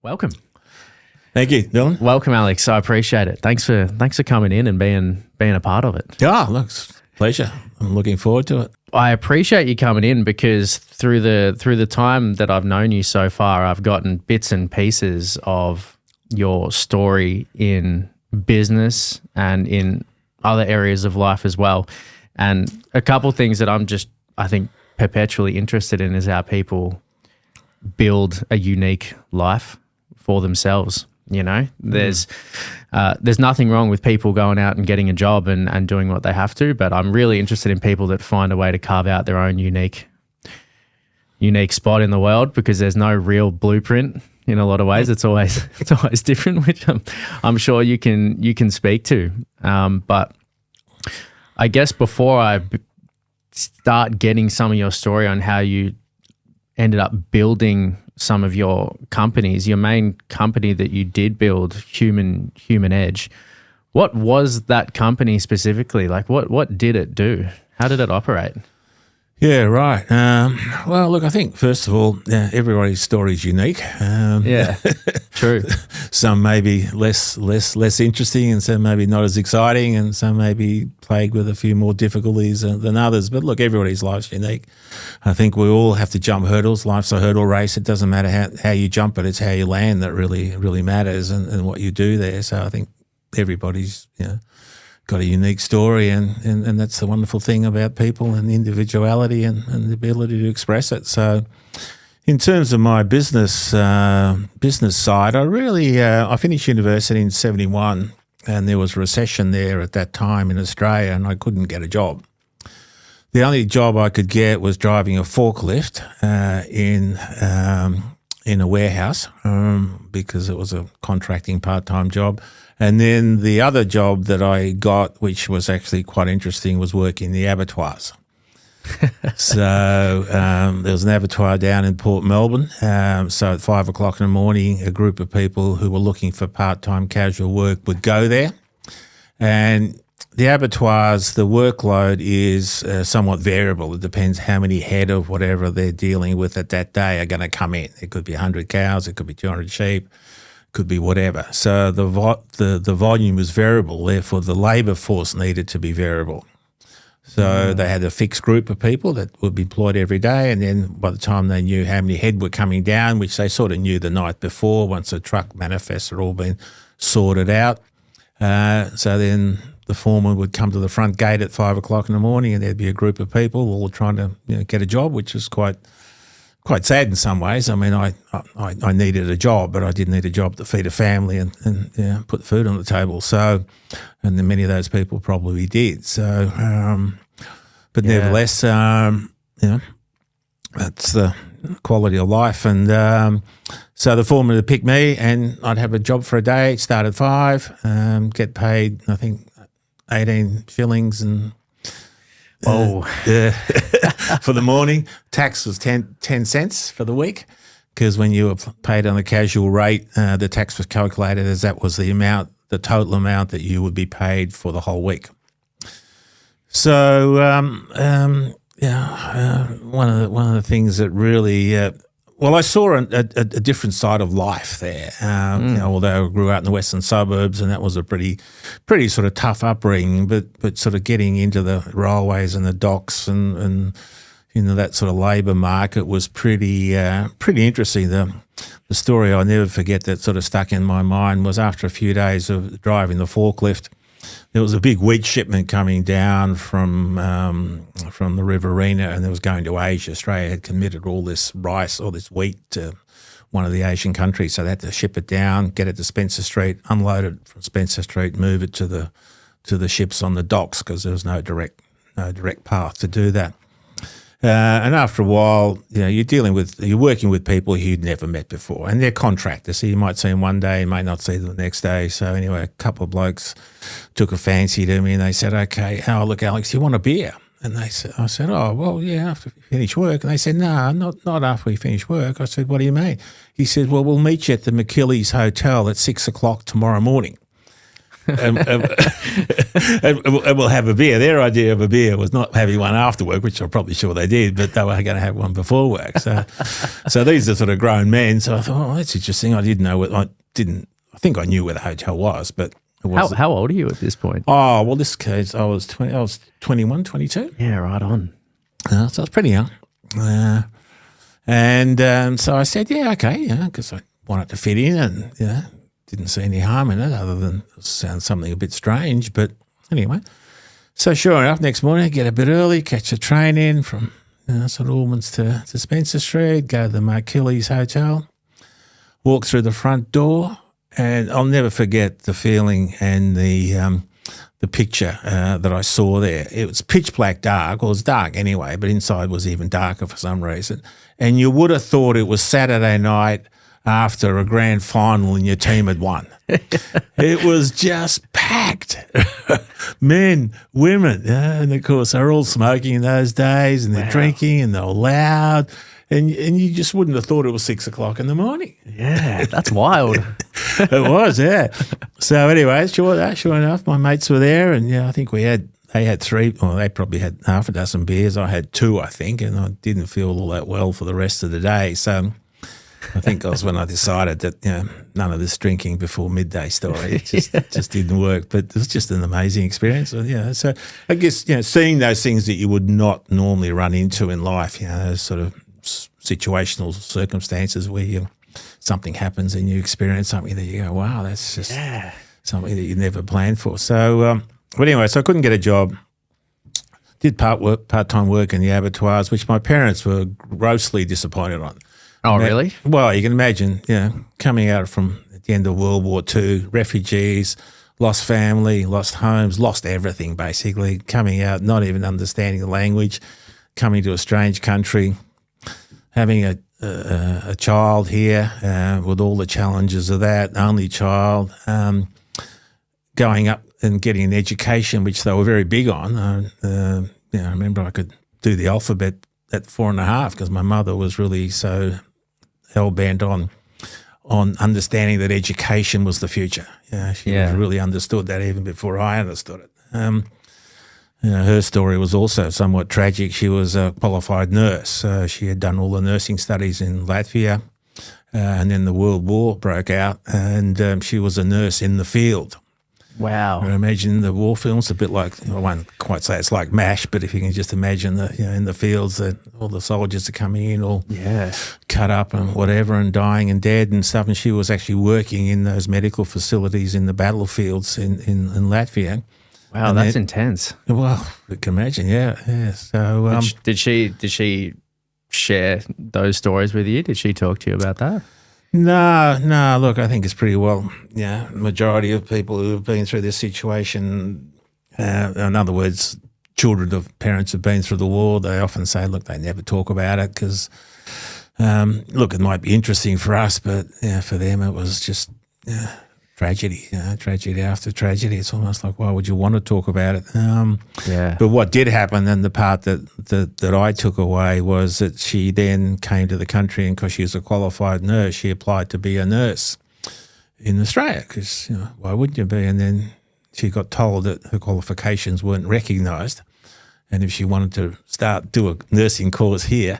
Welcome. Thank you, Dylan. Welcome, Alex. I appreciate it. Thanks for coming in and being a part of it. Yeah, look, it's a pleasure. I'm looking forward to it. I appreciate you coming in because through the time that I've known you so far, I've gotten bits and pieces of your story in business and in other areas of life as well. And a couple things that I think, perpetually interested in is how people build a unique life for themselves. You know, there's nothing wrong with people going out and getting a job and doing what they have to, but I'm really interested in people that find a way to carve out their own unique spot in the world, because there's no real blueprint in a lot of ways. It's always different, which I'm sure you can speak to. But I guess before I start getting some of your story on how you ended up building some of your companies, your main company that you did build, Human Edge, what was that company specifically? Like what did it do? How did it operate? Yeah, right. Well, look, I think first of all, everybody's story is unique. Yeah, true. Some may be less interesting, and some maybe not as exciting, and some may be plagued with a few more difficulties than others. But look, everybody's life's unique. I think we all have to jump hurdles. Life's a hurdle race. It doesn't matter how you jump it; it's how you land that really matters, and what you do there. So I think everybody's got a unique story, and that's the wonderful thing about people and individuality and the ability to express it. So in terms of my business side, I finished university in 1971, and there was a recession there at that time in Australia, and I couldn't get a job. The only job I could get was driving a forklift in a warehouse because it was a contracting part-time job. And then the other job that I got, which was actually quite interesting, was working in the abattoirs. So there was an abattoir down in Port Melbourne. So at 5 o'clock in the morning, a group of people who were looking for part-time casual work would go there. And the abattoirs, the workload is somewhat variable. It depends how many head of whatever they're dealing with at that day are going to come in. It could be 100 cows, it could be 200 sheep, could be whatever. So the volume was variable, therefore the labour force needed to be variable. So they had a fixed group of people that would be employed every day, and then by the time they knew how many head were coming down, which they sort of knew the night before, once the truck manifests had all been sorted out, so then the foreman would come to the front gate at 5 o'clock in the morning, and there'd be a group of people all trying to get a job, which is quite sad in some ways. I mean, I needed a job, but I didn't need a job to feed a family and put food on the table. So, and then many of those people probably did. So, but nevertheless, that's the quality of life. And so the foreman would pick me, and I'd have a job for a day. Start at 5, get paid, I think, 18 shillings and. For the morning. Tax was 10 cents for the week, because when you were paid on a casual rate, the tax was calculated as that was the total amount that you would be paid for the whole week. So, one of the things that really, I saw a different side of life there. Although I grew out in the western suburbs, and that was a pretty sort of tough upbringing, but sort of getting into the railways and the docks and that sort of labour market was pretty interesting. The story I'll never forget that sort of stuck in my mind was after a few days of driving the forklift, there was a big wheat shipment coming down from the Riverina, and it was going to Asia. Australia had committed all this rice, all this wheat to one of the Asian countries, so they had to ship it down, get it to Spencer Street, unload it from Spencer Street, move it to the ships on the docks, because there was no direct path to do that. And after a while, you're working with people who you'd never met before, and they're contractors. So you might see them one day, you may not see them the next day. So anyway, a couple of blokes took a fancy to me, and they said, "Okay, look, Alex, do you want a beer?" And I said, "Oh, well, yeah, after we finish work." And they said, "No, not after we finish work." I said, "What do you mean?" He said, "Well, we'll meet you at the McKillies Hotel at 6 o'clock tomorrow morning." and we'll have a beer. Their idea of a beer was not having one after work, which I'm probably sure they did, but they were going to have one before work. So these are sort of grown men. So I thought, oh, that's interesting. I didn't know I think I knew where the hotel was, but it was. How old are you at this point? Oh, well, this case, I was 21, 22. Yeah, right on. So I was pretty young. So I said, yeah, okay, because I wanted to fit in and, didn't see any harm in it other than it sounds something a bit strange. But anyway, so sure enough, next morning I get a bit early, catch a train in from St Albans to Spencer Street, go to the Markilles Hotel, walk through the front door, and I'll never forget the feeling and the picture that I saw there. It was pitch black dark. Well, it was dark anyway, but inside was even darker for some reason. And you would have thought it was Saturday night after a grand final and your team had won. It was just packed. Men, women, and of course they're all smoking in those days and they're drinking and they're loud. And you just wouldn't have thought it was 6 o'clock in the morning. Yeah, that's wild. It was, yeah. So anyway, sure enough, my mates were there, and I think they had three, or they probably had half a dozen beers. I had two, I think, and I didn't feel all that well for the rest of the day. So I think that was when I decided that none of this drinking before midday story. It just didn't work. But it was just an amazing experience. So I guess seeing those things that you would not normally run into in life, those sort of situational circumstances where something happens and you experience something that you go, wow, that's just something that you never planned for. So, but anyway, so I couldn't get a job. Did part-time work in the abattoirs, which my parents were grossly disappointed on. Oh, really? Well, you can imagine, coming out from the end of World War II, refugees, lost family, lost homes, lost everything basically, coming out, not even understanding the language, coming to a strange country, having a child here with all the challenges of that, only child, going up and getting an education, which they were very big on. I remember I could do the alphabet at 4.5 because my mother was really so hell-bent on understanding that education was the future. She really understood that even before I understood it. Her story was also somewhat tragic. She was a qualified nurse. She had done all the nursing studies in Latvia, and then the World War broke out, and she was a nurse in the field. Wow. I imagine the war films a bit like, I won't quite say it's like MASH, but if you can just imagine in the fields that all the soldiers are coming in all cut up and whatever and dying and dead and stuff, and she was actually working in those medical facilities in the battlefields in Latvia. Wow, that's intense. Well, you can imagine, yeah. So, did she share those stories with you? Did she talk to you about that? No. Look, I think it's pretty well. Majority of people who have been through this situation, in other words, children of parents who've been through the war, they often say, look, they never talk about it because, look, it might be interesting for us, but for them it was just. Tragedy, tragedy after tragedy. It's almost like, why would you want to talk about it? But what did happen, and the part that I took away was that she then came to the country, and because she was a qualified nurse, she applied to be a nurse in Australia because, why wouldn't you be? And then she got told that her qualifications weren't recognised, and if she wanted to do a nursing course here,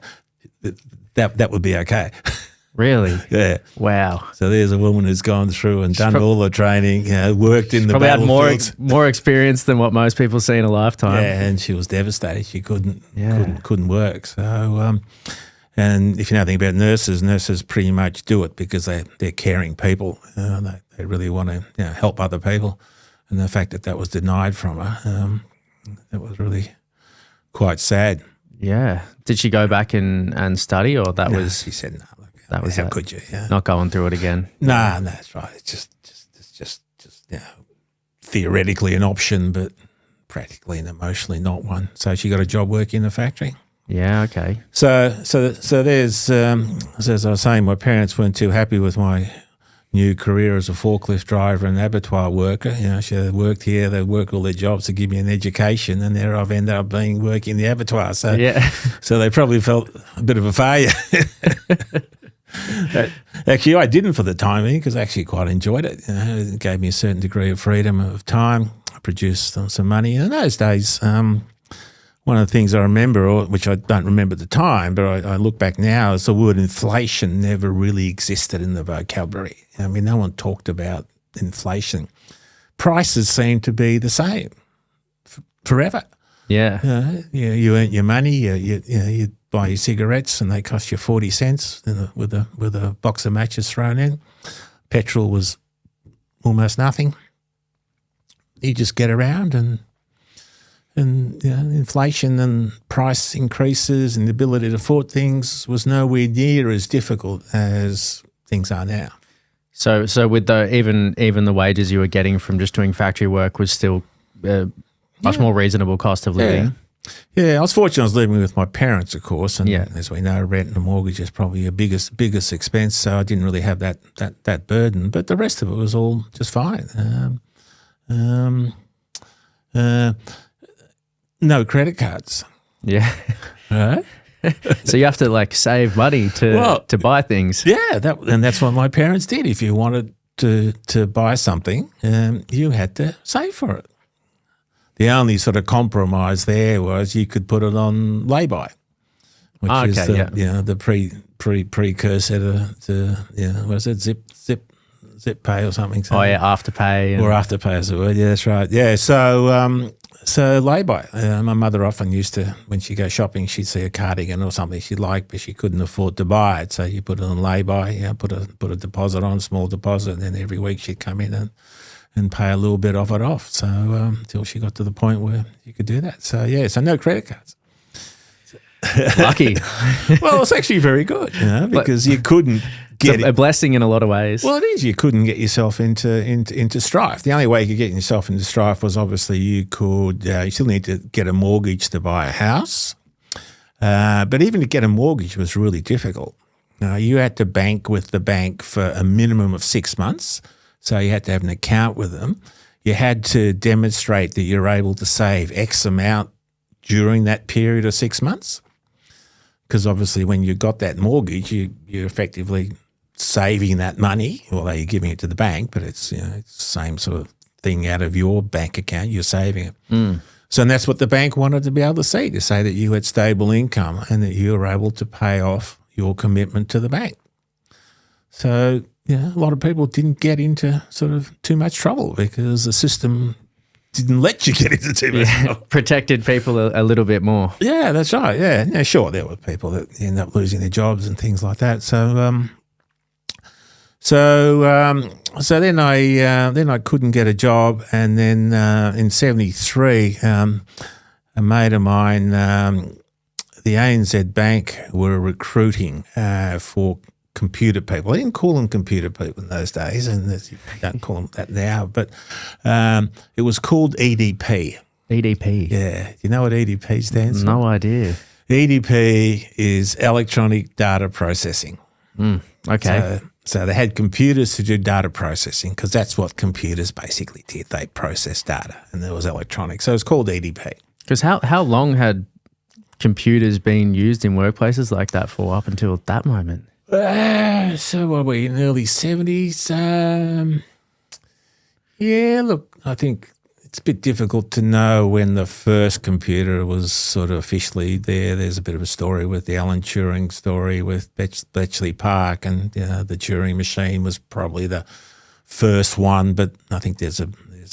that would be okay. Really? Yeah. Wow. So there's a woman who's gone through and done all the training, worked in the probably had battlefields. more experience than what most people see in a lifetime. Yeah, and she was devastated. She couldn't work. So, and if you know anything about nurses pretty much do it because they're caring people. They really want to help other people. And the fact that was denied from her, that was really quite sad. Yeah. Did she go back and study, or that was? She said no. That was how could you? Yeah. Not going through it again. No, that's right. It's just theoretically an option, but practically and emotionally not one. So she got a job working in the factory. Yeah. Okay. So there's as I was saying, my parents weren't too happy with my new career as a forklift driver and abattoir worker. She had worked here, they worked all their jobs to give me an education, and there I've ended up working in the abattoir. So they probably felt a bit of a failure. Actually, I didn't for the time being because I actually quite enjoyed it. It gave me a certain degree of freedom of time. I produced some money. And in those days, one of the things I remember, which I don't remember at the time, but I look back now, is the word inflation never really existed in the vocabulary. I mean, no one talked about inflation. Prices seemed to be the same forever. Yeah. You earn your money. You buy your cigarettes, and they cost you 40 cents with a box of matches thrown in. Petrol was almost nothing. You just get around, and inflation and price increases and the ability to afford things was nowhere near as difficult as things are now. So with even the wages you were getting from just doing factory work was still much more reasonable cost of living. Yeah, I was fortunate I was living with my parents, of course, and Yeah. as we know, rent and a mortgage is probably your biggest expense, so I didn't really have that burden. But the rest of it was all just fine. No credit cards. Yeah. Right? So you have to like save money to buy things. Yeah, and that's what my parents did. If you wanted to buy something, you had to save for it. The only sort of compromise there was you could put it on lay-by, which is the precursor to what is it, zip pay or something. So, Oh yeah, Afterpay. or Afterpay is the word. Yeah, that's right. Yeah, so lay-by. My mother often used to, when she'd go shopping, she'd see a cardigan or something she liked, but she couldn't afford to buy it. So you put it on lay-by, put a deposit on, small deposit, and then every week she'd come in and pay a little bit of it off. So until she got to the point where you could do that. So so no credit cards. Lucky. Well, it's actually very good, because you couldn't get a blessing in a lot of ways. Well, it is. You couldn't get yourself into strife. The only way you could get yourself into strife was obviously you still need to get a mortgage to buy a house. But even to get a mortgage was really difficult. You had to bank with the bank for a minimum of 6 months. So you had to have an account with them. You had to demonstrate that you're able to save X amount during that period of 6 months. Because obviously when you got that mortgage, you're effectively saving that money, although you're giving it to the bank, but it's it's the same sort of thing out of your bank account, you're saving it. So and that's what the bank wanted to be able to see, to say that you had stable income and that you were able to pay off your commitment to the bank. So a lot of people didn't get into sort of too much trouble because the system didn't let you get into too much trouble. Protected people a little bit more. Yeah, that's right. Yeah, sure, there were people that end up losing their jobs and things like that. So then I couldn't get a job, and then in '73, a mate of mine, the ANZ Bank were recruiting for computer people. I didn't call them computer people in those days, and you don't call them that now, but it was called EDP. EDP. Yeah. You know what EDP stands for? No idea. EDP is electronic data processing. Okay. So they had computers to do data processing because that's what computers basically did. They processed data, and there was electronic. So it's called EDP. Because how long had computers been used in workplaces like that for up until that moment? So what were we, in the early 70s? Look, I think it's a bit difficult to know when the first computer was sort of officially there. There's a bit of a story with the Alan Turing story with Bletchley Park, and the Turing machine was probably the first one. But I think there's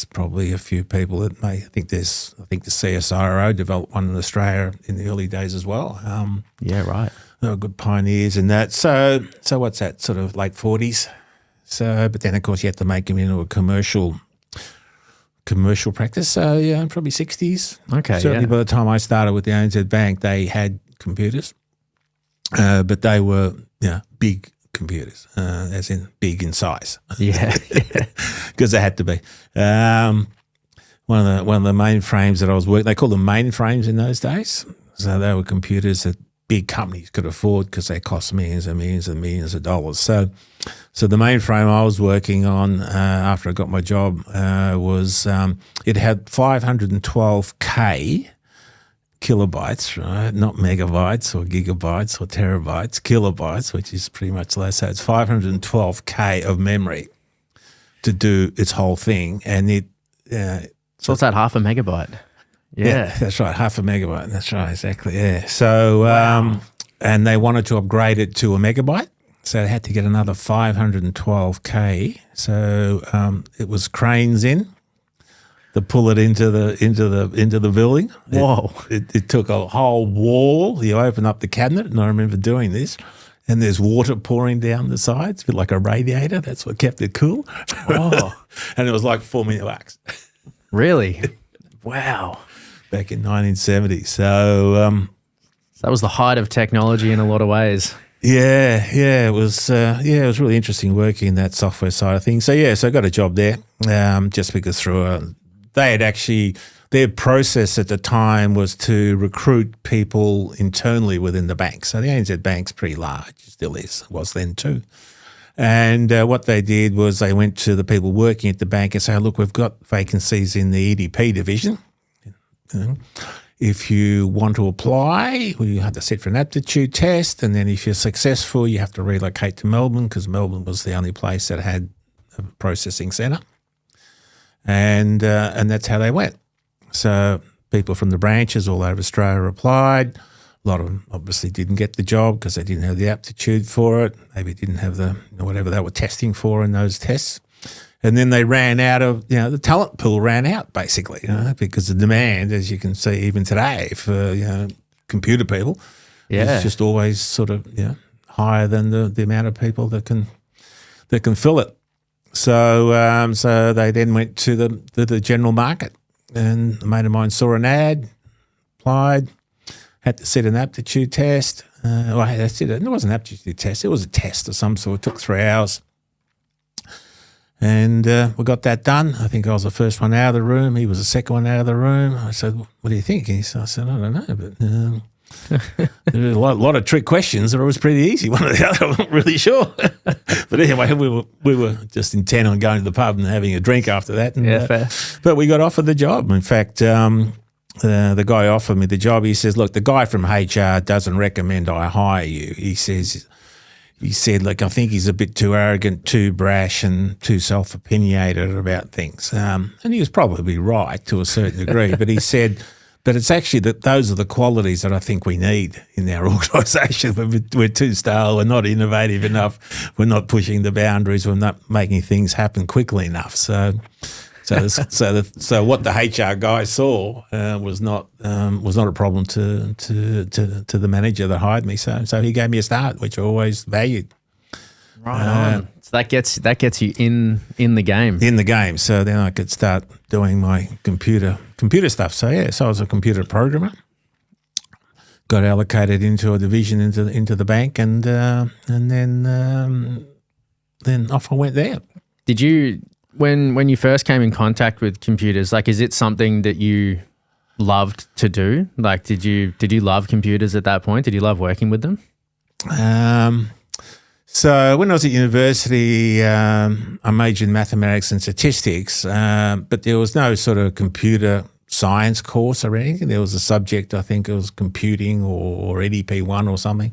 probably a few people that I think the CSIRO developed one in Australia in the early days as well. Yeah, right. They were good pioneers in that. So what's that, sort of late 40s? So, but then of course you have to make them into a commercial practice. So probably 60s. Okay, Certainly by the time I started with the ANZ Bank, they had computers, but they were big computers, as in big in size. Yeah, because they had to be. One of the mainframes that I was working, they called them mainframes in those days. So they were computers that big companies could afford because they cost millions and millions and millions of dollars. So the mainframe I was working on after I got my job was it had 512K kilobytes, right? Not megabytes or gigabytes or terabytes, kilobytes, which is pretty much less. So it's 512K of memory to do its whole thing. And so what's that, half a megabyte? Yeah, that's right, half a megabyte. That's right, exactly. Yeah. So, and they wanted to upgrade it to a megabyte, so they had to get another 512K. So it was cranes in to pull it into the building. Whoa! It took a whole wall. You open up the cabinet, and I remember doing this. And there's water pouring down the sides, a bit like a radiator. That's what kept it cool. Oh. And it was like $4 million. Really? Wow. Back in 1970. So that was the height of technology in a lot of ways. Yeah, it was really interesting working in that software side of things. So I got a job there just because they had actually, their process at the time was to recruit people internally within the bank. So the ANZ Bank's pretty large, still is, was then too. And what they did was they went to the people working at the bank and said, look, we've got vacancies in the EDP division. If you want to apply, you have to sit for an aptitude test, and then if you're successful, you have to relocate to Melbourne, because Melbourne was the only place that had a processing centre. And that's how they went. So people from the branches all over Australia applied. A lot of them obviously didn't get the job because they didn't have the aptitude for it. Maybe didn't have the whatever they were testing for in those tests. And then they ran out of, the talent pool ran out basically, because the demand, as you can see even today, for, computer people is just always sort of, higher than the amount of people that can fill it. So so they then went to the general market, and a mate of mine saw an ad, applied, had to sit an aptitude test. It wasn't an aptitude test, it was a test of some sort. It took 3 hours. And we got that done. I think I was the first one out of the room. He was the second one out of the room. I said, what do you think? I said, I don't know, but there were a lot of trick questions that was pretty easy. One or the other, I wasn't really sure. But anyway, we were just intent on going to the pub and having a drink after that. And, fair. But we got offered the job. In fact, the guy offered me the job. He says, look, the guy from HR doesn't recommend I hire you. He said, look, I think he's a bit too arrogant, too brash, and too self-opinionated about things. And he was probably right to a certain degree, but he said, but it's actually that those are the qualities that I think we need in our organisation. We're too stale, we're not innovative enough, we're not pushing the boundaries, we're not making things happen quickly enough. So what the HR guy saw was not a problem to the manager that hired me. So he gave me a start, which I always valued. Right on. So that gets you in the game. In the game. So then I could start doing my computer stuff. So so I was a computer programmer. Got allocated into a division into the bank, and then off I went there. Did you? When you first came in contact with computers, like, is it something that you loved to do? Like, did you love computers at that point? Did you love working with them? So when I was at university, I majored in mathematics and statistics, but there was no sort of computer science course or anything. There was a subject, I think it was computing or EDP 1 or something,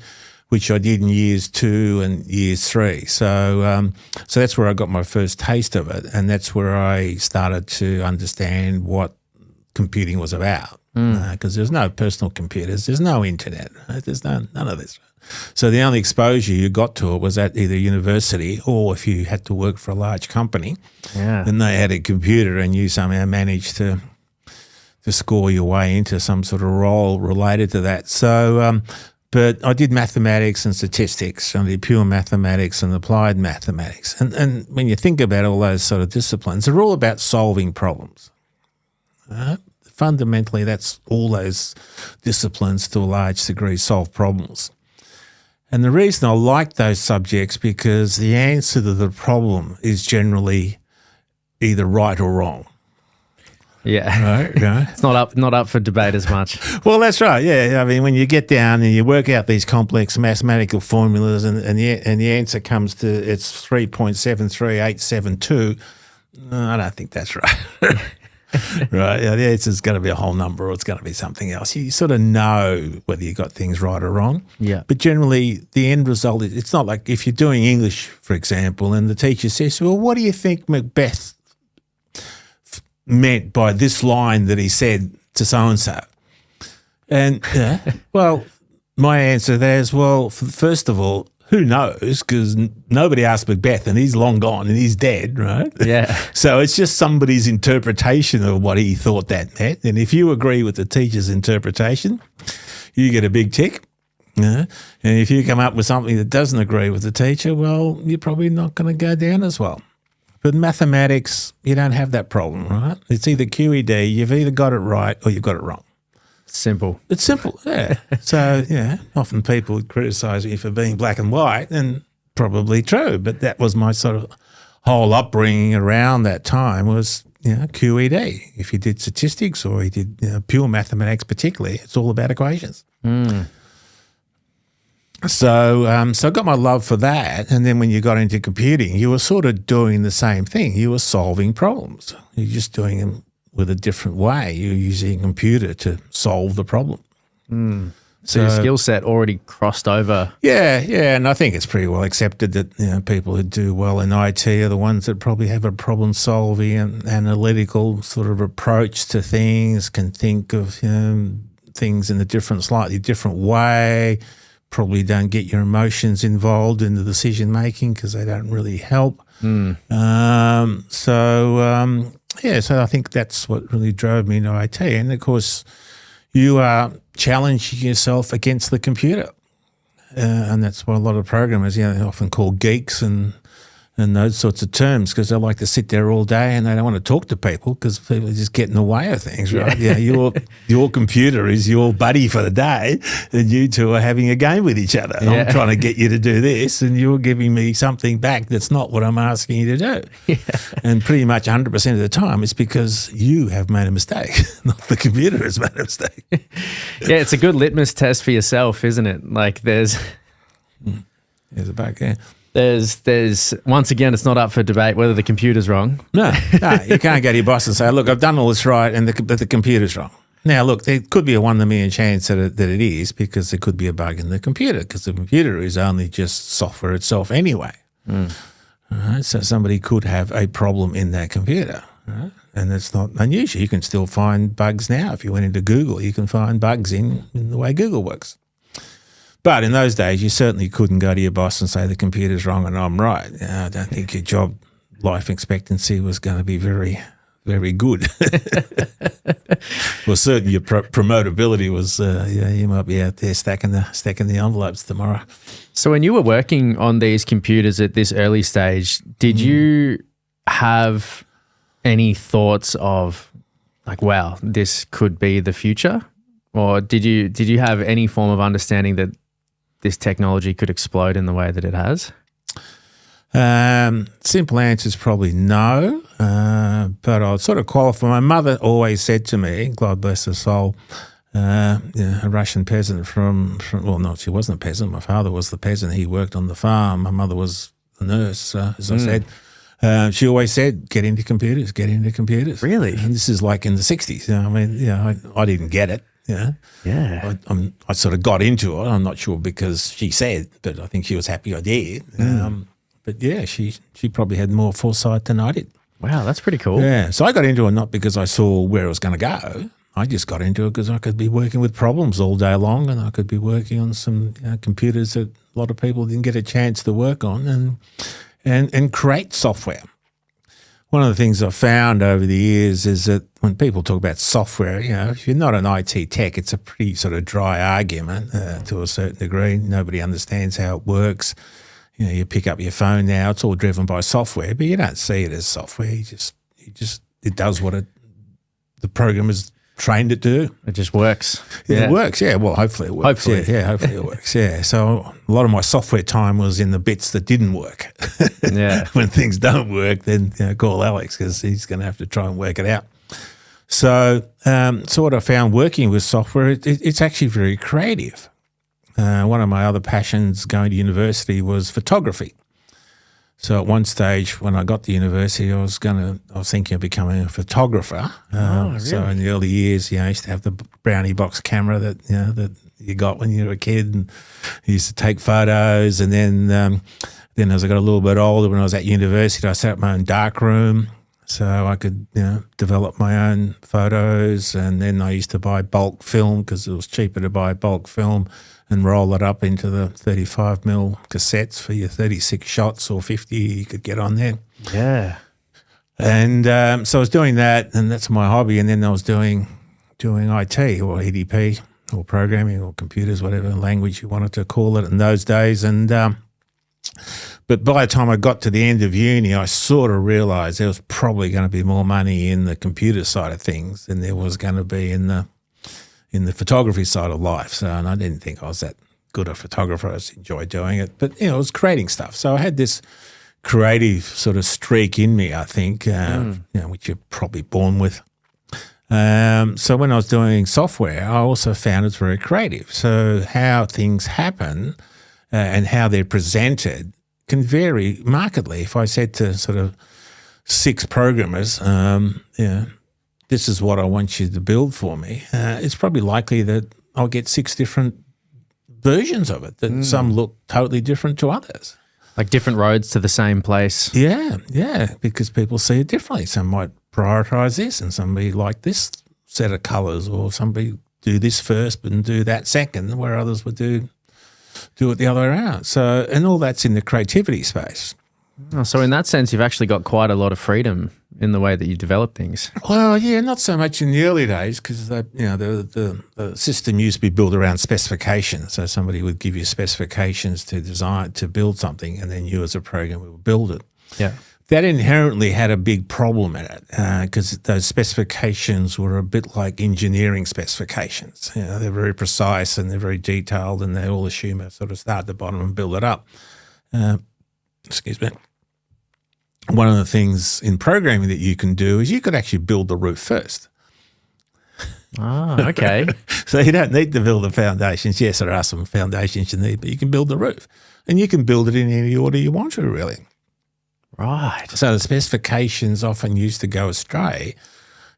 which I did in years 2 and years 3. So that's where I got my first taste of it, and that's where I started to understand what computing was about. Because there's no personal computers, there's no internet, right? There's none of this. So the only exposure you got to it was at either university, or if you had to work for a large company, then they had a computer and you somehow managed to score your way into some sort of role related to that. So but I did mathematics and statistics. I did pure mathematics and applied mathematics. And when you think about all those sort of disciplines, they're all about solving problems. Fundamentally, that's all those disciplines to a large degree solve problems. And the reason I like those subjects because the answer to the problem is generally either right or wrong. Yeah, right. It's not up for debate as much. Well, that's right. Yeah, I mean, when you get down and you work out these complex mathematical formulas, and the answer comes to it's 3.73872, I don't think that's right. right? Yeah, the answer's going to be a whole number or it's going to be something else. You sort of know whether you got things right or wrong. Yeah. But generally, the end result is, it's not like if you're doing English, for example, and the teacher says, well, what do you think Macbeth meant by this line that he said to so-and-so? And, well, my answer there is, well, first of all, who knows? Because nobody asked Macbeth and he's long gone and he's dead, right? Yeah. So it's just somebody's interpretation of what he thought that meant. And if you agree with the teacher's interpretation, you get a big tick. And if you come up with something that doesn't agree with the teacher, well, you're probably not going to go down as well. But mathematics, you don't have that problem, right? It's either QED, you've either got it right or you've got it wrong. Simple. It's simple, yeah. So, often people would criticise me for being black and white, and probably true, but that was my sort of whole upbringing around that time was, QED. If you did statistics or you did pure mathematics particularly, it's all about equations. So I got my love for that, and then when you got into computing, you were sort of doing the same thing. You were solving problems. You're just doing them with a different way. You're using a computer to solve the problem. So your skill set already crossed over. Yeah, and I think it's pretty well accepted that people who do well in IT are the ones that probably have a problem-solving and analytical sort of approach to things, can think of things in a slightly different way, probably don't get your emotions involved in the decision-making because they don't really help. So I think that's what really drove me into IT. And, of course, you are challenging yourself against the computer. And that's why a lot of programmers, they're often called geeks and those sorts of terms, because they like to sit there all day and they don't want to talk to people because people just get in the way of things, right? Your computer is your buddy for the day and you two are having a game with each other. I'm trying to get you to do this and you're giving me something back that's not what I'm asking you to do. Yeah. And pretty much 100% of the time it's because you have made a mistake, not the computer has made a mistake. Yeah, it's a good litmus test for yourself, isn't it? Like there's a bug there. There's once again, it's not up for debate whether the computer's wrong. No, you can't go to your boss and say, look, I've done all this right and the computer's wrong. Now, look, there could be a 1 in a million chance that it is, because there could be a bug in the computer, because the computer is only just software itself anyway. Right? So somebody could have a problem in that computer, right? And it's not unusual. You can still find bugs now. If you went into Google, you can find bugs in the way Google works. But in those days, you certainly couldn't go to your boss and say the computer's wrong and I'm right. I don't think your job life expectancy was going to be very, very good. Well, certainly your promotability was, you might be out there stacking the envelopes tomorrow. So when you were working on these computers at this early stage, did you have any thoughts of like, wow, this could be the future? Or did you have any form of understanding that this technology could explode in the way that it has? Simple answer is probably no, but I'll sort of qualify. My mother always said to me, God bless her soul, a Russian peasant well, no, she wasn't a peasant. My father was the peasant. He worked on the farm. My mother was a nurse, as I said. She always said, get into computers. Really? And this is like in the 60s. I didn't get it. Yeah. I sort of got into it. I'm not sure because she said, but I think she was happy I did. But yeah, she probably had more foresight than I did. Wow, that's pretty cool. Yeah. So I got into it not because I saw where it was going to go. I just got into it because I could be working with problems all day long, and I could be working on some computers that a lot of people didn't get a chance to work on, and create software. One of the things I've found over the years is that when people talk about software, if you're not an IT tech, it's a pretty sort of dry argument to a certain degree. Nobody understands how it works. You pick up your phone now; it's all driven by software, but you don't see it as software. It does what the program is trained it to do. It just works. It works, yeah. Well, hopefully it works. Hopefully it works, yeah. So a lot of my software time was in the bits that didn't work. Yeah. When things don't work, then call Alex because he's going to have to try and work it out. So what I found working with software, it's actually very creative. One of my other passions going to university was photography. So at one stage when I got to university, I was thinking of becoming a photographer. Really? So in the early years, I used to have the brownie box camera that you got when you were a kid, and I used to take photos. And then as I got a little bit older, when I was at university, I set up my own darkroom so I could develop my own photos. And then I used to buy bulk film because it was cheaper to buy bulk film and roll it up into the 35mm cassettes for your 36 shots or 50 you could get on there. Yeah. And so I was doing that, and that's my hobby. And then I was doing IT or EDP or programming or computers, whatever language you wanted to call it in those days. And but by the time I got to the end of uni, I sort of realised there was probably going to be more money in the computer side of things than there was going to be in the photography side of life. So, and I didn't think I was that good a photographer. I just enjoyed doing it. But, I was creating stuff. So I had this creative sort of streak in me, I think, which you're probably born with. So when I was doing software, I also found it's very creative. So how things happen and how they're presented can vary markedly. If I said to sort of 6 programmers, this is what I want you to build for me, it's probably likely that I'll get 6 different versions of it, that some look totally different to others. Like different roads to the same place. Yeah, because people see it differently. Some might prioritise this, and somebody like this set of colours, or somebody do this first and do that second, where others would do it the other way around. So, and all that's in the creativity space. Oh, so in that sense, you've actually got quite a lot of freedom in the way that you develop things. Well, yeah, not so much in the early days, because the system used to be built around specifications. So somebody would give you specifications to build something, and then you as a programmer would build it. Yeah. That inherently had a big problem in it, because those specifications were a bit like engineering specifications. They're very precise and they're very detailed, and they all assume a sort of start at the bottom and build it up. Excuse me. One of the things in programming that you can do is you could actually build the roof first. Ah, okay. So you don't need to build the foundations. Yes, there are some foundations you need, but you can build the roof. And you can build it in any order you want to, really. Right. So the specifications often used to go astray.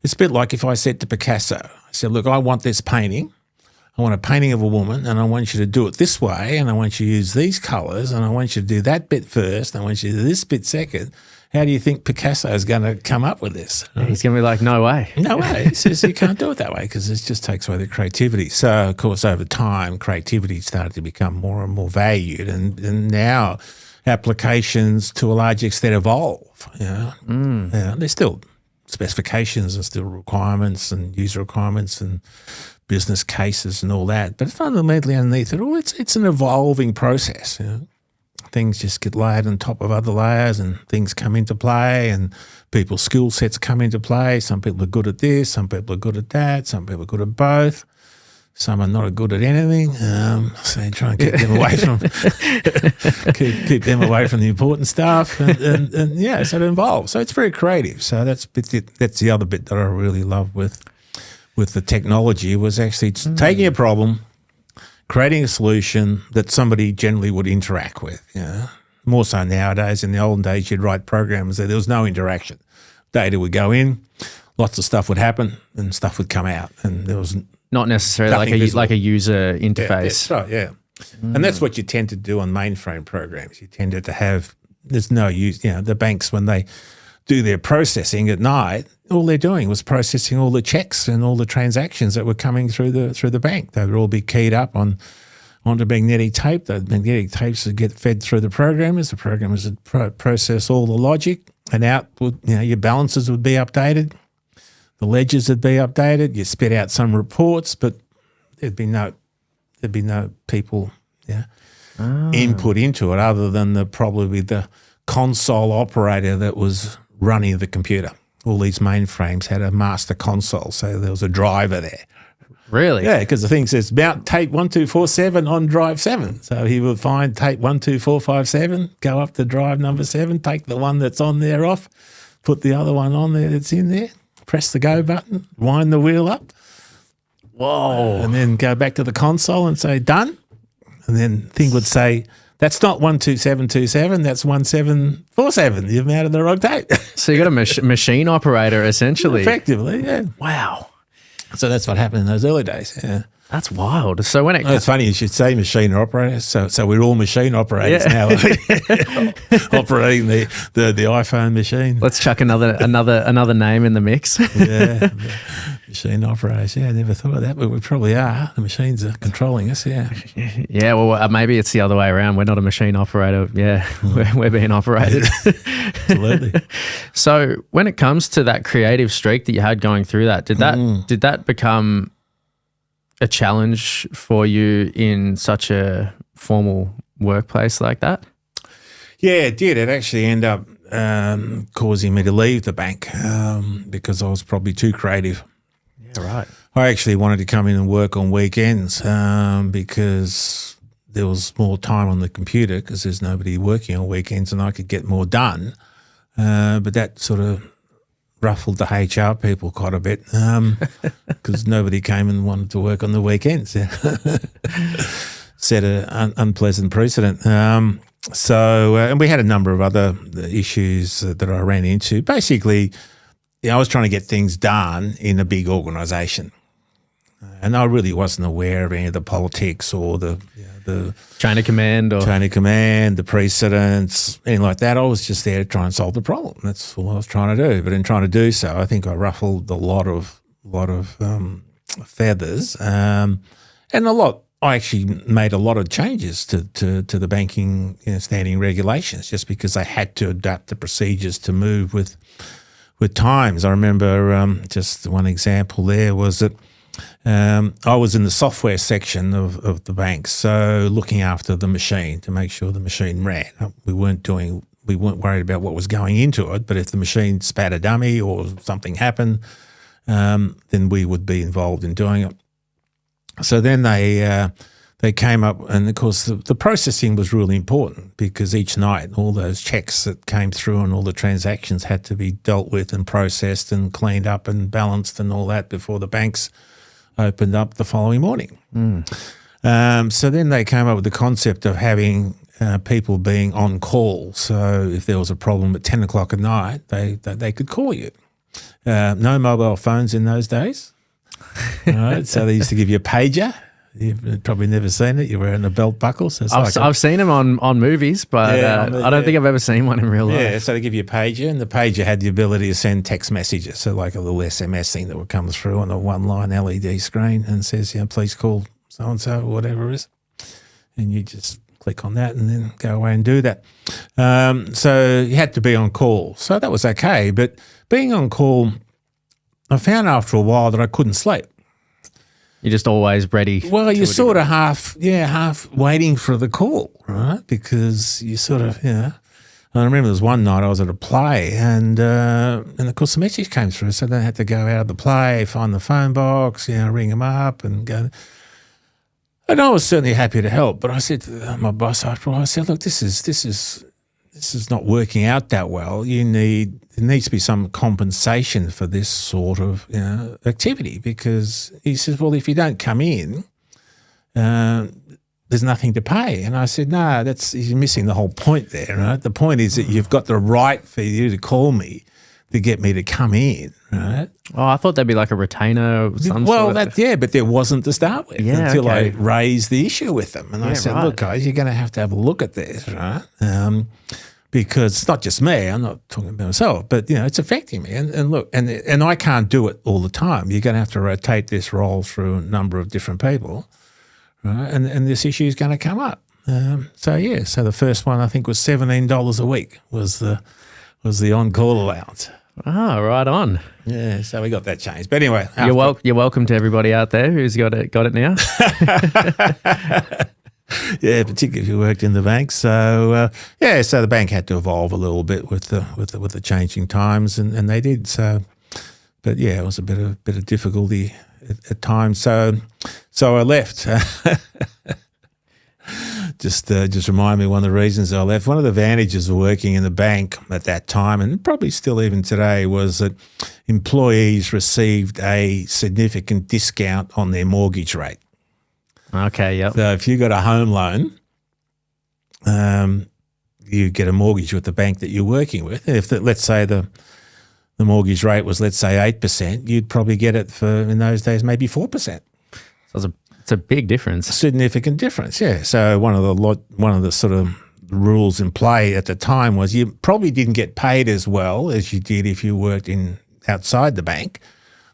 It's a bit like if I said to Picasso, I said, look, I want this painting. I want a painting of a woman, and I want you to do it this way, and I want you to use these colours, and I want you to do that bit first, and I want you to do this bit second. How do you think Picasso is going to come up with this? He's going to be like, no way. No way. He says you can't do it that way, because it just takes away the creativity. So, of course, over time, creativity started to become more and more valued, and now applications to a large extent evolve. There's still specifications and still requirements and user requirements and business cases and all that, but fundamentally underneath it all, it's an evolving process. Things just get layered on top of other layers, and things come into play, and people's skill sets come into play. Some people are good at this, some people are good at that, some people are good at both. Some are not good at anything, so you try and keep them away from keep them away from the important stuff, and so it evolves. So it's very creative. So that's the other bit that I really love with the technology, was actually taking a problem, creating a solution that somebody generally would interact with. More so nowadays. In the olden days, you'd write programs that there was no interaction. Data would go in, lots of stuff would happen, and stuff would come out, and there was not necessarily like a user interface. Yeah, that's right, yeah. And that's what you tend to do on mainframe programs. You tend to have, there's no use, the banks, when they do their processing at night, all they're doing was processing all the checks and all the transactions that were coming through the bank. They would all be keyed up onto magnetic tape. The magnetic tapes would get fed through the programmers. The programmers would process all the logic, and out would, your balances would be updated. The ledgers would be updated. You spit out some reports, but there'd be no people input into it, other than probably the console operator that was running the computer. All these mainframes had a master console, so there was a driver there. Really? Yeah, because the thing says mount tape 1247 on drive 7. So he would find tape 12457, go up to drive number 7, take the one that's on there off, put the other one on there that's in there, press the go button, wind the wheel up. Whoa. And then go back to the console and say done. And then the thing would say That's not 12727. That's 1747. You've mounted the wrong date. So you got a machine operator essentially. Effectively, yeah. Wow. So that's what happened in those early days. Yeah. That's wild. So when It's funny you should say machine operator. So we're all machine operators now, operating the iPhone machine. Let's chuck another name in the mix. Yeah, machine operators. Yeah, I never thought of that, but we probably are. The machines are controlling us. Yeah. Yeah. Well, maybe it's the other way around. We're not a machine operator. Yeah, we're being operated. Absolutely. So when it comes to that creative streak that you had going through that, did that become a challenge for you in such a formal workplace like that? Yeah, it did. It actually ended up causing me to leave the bank because I was probably too creative. Yeah, right. I actually wanted to come in and work on weekends because there was more time on the computer because there's nobody working on weekends and I could get more done. But that sort of ruffled the HR people quite a bit because nobody came and wanted to work on the weekends. Set an unpleasant precedent. And we had a number of other issues that I ran into. Basically, I was trying to get things done in a big organisation. And I really wasn't aware of any of the politics or the chain of command, the precedents, anything like that. I was just there to try and solve the problem. That's all I was trying to do. But in trying to do so, I think I ruffled a lot of feathers, and I actually made a lot of changes to the banking standing regulations just because I had to adapt the procedures to move with times. I remember just one example there was that I was in the software section of the bank, so looking after the machine to make sure the machine ran. We weren't worried about what was going into it, but if the machine spat a dummy or something happened, then we would be involved in doing it. So then they came up, and of course the processing was really important because each night all those checks that came through and all the transactions had to be dealt with and processed and cleaned up and balanced and all that before the banks opened up the following morning. So then they came up with the concept of having people being on call. So if there was a problem at 10 o'clock at night, they could call you. No mobile phones in those days. Right? So they used to give you a pager. You've probably never seen it. You're wearing a belt buckle. So I've seen them on movies, but I don't think I've ever seen one in real life. Yeah, so they give you a pager, and the pager had the ability to send text messages. So like a little SMS thing that would come through on a one-line LED screen and says, please call so-and-so or whatever it is. And you just click on that and then go away and do that. So you had to be on call. So that was okay. But being on call, I found after a while that I couldn't sleep. You're just always ready. Well, you're sort of half waiting for the call, right? Because you sort of, I remember there was one night I was at a play and of course the message came through. So then I had to go out of the play, find the phone box, ring them up and go. And I was certainly happy to help. But I said to my boss after a while, I said, look, this is not working out that well. There needs to be some compensation for this sort of activity because he says, well, if you don't come in, there's nothing to pay. And I said, no, you're missing the whole point there, right? The point is that you've got the right for you to call me to get me to come in, right? Oh, I thought there'd be like a retainer of some sort. But there wasn't to start with until I raised the issue with them. And I said, look, guys, you're going to have a look at this, right? Because it's not just me. I'm not talking about myself, but it's affecting me. And look, and I can't do it all the time. You're going to have to rotate this role through a number of different people, right? And this issue is going to come up. So the first one I think was $17 a week was the on-call allowance. Oh, right on. Yeah, so we got that changed. But anyway, you're welcome to everybody out there who's got it now. Yeah, particularly if you worked in the bank. So so the bank had to evolve a little bit with the changing times, and they did. So, but yeah, it was a bit of difficulty at times. So I left. Just remind me one of the reasons I left. One of the advantages of working in the bank at that time, and probably still even today, was that employees received a significant discount on their mortgage rate. Okay, yep. So if you got a home loan, you get a mortgage with the bank that you're working with. If let's say the mortgage rate was, let's say 8%, you'd probably get it for, in those days, maybe 4%. So it's a big difference. Significant difference, yeah. So one of the sort of rules in play at the time was you probably didn't get paid as well as you did if you worked outside the bank,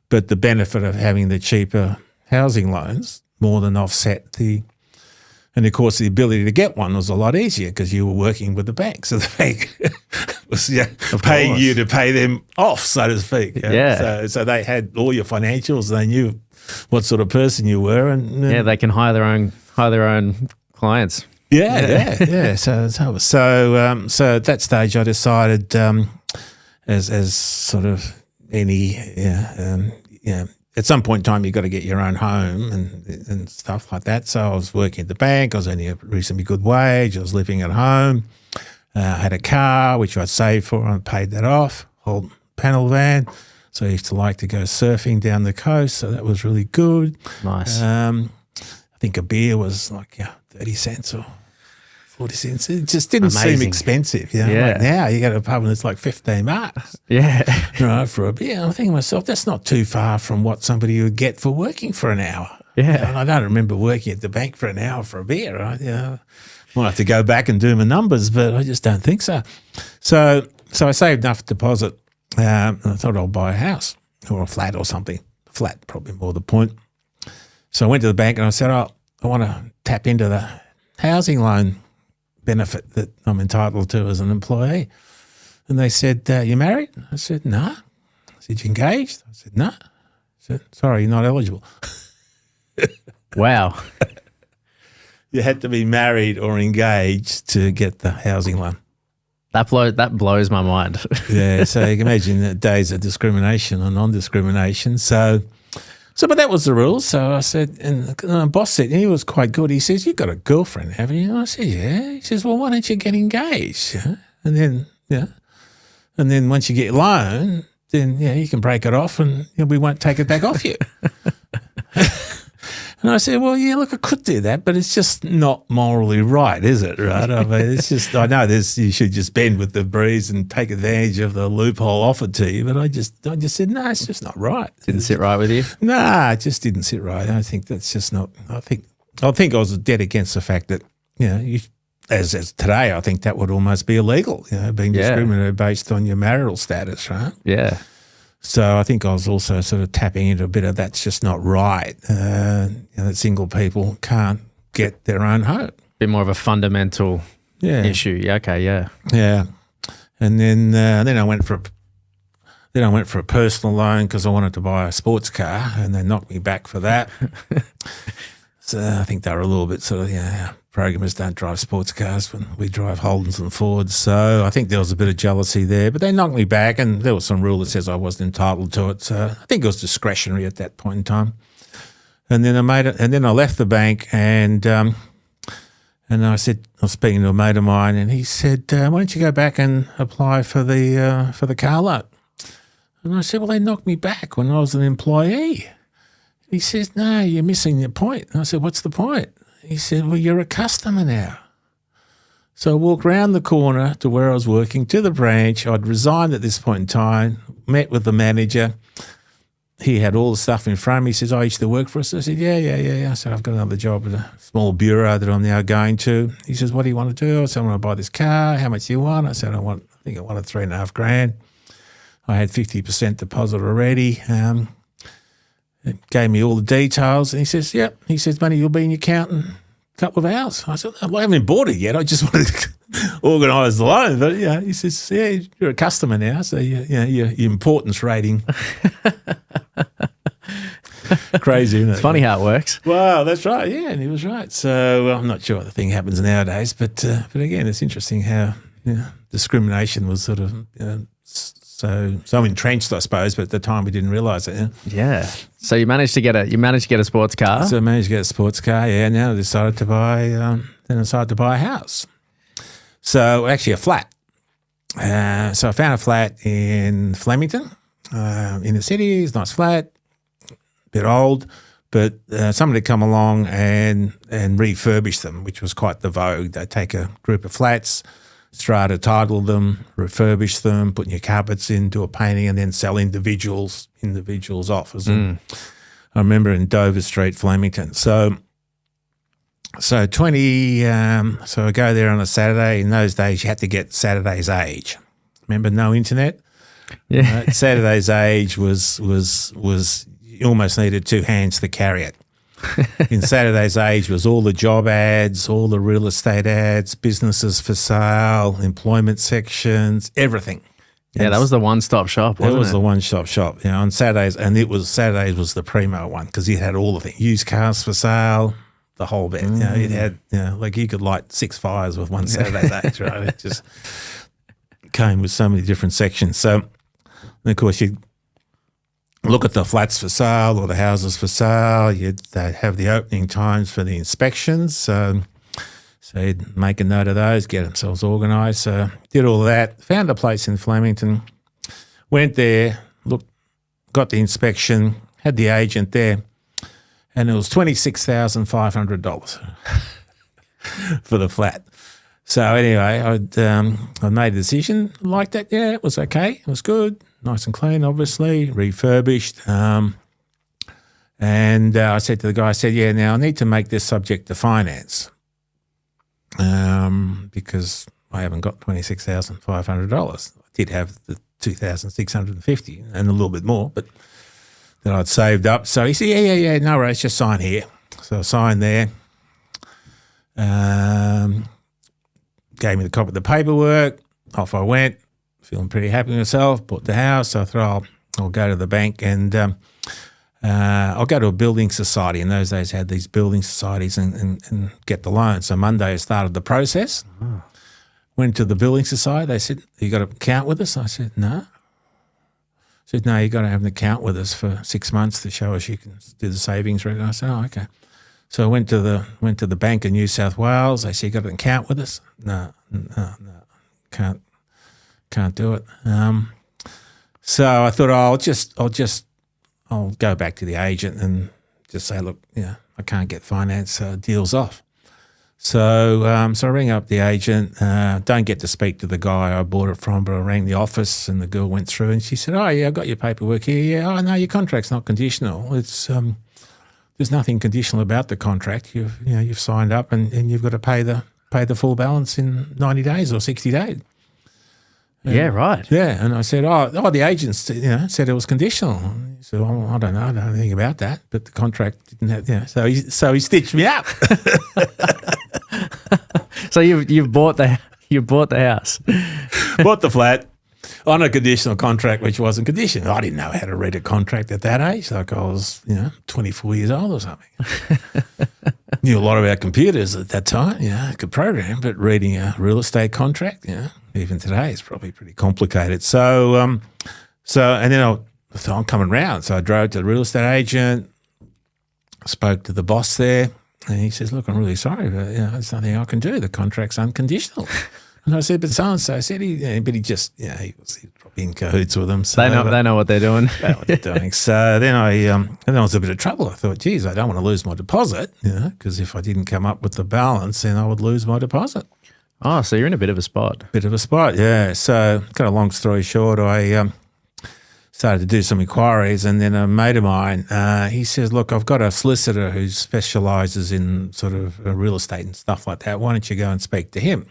but the benefit of having the cheaper housing loans more than offset and of course the ability to get one was a lot easier because you were working with the bank. So the bank was paying you to pay them off, so to speak. Yeah. So they had all your financials. They knew what sort of person you were, and they can hire their own clients. Yeah. So at that stage, I decided, as sort of any, at some point in time, you've got to get your own home and stuff like that. So I was working at the bank. I was earning a reasonably good wage. I was living at home. I had a car, which I'd saved for, and I paid that off, old panel van. So I used to like to go surfing down the coast. So that was really good. Nice. I think a beer was like 30 cents or 40 cents. It just didn't seem expensive. Like now you go to a pub and it's like $15. Yeah. Right, for a beer. I'm thinking to myself, that's not too far from what somebody would get for working for an hour. Yeah. And I don't remember working at the bank for an hour for a beer, right? Might have to go back and do my numbers, but I just don't think so. So I saved enough deposit. And I thought I'll buy a house or a flat or something. Flat, probably more the point. So I went to the bank and I said, I want to tap into the housing loan benefit that I'm entitled to as an employee. And they said, you married? I said, no. I said, you engaged? I said, no. I said, sorry, you're not eligible. Wow. You had to be married or engaged to get the housing loan. That blows my mind. Yeah, so you can imagine the days of discrimination or non-discrimination. But that was the rule. So I said, and my boss said, and he was quite good. He says, "You've got a girlfriend, haven't you?" And I said, "Yeah." He says, "Well, why don't you get engaged?" And then once you get your loan, then you can break it off, and we won't take it back off you. And I said, well, look, I could do that, but it's just not morally right, is it? Right? I mean, it's just, I know you should just bend with the breeze and take advantage of the loophole offered to you, but I just said, no, it's just not right. Didn't sit right with you? Nah, it just didn't sit right. I think that's just not, I think I was dead against the fact that, as today, I think that would almost be illegal, being discriminated based on your marital status, right? Yeah. So I think I was also sort of tapping into a bit of that's just not right, that single people can't get their own home. Bit more of a fundamental issue. Yeah, okay, yeah. Yeah. And then I went for a personal loan because I wanted to buy a sports car, and they knocked me back for that. So I think they were a little bit sort of, programmers don't drive sports cars when we drive Holdens and Fords. So I think there was a bit of jealousy there, but they knocked me back, and there was some rule that says I wasn't entitled to it. So I think it was discretionary at that point in time. And then I left the bank, and I said, I was speaking to a mate of mine, and he said, why don't you go back and apply for the car loan? And I said, well, they knocked me back when I was an employee. He says, no, you're missing the point. And I said, what's the point? He said, well, you're a customer now. So I walked round the corner to where I was working, to the branch. I'd resigned at this point in time, met with the manager. He had all the stuff in front of me. He says, I used to work for us. I said, yeah. I said, I've got another job at a small bureau that I'm now going to. He says, what do you want to do? I said, I want to buy this car. How much do you want? I said, I wanted $3,500. I had 50% deposit already. It gave me all the details, and he says, yep. He says, money, you'll be in your account in a couple of hours. I said, well, I haven't bought it yet. I just wanted to organise the loan. But, he says, you're a customer now, so your importance rating. Crazy, isn't it? It's funny how it works. Well, that's right, and he was right. So I'm not sure what the thing happens nowadays, but again, it's interesting how discrimination was sort of so entrenched, I suppose, but at the time we didn't realise it. Yeah. So you managed to get a sports car. So I managed to get a sports car. Yeah. Now I decided to buy. Then I decided to buy a house. So actually a flat. So I found a flat in Flemington, in the city. It's a nice flat, a bit old, But somebody come along and refurbish them, which was quite the vogue. They take a group of flats, strata title them, refurbish them, put new carpets in, do a painting, and then sell individuals offers. And I remember in Dover Street, Flemington. So I go there on a Saturday. In those days, you had to get Saturday's Age. Remember, no internet. Yeah. Saturday's Age was you almost needed two hands to carry it. In Saturday's Age was all the job ads, all the real estate ads, businesses for sale, employment sections, everything. Yeah, that was the one-stop shop, wasn't it? It was the one-stop shop, on Saturdays, and Saturdays was the primo one because it had all of it, used cars for sale, the whole bit. It had, like you could light 6 fires with one Saturday's Age, right? It just came with so many different sections. So, and of course, you look at the flats for sale or the houses for sale. They'd have the opening times for the inspections. So you'd make a note of those, get themselves organised. So did all that, found a place in Flemington, went there, got the inspection, had the agent there, and it was $26,500 for the flat. So anyway, I made a decision, liked it. Yeah, it was okay. It was good. Nice and clean, obviously, refurbished. And I said to the guy, now I need to make this subject to finance because I haven't got $26,500. I did have the $2,650 and a little bit more, but that I'd saved up. So he said, yeah, no worries, just sign here. So I signed there. Gave me the copy of the paperwork. Off I went. Feeling pretty happy with myself, bought the house. So I thought I'll go to the bank and I'll go to a building society. In those days, I had these building societies and get the loan. So Monday I started the process. Oh. Went to the building society. They said, you got an account with us? I said, no. I said, no, you got to have an account with us for 6 months to show us you can do the savings. I said, oh, okay. So I went to the bank in New South Wales. They said, you got an account with us? No, can't do it. So I thought, I'll go back to the agent and just say, look, I can't get finance deals off. So I rang up the agent. Don't get to speak to the guy I bought it from, but I rang the office and the girl went through and she said, oh yeah, I got your paperwork here. Yeah, oh no, your contract's not conditional. It's there's nothing conditional about the contract. You've signed up and you've got to pay the full balance in 90 days or 60 days. Yeah, right. Yeah, and I said, the agent said it was conditional. He said, well, I don't know anything about that, but the contract didn't have. So he stitched me up. So you've bought the house, bought the flat on a conditional contract, which wasn't conditional. I didn't know how to read a contract at that age. Like I was 24 years old or something. Knew a lot about computers at that time. I could program, but reading a real estate contract, even today is probably pretty complicated. So and then I thought I'm coming round. So I drove to the real estate agent, spoke to the boss there, and he says, "Look, I'm really sorry, but there's nothing I can do. The contract's unconditional." And I said, "But so and so," I said, but he just, he was probably in cahoots with them. So they know what they're doing. They know what they're doing. So then I was a bit of trouble. I thought, geez, I don't want to lose my deposit, because if I didn't come up with the balance, then I would lose my deposit. Oh, so you're in a bit of a spot. Yeah. So, kind of long story short, I started to do some inquiries, and then a mate of mine, he says, "Look, I've got a solicitor who specialises in sort of real estate and stuff like that. Why don't you go and speak to him?"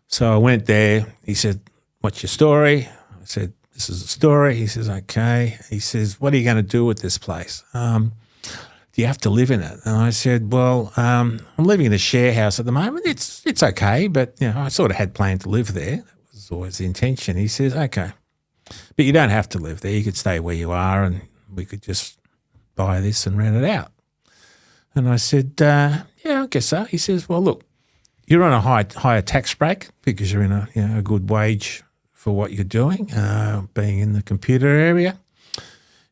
So I went there. He said, "What's your story?" I said, "This is a story." He says, "Okay." He says, "What are you going to do with this place? Do you have to live in it?" And I said, "Well, I'm living in a share house at the moment. It's okay, but I sort of had planned to live there. That was always the intention." He says, "Okay, but you don't have to live there. You could stay where you are, and we could just buy this and rent it out." And I said, "Yeah, I guess so." He says, "Well, look, you're on a higher tax break because you're in a good wage for what you're doing, being in the computer area."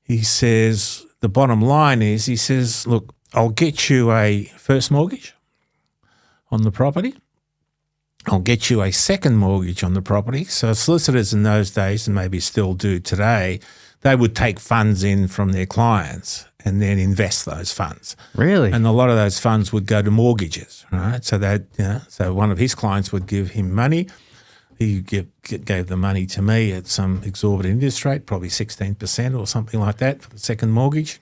He says, "The bottom line is," he says, "look, I'll get you a first mortgage on the property, I'll get you a second mortgage on the property. So solicitors in those days, and maybe still do today, they would take funds in from their clients and then invest those funds. Really? And a lot of those funds would go to mortgages, right? So that, so one of his clients would give him money. He gave the money to me at some exorbitant interest rate, probably 16% or something like that for the second mortgage.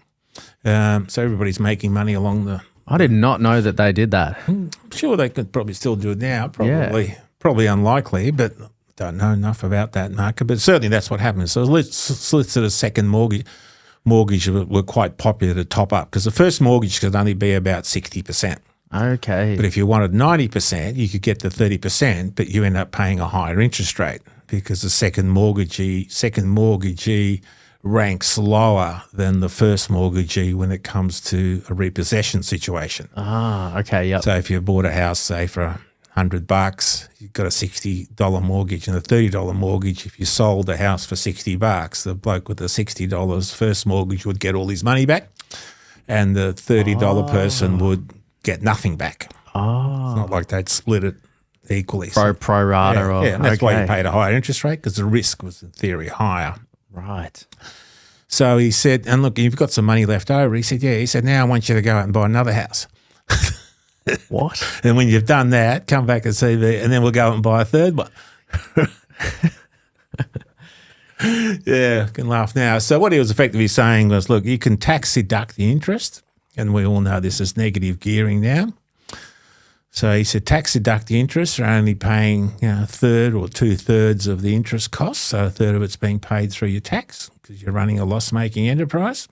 So everybody's making money along the. I did not know that they did that. I'm sure they could probably still do it now. Probably unlikely, but don't know enough about that market. But certainly that's what happens. So solicitors' second mortgage were quite popular to top up because the first mortgage could only be about 60%. Okay. But if you wanted 90%, you could get the 30%, but you end up paying a higher interest rate because the second mortgagee ranks lower than the first mortgagee when it comes to a repossession situation. Ah, okay, yep. So if you bought a house, say, for $100, you've got a $60 mortgage and a $30 mortgage. If you sold the house for $60, the bloke with the $60 first mortgage would get all his money back and the $30 person would get nothing back. Oh. It's not like they'd split it equally. Pro rata. Yeah, and that's why you paid a higher interest rate because the risk was, in theory, higher. Right. So he said, and look, you've got some money left over. He said, yeah. He said, now I want you to go out and buy another house. What? And when you've done that, come back and see me, and then we'll go out and buy a third one. Yeah, I can laugh now. So what he was effectively saying was, look, you can tax deduct the interest, and we all know this is negative gearing now. So he said tax deduct the interest, you're only paying a third or 2/3 of the interest cost, so a third of it's being paid through your tax because you're running a loss-making enterprise.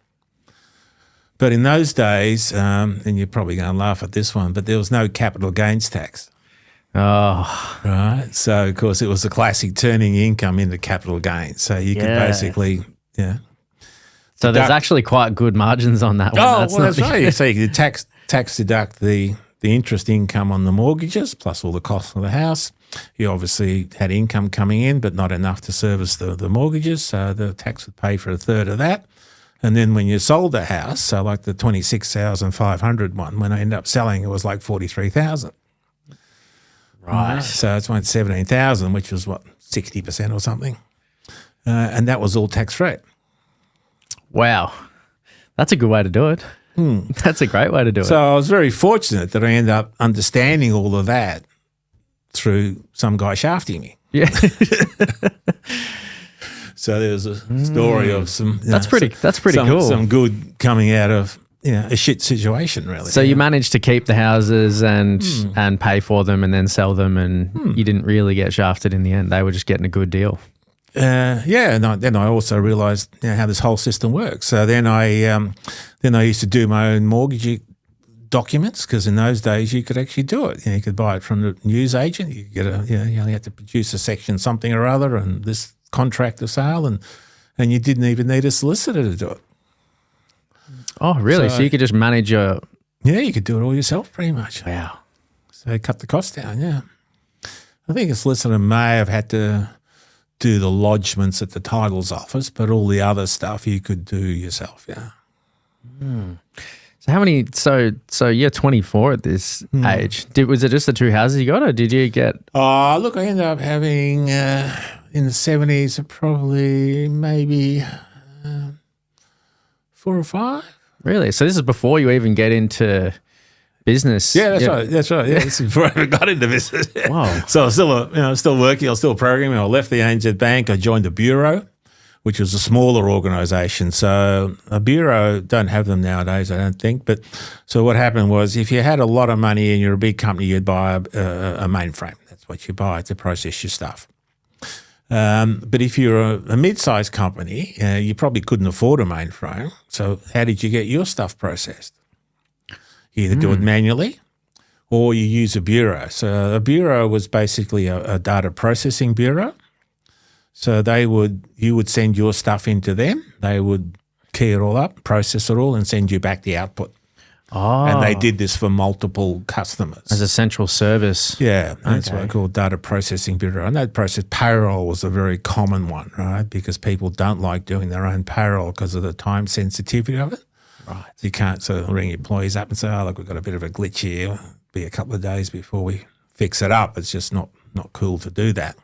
But in those days, and you're probably going to laugh at this one, but there was no capital gains tax. Oh. Right. So, of course, it was the classic turning income into capital gains. So you could basically, So there's actually quite good margins on that one. That's right. So you could tax deduct the interest income on the mortgages plus all the costs of the house. You obviously had income coming in, but not enough to service the mortgages. So the tax would pay for a third of that. And then when you sold the house, so like the 26,500 one, when I ended up selling, it was like 43,000. Right. So it's like 17,000, which was what, 60% or something. And that was all tax free. Wow. That's a good way to do it. That's a great way to do it. So I was very fortunate that I ended up understanding all of that through some guy shafting me. Yeah. So there's a story of some. That's pretty cool. Some good coming out of a shit situation, really. So you managed to keep the houses and pay for them and then sell them, and you didn't really get shafted in the end. They were just getting a good deal. And then I also realised how this whole system works. So then I used to do my own mortgage documents because in those days you could actually do it. You could buy it from the news agent. You could get you only had to produce a section something or other and this contract of sale, and you didn't even need a solicitor to do it. Oh, really? So you could just manage your... Yeah, you could do it all yourself pretty much. Wow. So cut the cost down, yeah. I think a solicitor may have had to do the lodgements at the titles office, but all the other stuff you could do yourself, yeah. So how many... So you're 24 at this age. Was it just the two houses you got, or did you get... Look, I ended up having... in the 70s, probably maybe 4 or 5. Really? So this is before you even get into business? Yeah, that's right. Yeah, this is before I ever got into business. Wow. So I was still working. I was still programming. I left the ANZ Bank. I joined the Bureau, which was a smaller organisation. So a bureau, don't have them nowadays, I don't think. But so what happened was if you had a lot of money and you're a big company, you'd buy a mainframe. That's what you buy to process your stuff. But if you're a mid-sized company, you probably couldn't afford a mainframe. So how did you get your stuff processed? You either do it manually or you use a bureau. So a bureau was basically a data processing bureau. So you would send your stuff into them. They would key it all up, process it all, and send you back the output. Oh. And they did this for multiple customers. As a central service. Yeah, that's what I call data processing bureau. And that process, payroll was a very common one, right? Because people don't like doing their own payroll because of the time sensitivity of it. Right. So you can't sort of ring employees up and say, oh, look, we've got a bit of a glitch here. It'll be a couple of days before we fix it up. It's just not not cool to do that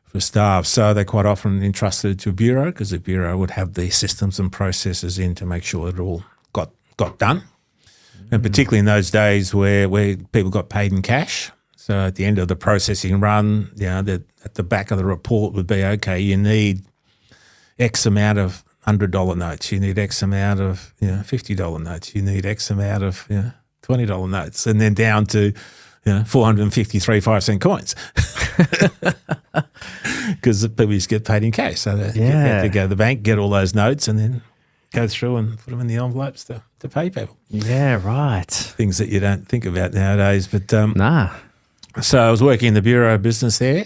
for staff. So they quite often entrusted it to a bureau, because the bureau would have the systems and processes in to make sure it all got done. And particularly in those days where people got paid in cash. So at the end of the processing run, at the back of the report would be, okay, you need X amount of $100 notes, you need X amount of $50 notes, you need X amount of $20 notes, and then down to 453 5-cent coins, because people used to get paid in cash. So you had to go to the bank, get all those notes, and then go through and put them in the envelopes to pay people. Yeah, right. Things that you don't think about nowadays. But Nah. So I was working in the bureau business there.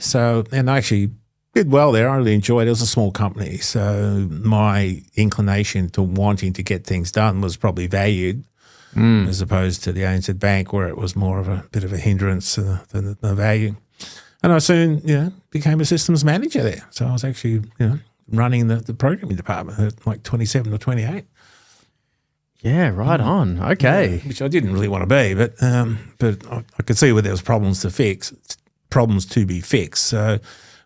And I actually did well there. I really enjoyed it. It was a small company. So my inclination to wanting to get things done was probably valued, as opposed to the ANZ Bank, where it was more of a bit of a hindrance than the value. And I soon, became a systems manager there. So I was actually, running the programming department at like 27 or 28. Yeah, right on. Okay. Yeah, which I didn't really want to be, but I could see where there was problems to be fixed. So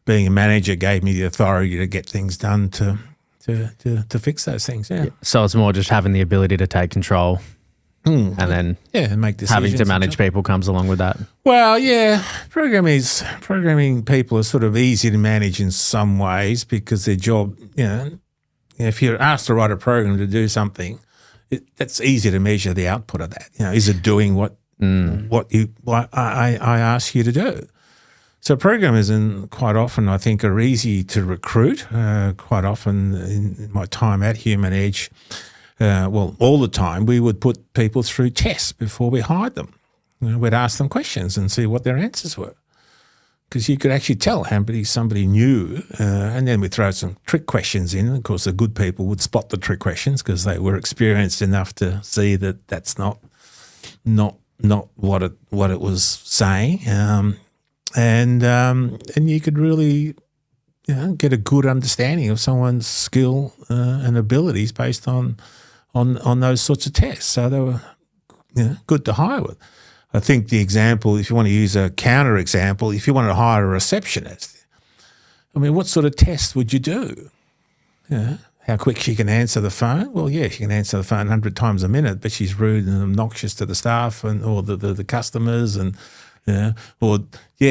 being a manager gave me the authority to get things done to fix those things. Yeah. So it's more just having the ability to take control, and then and make decisions. having to manage people comes along with that. Well, yeah, programming people are sort of easy to manage in some ways, because their job, if you're asked to write a program to do something, that's easy to measure the output of that. Is it doing what I ask you to do? So programmers quite often, I think, are easy to recruit. Quite often in my time at Human Edge, all the time, we would put people through tests before we hired them. We'd ask them questions and see what their answers were, because you could actually tell how somebody knew, and then we'd throw some trick questions in. Of course, the good people would spot the trick questions because they were experienced enough to see that that's not what it was saying, and you could really get a good understanding of someone's skill and abilities based on those sorts of tests. So they were good to hire with. I think the example, if you want to use a counter example, if you wanted to hire a receptionist, what sort of test would you do? How quick she can answer the phone? Well, yeah, she can answer the phone 100 times a minute, but she's rude and obnoxious to the staff or the customers,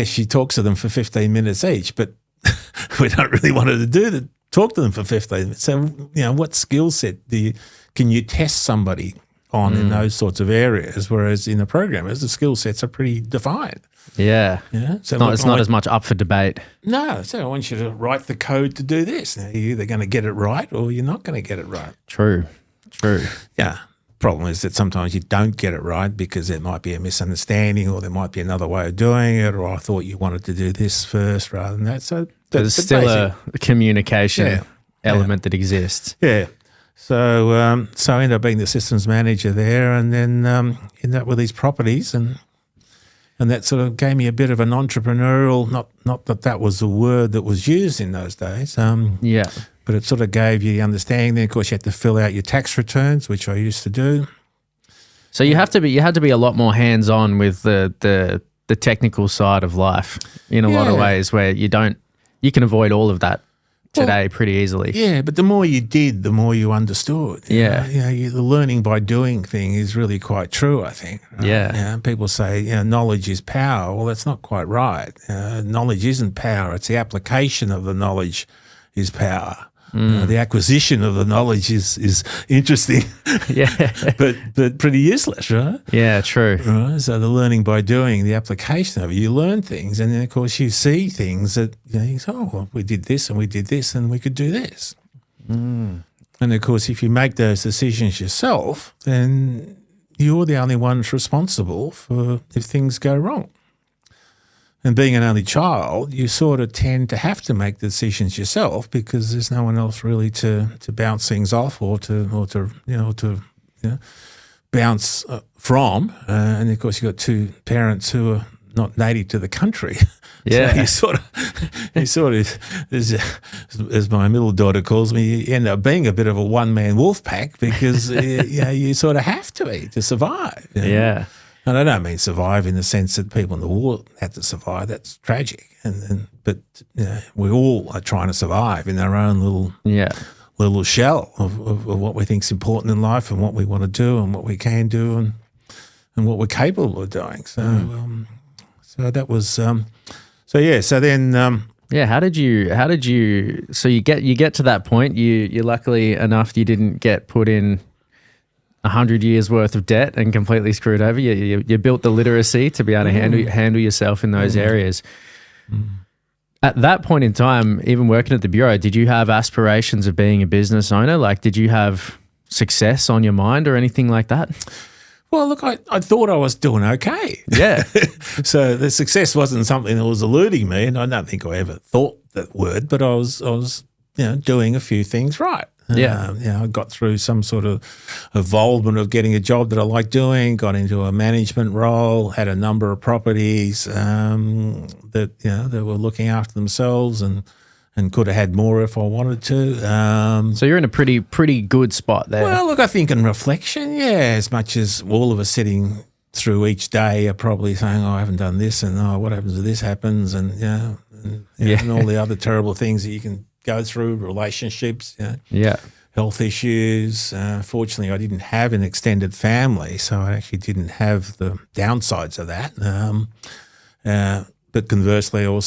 she talks to them for 15 minutes each, but we don't really want her to talk to them for 15 minutes. So, what skill set can you test somebody on in those sorts of areas? Whereas in the programmers, the skill sets are pretty defined. Yeah. So it's not as much up for debate. No. So I want you to write the code to do this. Now, you're either going to get it right or you're not going to get it right. True. Yeah. Problem is that sometimes you don't get it right because there might be a misunderstanding, or there might be another way of doing it, or I thought you wanted to do this first rather than that. So there's still a communication element that exists. Yeah. So I ended up being the systems manager there, and then ended up with these properties, and that sort of gave me a bit of an entrepreneurial, not that was a word that was used in those days. But it sort of gave you the understanding. Then, of course, you had to fill out your tax returns, which I used to do. So you had to be a lot more hands-on with the technical side of life in a lot of ways, where you can avoid all of that today pretty easily. Yeah, but the more you did, the more you understood. The learning by doing thing is really quite true, I think. Right? Yeah. People say, knowledge is power. Well, that's not quite right. Knowledge isn't power. It's the application of the knowledge is power. The acquisition of the knowledge is interesting, but pretty useless, right? Yeah, true. Right? So the learning by doing, the application of it, you learn things, and then of course you see things that you say, oh, well, we did this and we did this and we could do this. And of course, if you make those decisions yourself, then you're the only ones responsible for if things go wrong. And being an only child, you sort of tend to have to make decisions yourself because there's no one else really to bounce things off or to bounce from. And of course, you've got two parents who are not native to the country. Yeah. So you sort of, as my middle daughter calls me, you end up being a bit of a one-man wolf pack because you sort of have to be to survive. Yeah. And I don't mean survive in the sense that people in the war had to survive. That's tragic. But we all are trying to survive in our own little shell of what we think is important in life and what we want to do and what we can do and what we're capable of doing. So so that was so then how did you so you get to that point, you're luckily enough you didn't get put in 100 years worth of debt and completely screwed over. You built the literacy to be able to handle yourself in those areas. At that point in time, even working at the Bureau, did you have aspirations of being a business owner? Like, did you have success on your mind or anything like that? Well, look, I thought I was doing okay. Yeah. So the success wasn't something that was eluding me, and I don't think I ever thought that word, but I was doing a few things right. I got through some sort of evolvement of getting a job that I liked doing, got into a management role, had a number of properties that were looking after themselves and could have had more if I wanted to. So you're in a pretty good spot there. Well, look, I think in reflection, as much as all of us sitting through each day are probably saying, I haven't done this, and what happens if this happens, and and all the other terrible things that you can go through, relationships, health issues. Fortunately, I didn't have an extended family, so I actually didn't have the downsides of that. But conversely, I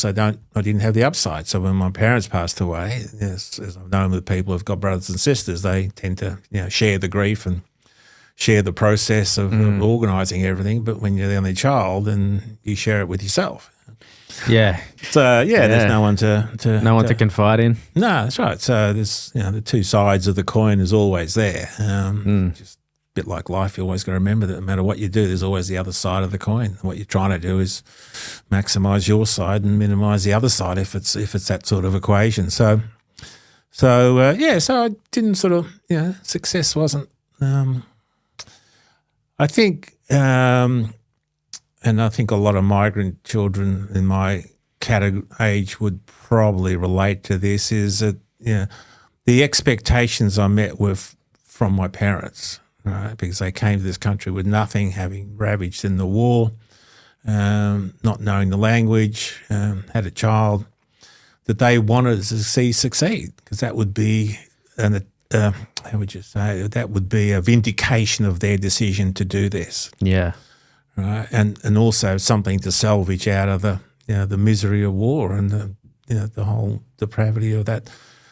didn't have the upside. So when my parents passed away, as I've known with people who've got brothers and sisters, they tend to share the grief and share the process of organising everything. But when you're the only child, then you share it with yourself. Yeah. So there's no one to confide in. No, that's right. So there's the two sides of the coin is always there. Just a bit like life, you always got to remember that no matter what you do, there's always the other side of the coin. What you're trying to do is maximise your side and minimise the other side if it's that sort of equation. So I didn't sort of success wasn't. I think. And I think a lot of migrant children in my age would probably relate to this, is that the expectations I met were from my parents, right? Because they came to this country with nothing, having ravaged in the war, not knowing the language, had a child that they wanted to see succeed, because that would be how would you say, that would be a vindication of their decision to do this. Yeah. Right, and also something to salvage out of the misery of war and the whole depravity of that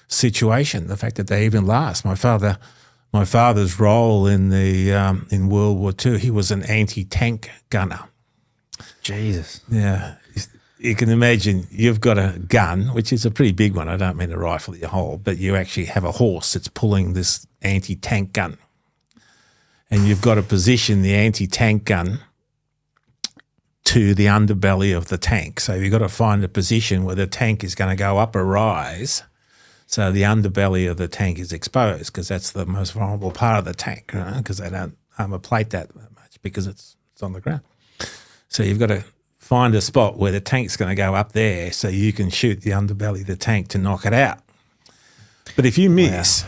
situation. The fact that they even last. My father's role in in World War II, he was an anti-tank gunner. Jesus. Yeah, you can imagine you've got a gun, which is a pretty big one. I don't mean a rifle that you hold, but you actually have a horse that's pulling this anti-tank gun, and you've got to position the anti-tank gun to the underbelly of the tank. So you've got to find a position where the tank is going to go up a rise, so the underbelly of the tank is exposed, because that's the most vulnerable part of the tank, because they don't armour plate that much because it's on the ground. So you've got to find a spot where the tank's going to go up there so you can shoot the underbelly of the tank to knock it out. But if you miss,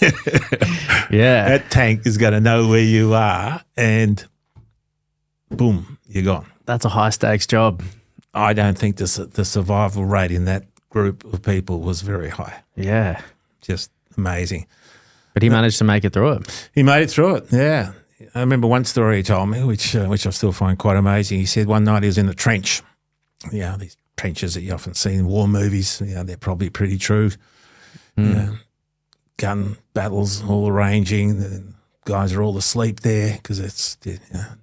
that tank is going to know where you are, and boom, you're gone. That's a high-stakes job. I don't think the survival rate in that group of people was very high. Yeah. Just amazing. But he managed to make it through it. He made it through it, yeah. I remember one story he told me, which I still find quite amazing. He said one night he was in a trench. These trenches that you often see in war movies, they're probably pretty true. Gun battles all arranging, the guys are all asleep there because it's,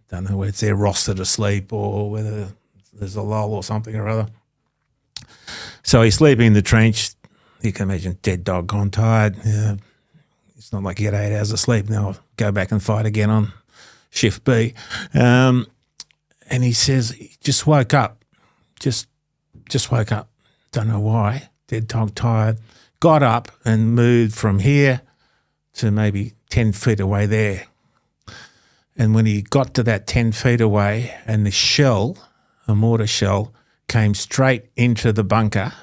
don't know whether it's their roster to sleep or whether there's a lull or something or other. So he's sleeping in the trench. You can imagine dead dog gone tired. It's not like he had 8 hours of sleep. Now I'll go back and fight again on shift B. And he says he just woke up. Just woke up. Don't know why. Dead dog tired. Got up and moved from here to maybe 10 feet away there. And when he got to that 10 feet away, and the shell, a mortar shell, came straight into the bunker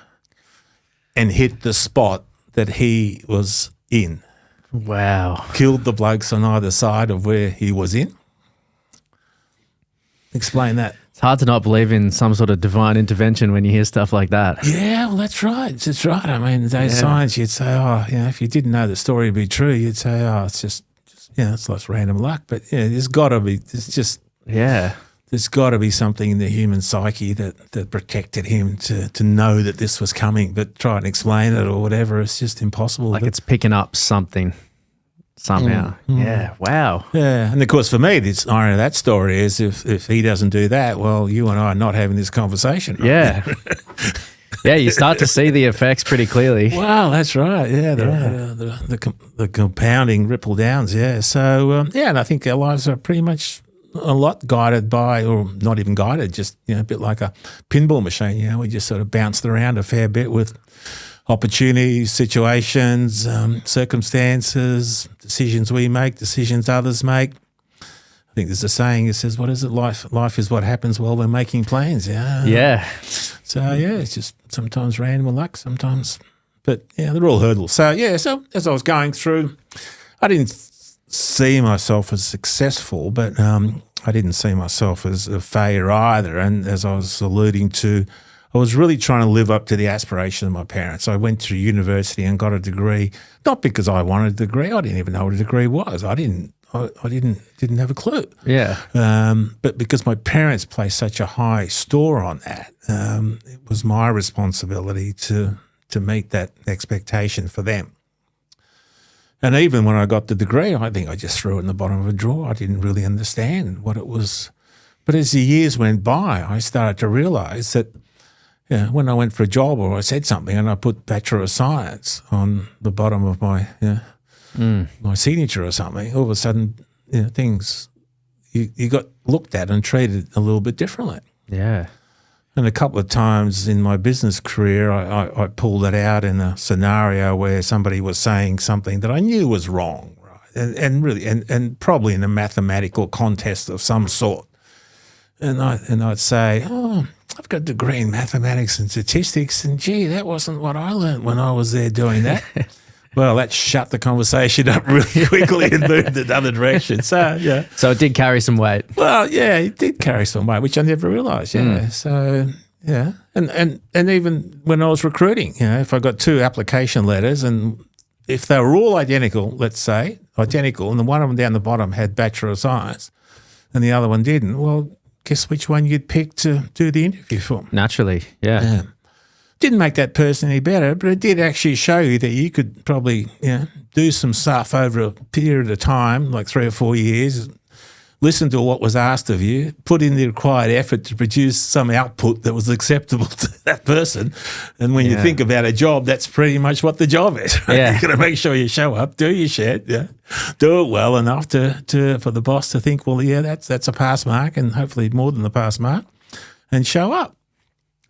and hit the spot that he was in. Wow. Killed the blokes on either side of where he was in. Explain that. It's hard to not believe in some sort of divine intervention when you hear stuff like that. Yeah, well, that's right. That's right. I mean, today's science, you'd say, if you didn't know the story to be true, you'd say, it's just it's like random luck. But there's got to be. There's got to be something in the human psyche that protected him to know that this was coming. But try and explain it or whatever, it's just impossible. Like it's picking up something somehow. Yeah. Wow. Yeah. And of course, for me, the irony of that story is if he doesn't do that, well, you and I are not having this conversation. Right? Yeah. Yeah, you start to see the effects pretty clearly. Wow, that's right. Yeah, the compounding ripple downs. Yeah. So, and I think our lives are pretty much a lot guided by, or not even guided, just, a bit like a pinball machine. We just sort of bounced around a fair bit with opportunities, situations, circumstances, decisions we make, decisions others make. I think there's a saying that says, what is it? Life is what happens while we're making plans. Yeah. Yeah. So, it's just sometimes random luck, sometimes. But, they're all hurdles. So, so as I was going through, I didn't see myself as successful, but I didn't see myself as a failure either. And as I was alluding to, I was really trying to live up to the aspiration of my parents. I went to university and got a degree, not because I wanted a degree. I didn't even know what a degree was. I didn't have a clue. Yeah. But because my parents placed such a high store on that, it was my responsibility to meet that expectation for them. And even when I got the degree, I think I just threw it in the bottom of a drawer. I didn't really understand what it was. But as the years went by, I started to realise that when I went for a job or I said something and I put Bachelor of Science on the bottom of my my signature or something, all of a sudden things you got looked at and treated a little bit differently. Yeah. And a couple of times in my business career, I pulled it out in a scenario where somebody was saying something that I knew was wrong, right? And really, and probably in a mathematical contest of some sort. And I'd say, I've got a degree in mathematics and statistics, and gee, that wasn't what I learned when I was there doing that. Well, that shut the conversation up really quickly and moved in another direction. So, So it did carry some weight. Well, it did carry some weight, which I never realised, So, And even when I was recruiting, if I got 2 application letters and if they were all identical, let's say, and the one of them down the bottom had Bachelor of Science and the other one didn't, well, guess which one you'd pick to do the interview for? Naturally, yeah. Didn't make that person any better, but it did actually show you that you could probably do some stuff over a period of time, like 3 or 4 years, listen to what was asked of you, put in the required effort to produce some output that was acceptable to that person. And when you think about a job, that's pretty much what the job is. Right? Yeah. You've got to make sure you show up, do your shit, do it well enough to for the boss to think, well, that's a pass mark and hopefully more than the pass mark, and show up.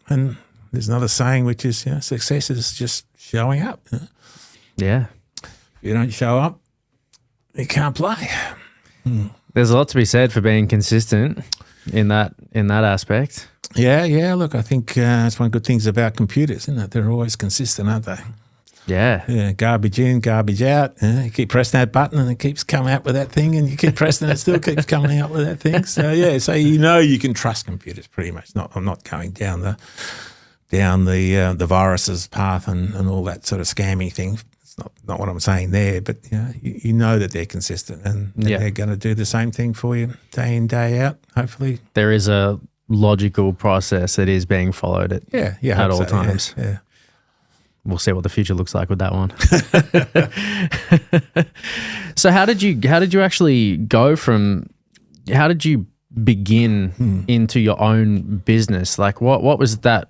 And there's another saying which is, success is just showing up. Yeah. If you don't show up, you can't play. There's a lot to be said for being consistent in that aspect. Yeah. Look, I think it's one of the good things about computers, isn't it? They're always consistent, aren't they? Yeah. Garbage in, garbage out. You keep pressing that button and it keeps coming out with that thing, and you keep pressing it, it still keeps coming out with that thing. So you can trust computers pretty much. I'm not going down the viruses path and all that sort of scammy thing. It's not what I'm saying there, but you know that they're consistent and they're going to do the same thing for you day in, day out, hopefully. There is a logical process that is being followed at all times. Yeah. We'll see what the future looks like with that one. So how did you actually go from, how did you begin into your own business? Like what was that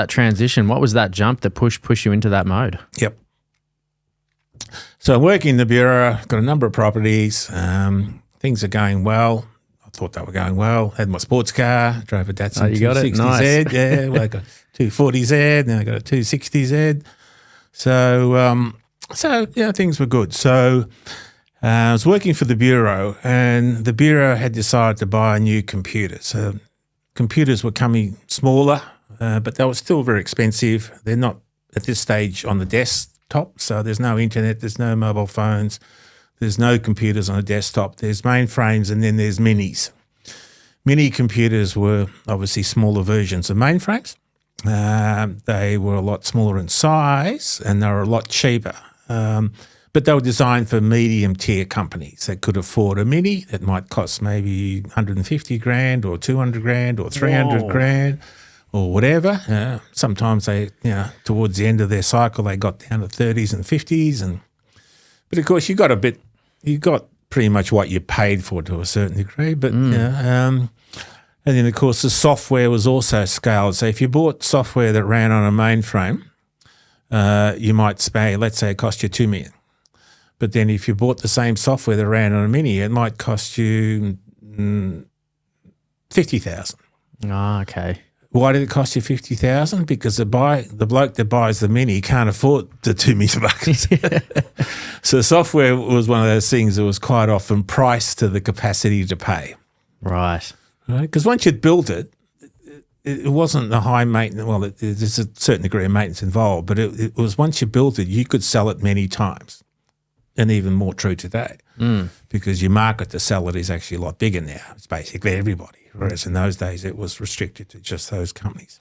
transition? What was that jump that pushed you into that mode? Yep. So I'm working in the bureau, got a number of properties. Things are going well. I thought they were going well. Had my sports car, drove a Datsun 260Z. Nice. Yeah, well, I got 240Z, now I got a 260Z. So things were good. So I was working for the bureau, and the bureau had decided to buy a new computer. So computers were coming smaller, but they were still very expensive. They're not at this stage on the desktop, so there's no internet, there's no mobile phones, there's no computers on a desktop. There's mainframes and then there's minis. Mini computers were obviously smaller versions of mainframes. They were a lot smaller in size and they were a lot cheaper. But they were designed for medium-tier companies that could afford a mini that might cost maybe 150 grand or 200 grand or 300 grand or whatever. Sometimes they, towards the end of their cycle, they got down to 30s and 50s. But of course, you got pretty much what you paid for to a certain degree. But and then of course the software was also scaled. So if you bought software that ran on a mainframe, you might pay, let's say, it cost you $2 million. But then if you bought the same software that ran on a mini, it might cost you $50,000. Oh, okay. Why did it cost you $50,000? Because the bloke that buys the mini can't afford the $2 million. So software was one of those things that was quite often priced to the capacity to pay. Right. Because once you'd built it, it wasn't a high maintenance. Well, there's a certain degree of maintenance involved, but it was once you built it, you could sell it many times. And even more true today, because your market to sell it is actually a lot bigger now. It's basically everybody, whereas in those days it was restricted to just those companies.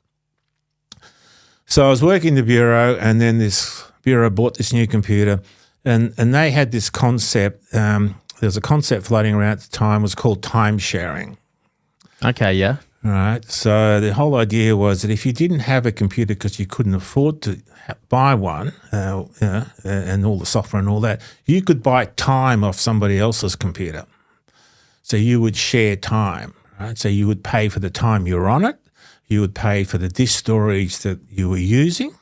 So I was working the bureau, and then this bureau bought this new computer, and they had this concept. There was a concept floating around at the time. It was called time sharing. Okay, yeah. Right. So the whole idea was that if you didn't have a computer because you couldn't afford to buy one, and all the software and all that, you could buy time off somebody else's computer. So you would share time, right? So you would pay for the time you were on it. You would pay for the disk storage that you were using.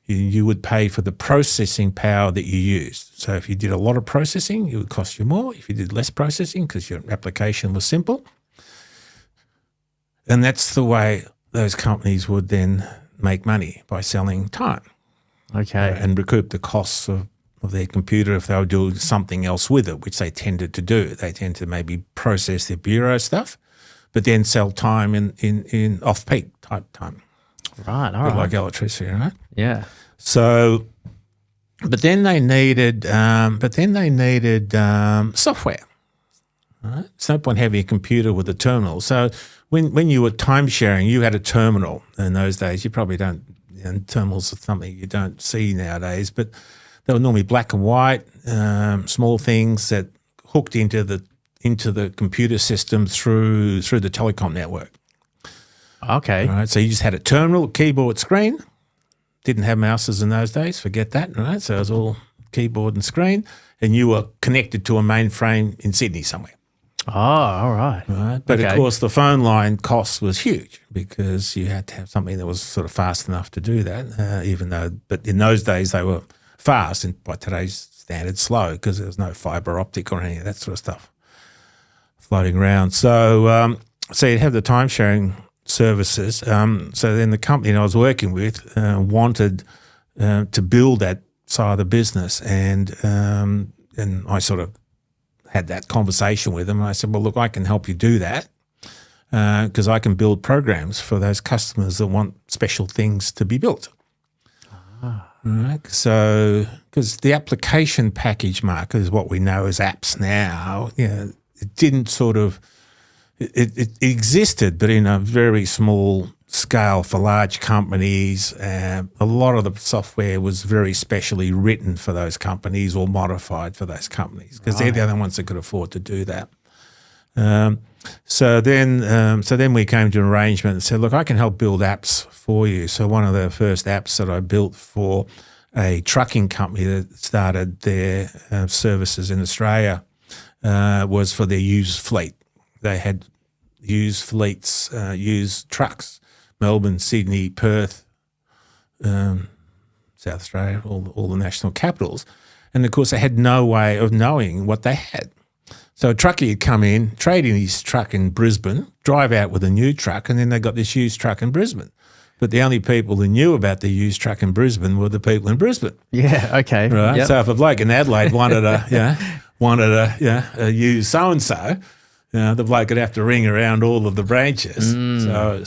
You would pay for the processing power that you used. So if you did a lot of processing, it would cost you more. If you did less processing because your application was simple. And that's the way those companies would then make money, by selling time. Okay. And recoup the costs of their computer if they were doing something else with it, which they tended to do. They tend to maybe process their bureau stuff, but then sell time in off-peak type time. Right, all right. Like electricity, right? Yeah. So, but then they needed software. Right? It's no point having a computer with a terminal. So when you were time sharing, you had a terminal in those days. You probably don't. Terminals are something you don't see nowadays, but they were normally black and white, small things that hooked into the computer system through the telecom network. Okay. Right. So you just had a terminal, keyboard, screen. Didn't have mouses in those days. Forget that. Right. So it was all keyboard and screen, and you were connected to a mainframe in Sydney somewhere. Oh, all right. Right. But of course, the phone line cost was huge because you had to have something that was sort of fast enough to do that. But in those days they were fast, and by today's standards, slow, because there was no fibre optic or any of that sort of stuff floating around. So, so you'd have the time sharing services. So then the company I was working with wanted to build that side of the business, and I sort of had that conversation with them. And I said, well, look, I can help you do that because I can build programs for those customers that want special things to be built. Right? So, because the application package market is what we know as apps now, it didn't sort of, it existed, but in a very small scale for large companies. A lot of the software was very specially written for those companies or modified for those companies because they're the only ones that could afford to do that. So then we came to an arrangement and said, look, I can help build apps for you. So one of the first apps that I built for a trucking company that started their services in Australia was for their used fleet. They had used fleets, used trucks. Melbourne, Sydney, Perth, South Australia, all the national capitals. And, of course, they had no way of knowing what they had. So a trucker would come in, trade in his truck in Brisbane, drive out with a new truck, and then they got this used truck in Brisbane. But the only people who knew about the used truck in Brisbane were the people in Brisbane. Yeah, okay. Right? Yep. So if a bloke in Adelaide wanted a used so-and-so, the bloke would have to ring around all of the branches.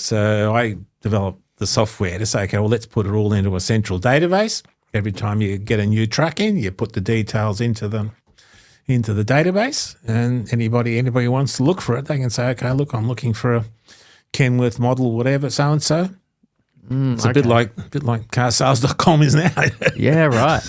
So I developed the software to say, okay, well, let's put it all into a central database. Every time you get a new truck in, you put the details into the into the database, and anybody wants to look for it, they can say, okay, look, I'm looking for a Kenworth model, whatever, so and so. It's a bit like carsales.com is now. Yeah, right.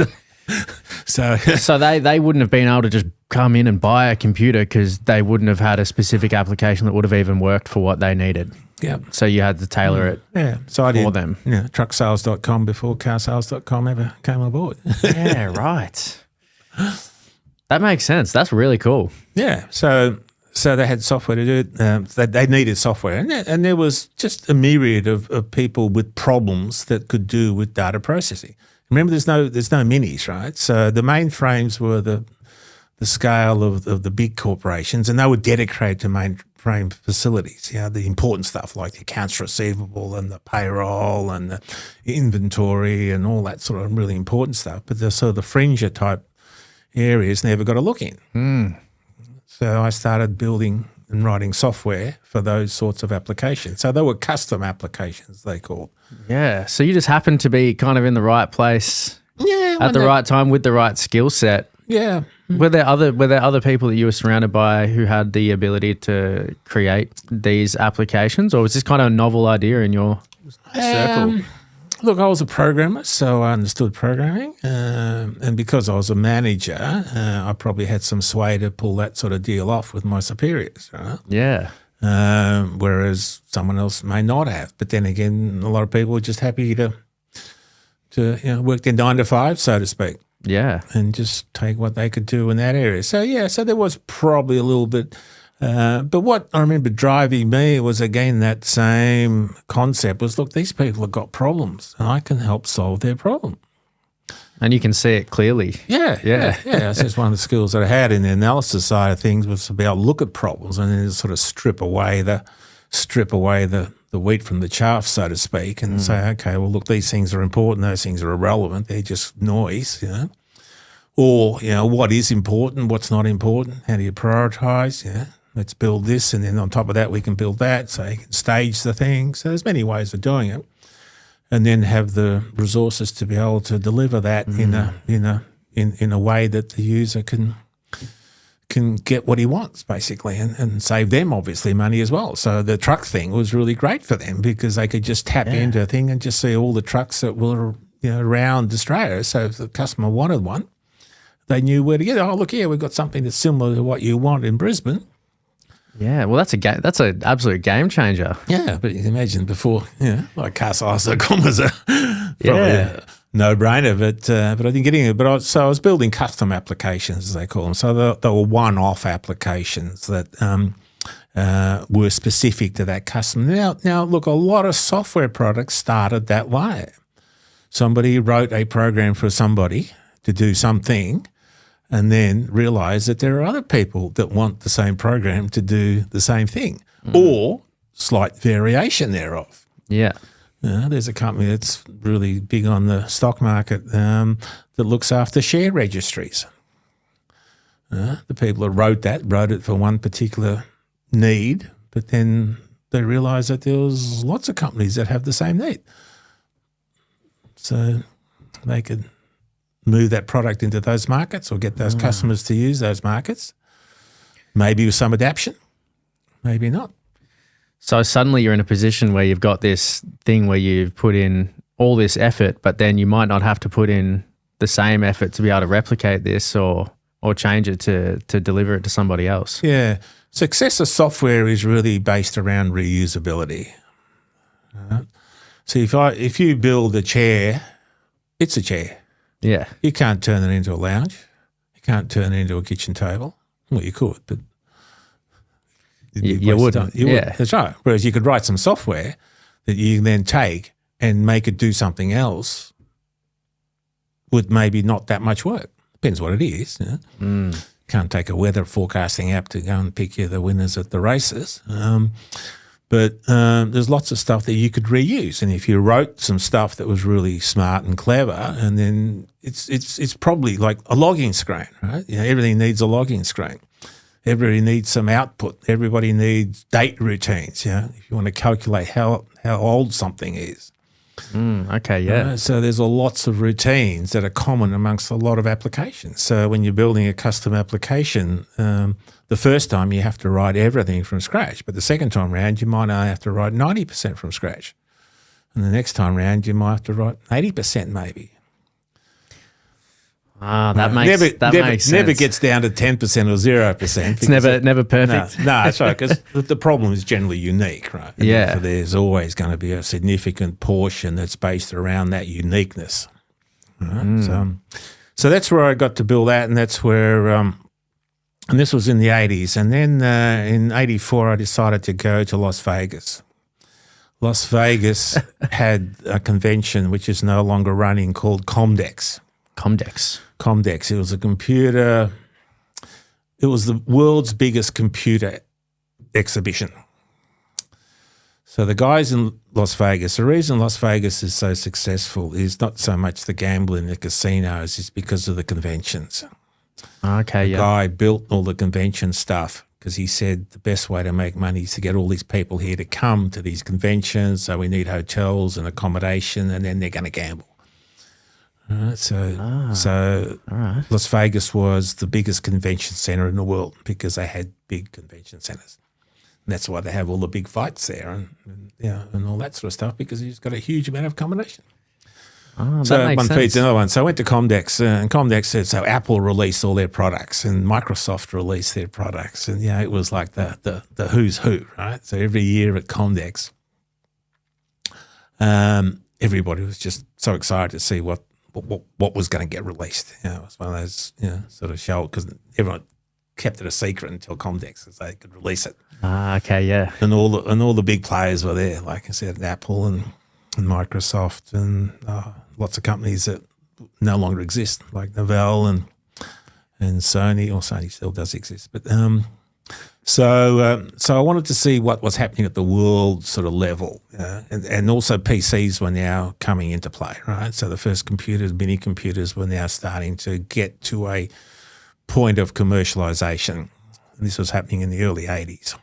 So they wouldn't have been able to just come in and buy a computer because they wouldn't have had a specific application that would have even worked for what they needed. Yeah. So you had to tailor it so I did, for them. Yeah, trucksales.com before carsales.com ever came aboard. Yeah, right. That makes sense. That's really cool. Yeah. So they had software to do it. They needed software. And there was just a myriad of people with problems that could do with data processing. Remember, there's no minis, right? So the mainframes were the scale of the big corporations, and they were dedicated to mainframe facilities. The important stuff like the accounts receivable and the payroll and the inventory and all that sort of really important stuff. But the sort of the fringer type areas never got a look in. So I started building and writing software for those sorts of applications. So they were custom applications, they called. Yeah. So you just happened to be kind of in the right place at the right time with the right skill set. Yeah. Were there other people that you were surrounded by who had the ability to create these applications, or was this kind of a novel idea in your circle? Look, I was a programmer, so I understood programming, and because I was a manager, I probably had some sway to pull that sort of deal off with my superiors. Right? Yeah. Whereas someone else may not have. But then again, a lot of people are just happy to work their 9 to 5, so to speak. Yeah. And just take what they could do in that area. So, so there was probably a little bit. But what I remember driving me was, again, that same concept was, look, these people have got problems and I can help solve their problem. And you can see it clearly. Yeah. That's just one of the skills that I had in the analysis side of things, was to be able to look at problems and then sort of strip away the wheat from the chaff, so to speak, and say, okay, well, look, these things are important, those things are irrelevant, they're just noise, Or, what is important, what's not important, how do you prioritise, Let's build this, and then on top of that we can build that, so you can stage the thing. So there's many ways of doing it, and then have the resources to be able to deliver that in a way that the user can get what he wants, basically, and save them obviously money as well. So the truck thing was really great for them because they could just tap into a thing and just see all the trucks that were around Australia. So if the customer wanted one, they knew where to get it. Oh, look here, we've got something that's similar to what you want in Brisbane. Yeah, well, that's an absolute game changer. Yeah, but you can imagine before, like carsales.com was probably a no-brainer, but I didn't get into it. So I was building custom applications, as they call them. So they were one-off applications that were specific to that customer. Now, look, a lot of software products started that way. Somebody wrote a program for somebody to do something, and then realised that there are other people that want the same program to do the same thing, or slight variation thereof. Yeah. There's a company that's really big on the stock market that looks after share registries. The people that wrote it for one particular need, but then they realised that there was lots of companies that have the same need. So they could move that product into those markets or get those customers to use those markets, maybe with some adaptation, maybe not. So suddenly you're in a position where you've got this thing where you've put in all this effort, but then you might not have to put in the same effort to be able to replicate this or change it to deliver it to somebody else. Yeah. Success of software is really based around reusability. So if you build a chair, it's a chair. Yeah. You can't turn it into a lounge. You can't turn it into a kitchen table. Well, you could, but you wouldn't. You wouldn't. That's right. Whereas you could write some software that you can then take and make it do something else with maybe not that much work. Depends what it is. Can't take a weather forecasting app to go and pick you the winners at the races. But there's lots of stuff that you could reuse. And if you wrote some stuff that was really smart and clever, and then it's probably like a logging screen, right? Everything needs a logging screen. Everybody needs some output. Everybody needs date routines, if you want to calculate how old something is. Okay, yeah. So there's lots of routines that are common amongst a lot of applications. So when you're building a custom application, the first time you have to write everything from scratch, but the second time round you might only have to write 90% from scratch. And the next time round you might have to write 80% maybe. That makes sense. Never gets down to 10% or 0%. It's never perfect. No, that's right, because the problem is generally unique, right? And Yeah. therefore there's always going to be a significant portion that's based around that uniqueness. Right? So that's where I got to build that, and that's where, and this was in the 80s. And then in 84, I decided to go to Las Vegas. Las Vegas had a convention which is no longer running called Comdex. Comdex. It was a computer. It was the world's biggest computer exhibition. So the guys in Las Vegas, the reason Las Vegas is so successful is not so much the gambling, the casinos, it's because of the conventions. Okay, The guy built all the convention stuff because he said the best way to make money is to get all these people here to come to these conventions. So we need hotels and accommodation, and then they're going to gamble. So Las Vegas was the biggest convention center in the world because they had big convention centers. And that's why they have all the big fights there and all that sort of stuff, because you've got a huge amount of accommodation. So that makes one sense. feeds another one. So I went to Comdex, and Comdex said, so Apple released all their products and Microsoft released their products. And, it was like the who's who, right? So every year at Comdex, everybody was just so excited to see what was going to get released. It was one of those sort of show, because everyone kept it a secret until Comdex, so they could release it. Okay, yeah. And all the big players were there, like I said, Apple and Microsoft and lots of companies that no longer exist, like Novell and Sony, or Sony still does exist. But so I wanted to see what was happening at the world sort of level, and also PCs were now coming into play, right? So the first computers, mini computers, were now starting to get to a point of commercialization. And this was happening in the early 80s.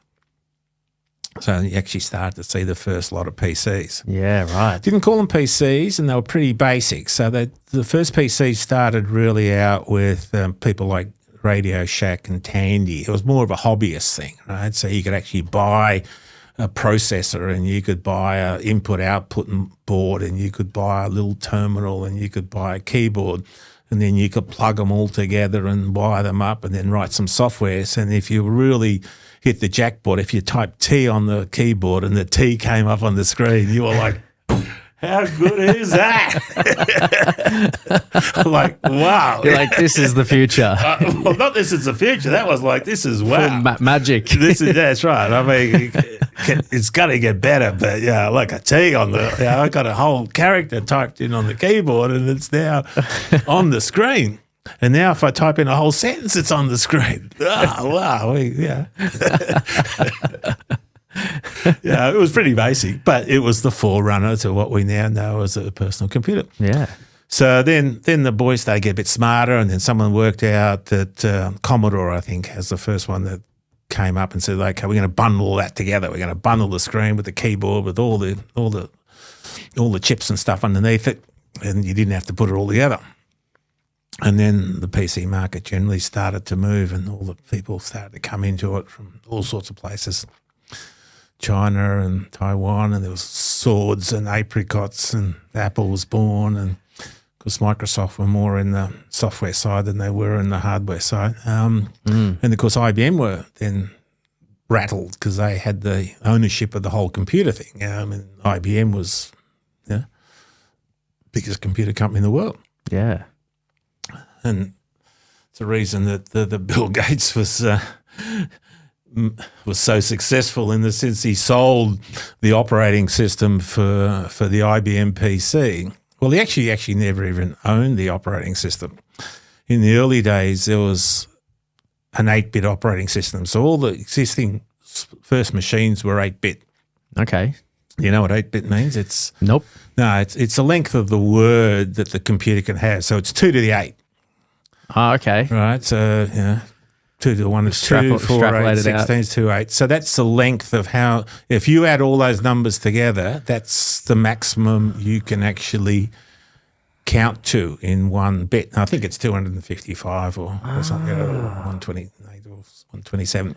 So you actually started to see the first lot of PCs. Yeah, right. Didn't call them PCs, and they were pretty basic. So the first PCs started really out with people like Radio Shack and Tandy. It was more of a hobbyist thing, right? So you could actually buy a processor, and you could buy a input-output board, and you could buy a little terminal, and you could buy a keyboard, and then you could plug them all together and wire them up and then write some software. And if you really hit the jackpot, if you typed T on the keyboard and the T came up on the screen, you were like, how good is that? Like, wow. You're like, this is the future. Well, not this is the future. That was like, this is wow. Magic. That's right. I mean, it's got to get better, but like a T on the, I got a whole character typed in on the keyboard, and it's now on the screen. And now if I type in a whole sentence, it's on the screen. Oh, wow. Yeah, it was pretty basic, but it was the forerunner to what we now know as a personal computer. Yeah. So then the boys started to get a bit smarter, and then someone worked out that Commodore, I think, has the first one that came up and said, okay, we're going to bundle all that together. We're going to bundle the screen with the keyboard, with all the chips and stuff underneath it, and you didn't have to put it all together. And then the PC market generally started to move, and all the people started to come into it from all sorts of places, China and Taiwan, and there was swords and apricots, and Apple was born, and because Microsoft were more in the software side than they were in the hardware side. And of course IBM were then rattled because they had the ownership of the whole computer thing. And IBM was biggest computer company in the world. Yeah. And it's the reason that the Bill Gates was so successful, in the sense he sold the operating system for the IBM PC. Well, he actually never even owned the operating system. In the early days, there was an 8-bit operating system. So all the existing first machines were 8-bit. Okay. You know what 8-bit means? Nope. No, it's the length of the word that the computer can have. So it's 2 to the 8. Oh, okay. Right, so 2 to the 1 is 2, 4, 8, 16 is 2, 8. So that's the length of how, if you add all those numbers together, that's the maximum you can actually count to in one bit. I think it's 255 or something, or 128 or 127.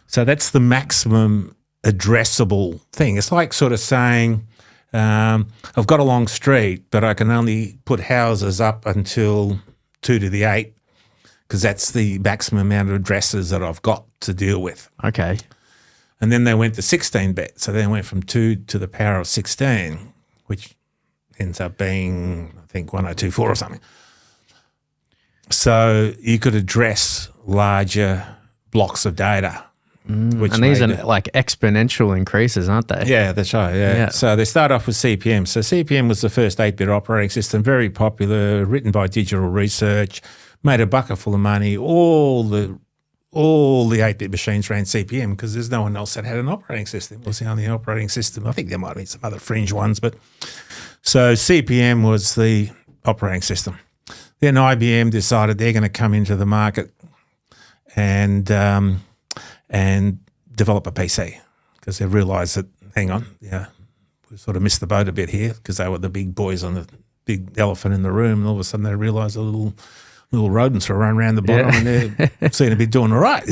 So that's the maximum addressable thing. It's like sort of saying, I've got a long street, but I can only put houses up until 2 to the 8 because that's the maximum amount of addresses that I've got to deal with. Okay. And then they went to 16-bit. So they went from 2 to the power of 16, which ends up being, I think, 1024 or something. So you could address larger blocks of data. And these are like exponential increases, aren't they? Yeah, that's right. Yeah. So they start off with CP/M. So CP/M was the first 8-bit operating system, very popular, written by Digital Research, made a bucket full of money. All the 8-bit machines ran CP/M because there's no one else that had an operating system. It was the only operating system. I think there might be some other fringe ones, but so CP/M was the operating system. Then IBM decided they're going to come into the market and develop a PC because they realised that, hang on, we sort of missed the boat a bit here because they were the big boys on the big elephant in the room, and all of a sudden they realised the little rodents were running around the bottom and they seemed to be doing all right.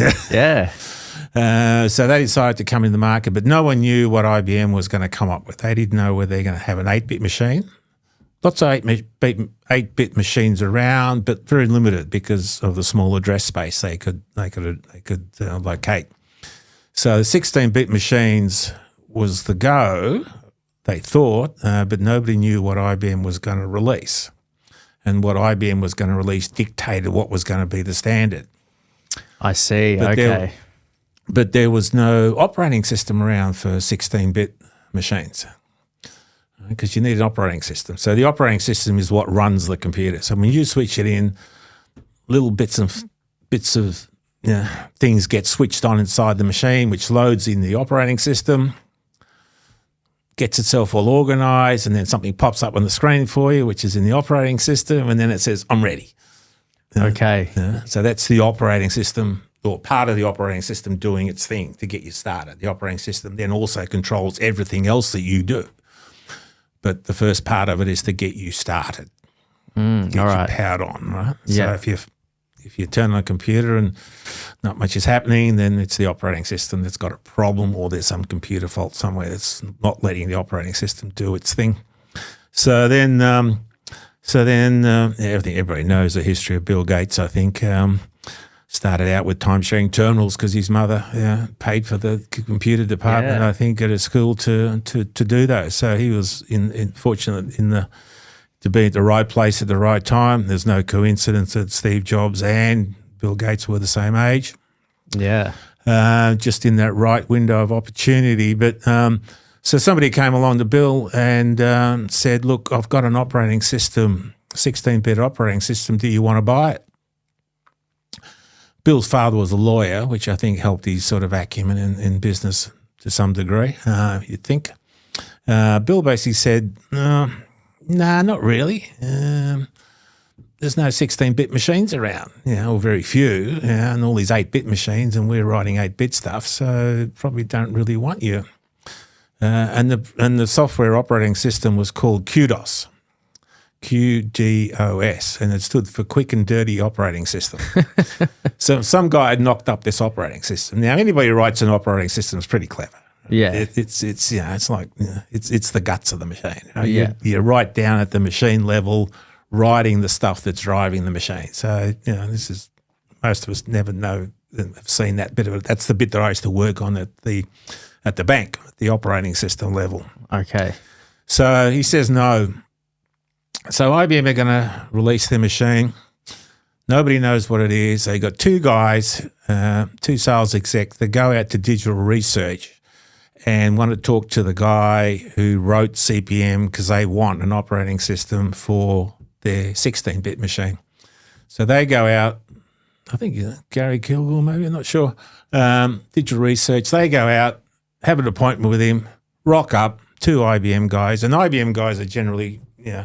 So they decided to come in the market, but no one knew what IBM was going to come up with. They didn't know whether they're going to have an 8-bit machine. Lots of 8-bit machines around, but very limited because of the small address space they could locate. So the 16-bit machines was the go, they thought, but nobody knew what IBM was going to release. And what IBM was going to release dictated what was going to be the standard. I see, But there was no operating system around for 16-bit machines because you need an operating system. So the operating system is what runs the computer. So when you switch it in, little bits of things get switched on inside the machine, which loads in the operating system, gets itself all organised, and then something pops up on the screen for you, which is in the operating system, and then it says, I'm ready. Okay. So that's the operating system, or part of the operating system doing its thing to get you started. The operating system then also controls everything else that you do. But the first part of it is to get you started, get you powered on, right? Yeah. So if you turn on a computer and not much is happening, then it's the operating system that's got a problem, or there's some computer fault somewhere that's not letting the operating system do its thing. So then everybody knows the history of Bill Gates, I think. Started out with time-sharing terminals because his mother paid for the computer department, I think, at a school to do those. So he was fortunate to be at the right place at the right time. There's no coincidence that Steve Jobs and Bill Gates were the same age. Yeah. Just in that right window of opportunity. But so somebody came along to Bill and said, look, I've got an operating system, 16-bit operating system. Do you want to buy it? Bill's father was a lawyer, which I think helped his sort of acumen in business to some degree, you'd think. Bill basically said, no, not really. There's no 16-bit machines around, or very few, and all these 8-bit machines, and we're writing 8-bit stuff, so probably don't really want you. And the software operating system was called QDOS. QDOS, and it stood for Quick and Dirty Operating System. So some guy had knocked up this operating system. Now, anybody who writes an operating system is pretty clever. Yeah, it's like it's the guts of the machine. You're right down at the machine level, writing the stuff that's driving the machine. So this is, most of us never know, have seen that bit of it. That's the bit that I used to work on at the bank, at the operating system level. Okay. So he says no. So IBM are going to release their machine. Nobody knows what it is. They got two guys, two sales exec, that go out to Digital Research and want to talk to the guy who wrote CP/M because they want an operating system for their 16-bit machine. So they go out, I think Gary Kilgore maybe, I'm not sure, Digital Research. They go out, have an appointment with him, rock up, two IBM guys. And IBM guys are generally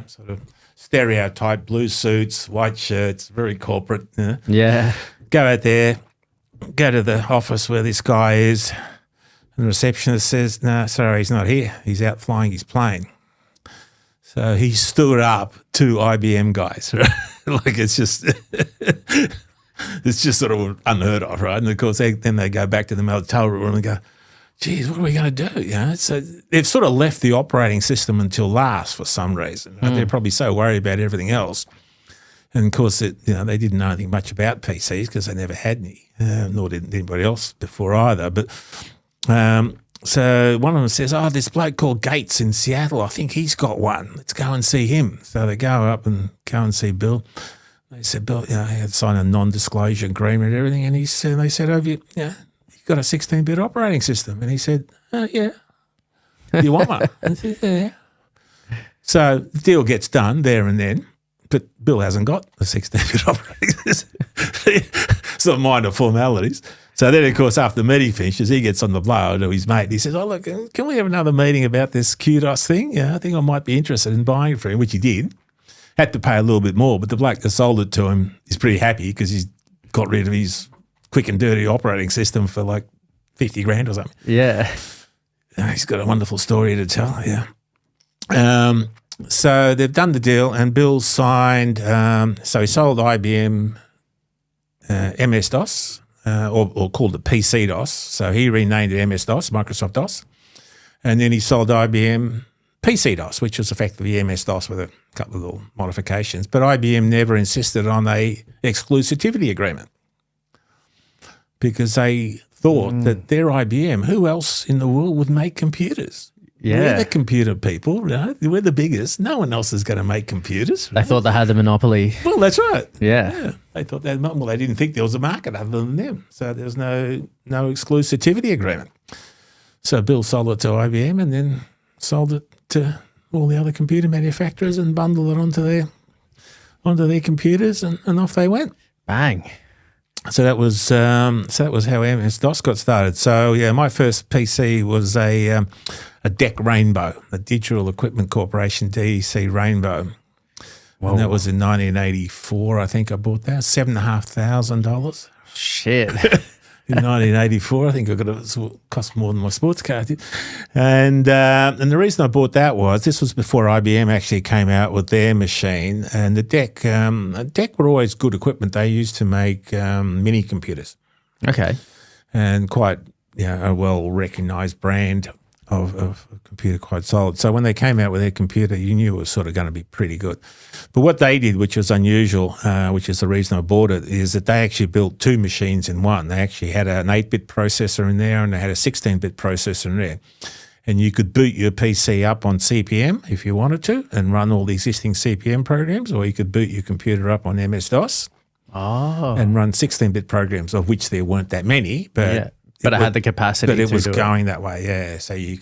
sort of stereotype, blue suits, white shirts, very corporate. Yeah. Go out there, go to the office where this guy is, and the receptionist says, "No, sorry, he's not here. He's out flying his plane." So he stood up two IBM guys, right? Like it's just sort of unheard of, right? And of course, then they go back to the hotel room and go, "Geez, what are we going to do?" You know, so they've sort of left the operating system until last for some reason. Right? They're probably so worried about everything else. And of course, they didn't know anything much about PCs because they never had any, nor did anybody else before either. But so one of them says, "Oh, this bloke called Gates in Seattle, I think he's got one. Let's go and see him." So they go up and go and see Bill. They said, "Bill, he had signed a non-disclosure agreement and everything." And they said, "Oh, you've got a 16-bit operating system." And he said, "Yeah. You want one?" And I said, "Yeah." So the deal gets done there and then. But Bill hasn't got a 16-bit operating system. Sort of minor formalities. So then, of course, after the meeting finishes, he gets on the blower to his mate and he says, "Oh, look, can we have another meeting about this QDOS thing? Yeah, I think I might be interested in buying it for him," which he did. Had to pay a little bit more, but the bloke that sold it to him is pretty happy because he's got rid of his quick and dirty operating system for like 50 grand or something. Yeah. He's got a wonderful story to tell, yeah. So they've done the deal and Bill signed, so he sold IBM MS-DOS, or called it PC-DOS. So he renamed it MS-DOS, Microsoft DOS. And then he sold IBM PC-DOS, which was effectively MS-DOS with a couple of little modifications. But IBM never insisted on a exclusivity agreement because they thought that they're IBM. Who else in the world would make computers? Yeah. We're the computer people, right? We're the biggest. No one else is going to make computers. Right? They thought they had the monopoly. Well, that's right. Yeah. They thought they didn't think there was a market other than them. So there was no exclusivity agreement. So Bill sold it to IBM and then sold it to all the other computer manufacturers and bundled it onto their computers and off they went. Bang. So that was how MS-DOS got started. So yeah, my first PC was a DEC Rainbow, a Digital Equipment Corporation DEC Rainbow. Whoa. And that was in 1984, I think I bought that, $7,500. Shit. In 1984, I think it cost more than my sports car did. And the reason I bought that was this was before IBM actually came out with their machine. And the DEC were always good equipment. They used to make mini computers. Okay. And quite a well-recognised brand of computer, quite solid. So when they came out with their computer, you knew it was sort of going to be pretty good. But what they did, which was unusual, which is the reason I bought it, is that they actually built two machines in one. They actually had an 8-bit processor in there and they had a 16-bit processor in there. And you could boot your PC up on CPM if you wanted to and run all the existing CPM programs, or you could boot your computer up on MS-DOS and run 16-bit programs, of which there weren't that many. But But it had the capacity. But it was going that way, yeah. So you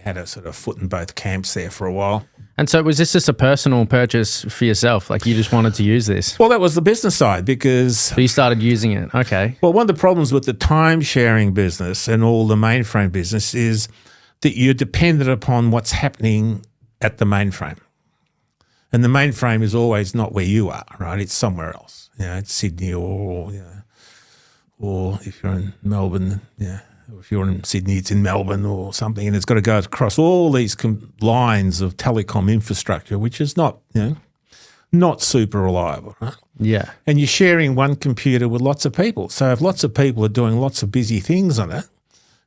had a sort of foot in both camps there for a while. And so was this just a personal purchase for yourself? Like you just wanted to use this? Well, that was the business side because... So you started using it, okay. Well, one of the problems with the time-sharing business and all the mainframe business is that you're dependent upon what's happening at the mainframe. And the mainframe is always not where you are, right? It's somewhere else. It's Sydney or if you're in Melbourne, or if you're in Sydney, it's in Melbourne or something, and it's got to go across all these lines of telecom infrastructure, which is not super reliable, right? Yeah. And you're sharing one computer with lots of people. So if lots of people are doing lots of busy things on it,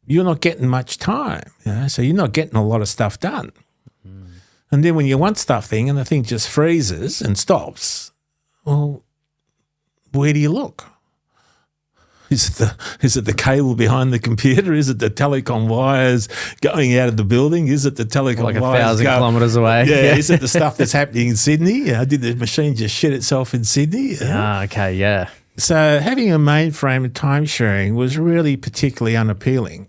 you're not getting much time. So you're not getting a lot of stuff done. And then when you want stuff and the thing just freezes and stops, well, where do you look? Is it the cable behind the computer? Is it the telecom wires going out of the building? Is it the telecom like wires 1,000 kilometres away? Yeah. Is it the stuff that's happening in Sydney? Did the machine just shit itself in Sydney? Okay, yeah. So having a mainframe and time sharing was really particularly unappealing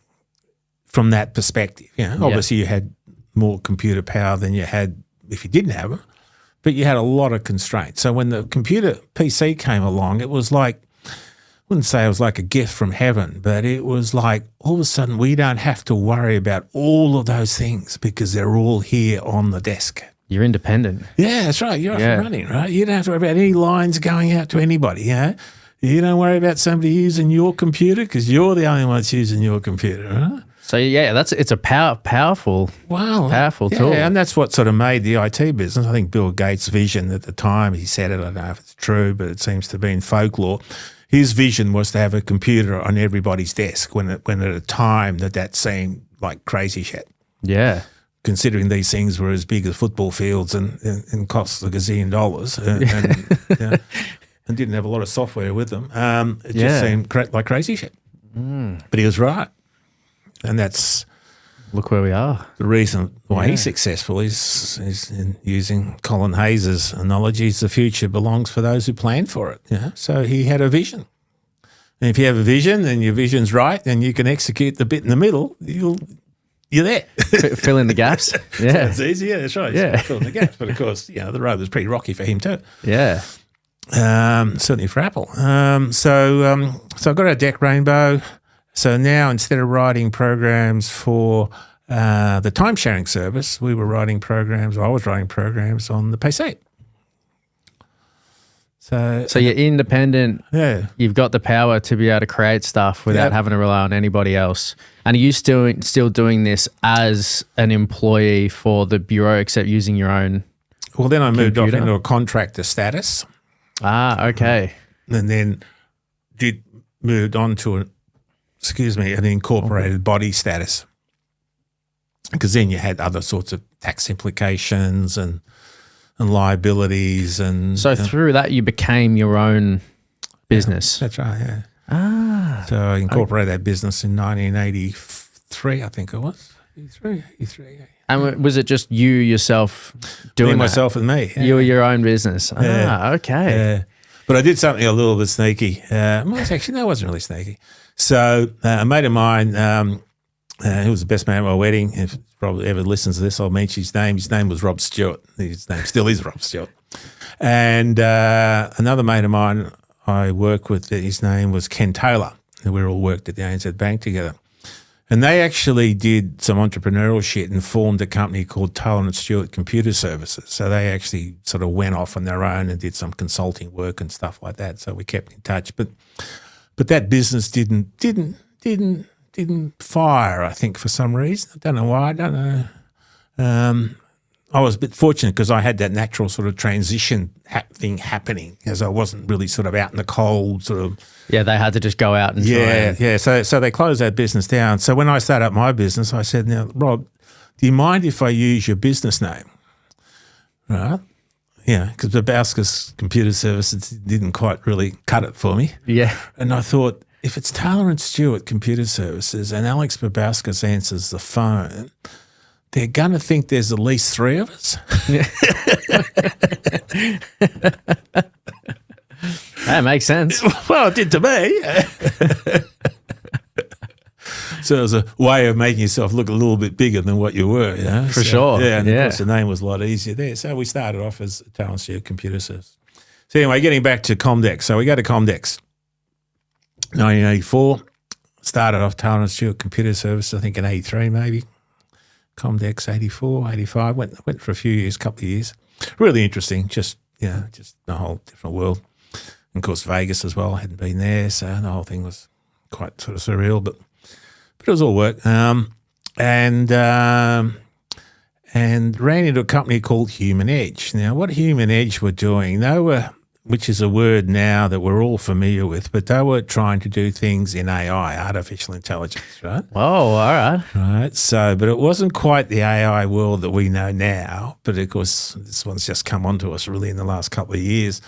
from that perspective. Obviously you had more computer power than you had if you didn't have it, but you had a lot of constraints. So when the computer PC came along, it was like, I wouldn't say it was like a gift from heaven, but it was like all of a sudden we don't have to worry about all of those things because they're all here on the desk. You're independent. Yeah, that's right. You're off and running, right? You don't have to worry about any lines going out to anybody. You don't worry about somebody using your computer because you're the only one that's using your computer, huh? So yeah, it's a powerful tool. Yeah, and that's what sort of made the IT business. I think Bill Gates' vision at the time, he said it, I don't know if it's true, but it seems to be in folklore. His vision was to have a computer on everybody's desk when at a time that seemed like crazy shit. Yeah. Considering these things were as big as football fields and cost a gazillion dollars and didn't have a lot of software with them. It just seemed like crazy shit. But he was right. And that's look where we are. the reason why he's successful is in using Colin Hayes' analogies, the future belongs for those who plan for it. You know? So he had a vision. And if you have a vision and your vision's right and you can execute the bit in the middle, you're there. Fill in the gaps. Yeah. It's easy. Yeah, that's right. Yeah. Fill in the gaps. But of course, the road was pretty rocky for him too. Yeah. Certainly for Apple. So I got a Deck Rainbow. So now instead of writing programs for the time-sharing service, I was writing programs on the PC. So you're independent. Yeah. You've got the power to be able to create stuff without having to rely on anybody else. And are you still doing this as an employee for the bureau, except using your own Well, then I moved computer? off into a contractor status. Ah, okay. And then moved on to an incorporated body status, because then you had other sorts of tax implications and liabilities. And So through that, you became your own business. that's right, yeah. So I incorporated that business in 1983, I think it was. 83, yeah. And was it just you yourself doing that? Myself and me. Yeah. You were your own business. Yeah. Ah, okay. Yeah. But I did something a little bit sneaky. It wasn't really sneaky. So a mate of mine, who was the best man at my wedding, if probably ever listens to this, I'll mention his name. His name was Rob Stewart. His name still is Rob Stewart. And another mate of mine I work with, his name was Ken Taylor. And we all worked at the ANZ Bank together. And they actually did some entrepreneurial shit and formed a company called Taylor and Stewart Computer Services. So they actually sort of went off on their own and did some consulting work and stuff like that. So we kept in touch. But that business didn't fire, I think, for some reason. I don't know why. I don't know. I was a bit fortunate because I had that natural sort of transition thing happening, as I wasn't really sort of out in the cold sort of. Yeah, they had to just go out and try. Yeah. So they closed that business down. So when I started up my business, I said, now, Rob, do you mind if I use your business name? Right? Yeah, because Babauskis Computer Services didn't quite really cut it for me. Yeah. And I thought, if it's Taylor and Stewart Computer Services and Alex Babauskis answers the phone, they're going to think there's at least three of us. That makes sense. Well, it did to me. So it was a way of making yourself look a little bit bigger than what you were. For sure. Yeah, and of course the name was a lot easier there. So we started off as Taylor and Stewart Computer Services. So anyway, getting back to Comdex. So we go to Comdex. 1984, started off Taylor and Stewart Computer Services, I think in 83 maybe. Comdex 84, 85, went for a few years, couple of years. Really interesting, just a whole different world. And of course Vegas as well, I hadn't been there, so the whole thing was quite sort of surreal, but it was all work. And ran into a company called Human Edge. Now, what Human Edge were doing, they were, which is a word now that we're all familiar with, but they were trying to do things in AI, artificial intelligence, right? Oh, all right. Right. So, but it wasn't quite the AI world that we know now, but of course, this one's just come onto us really in the last couple of years.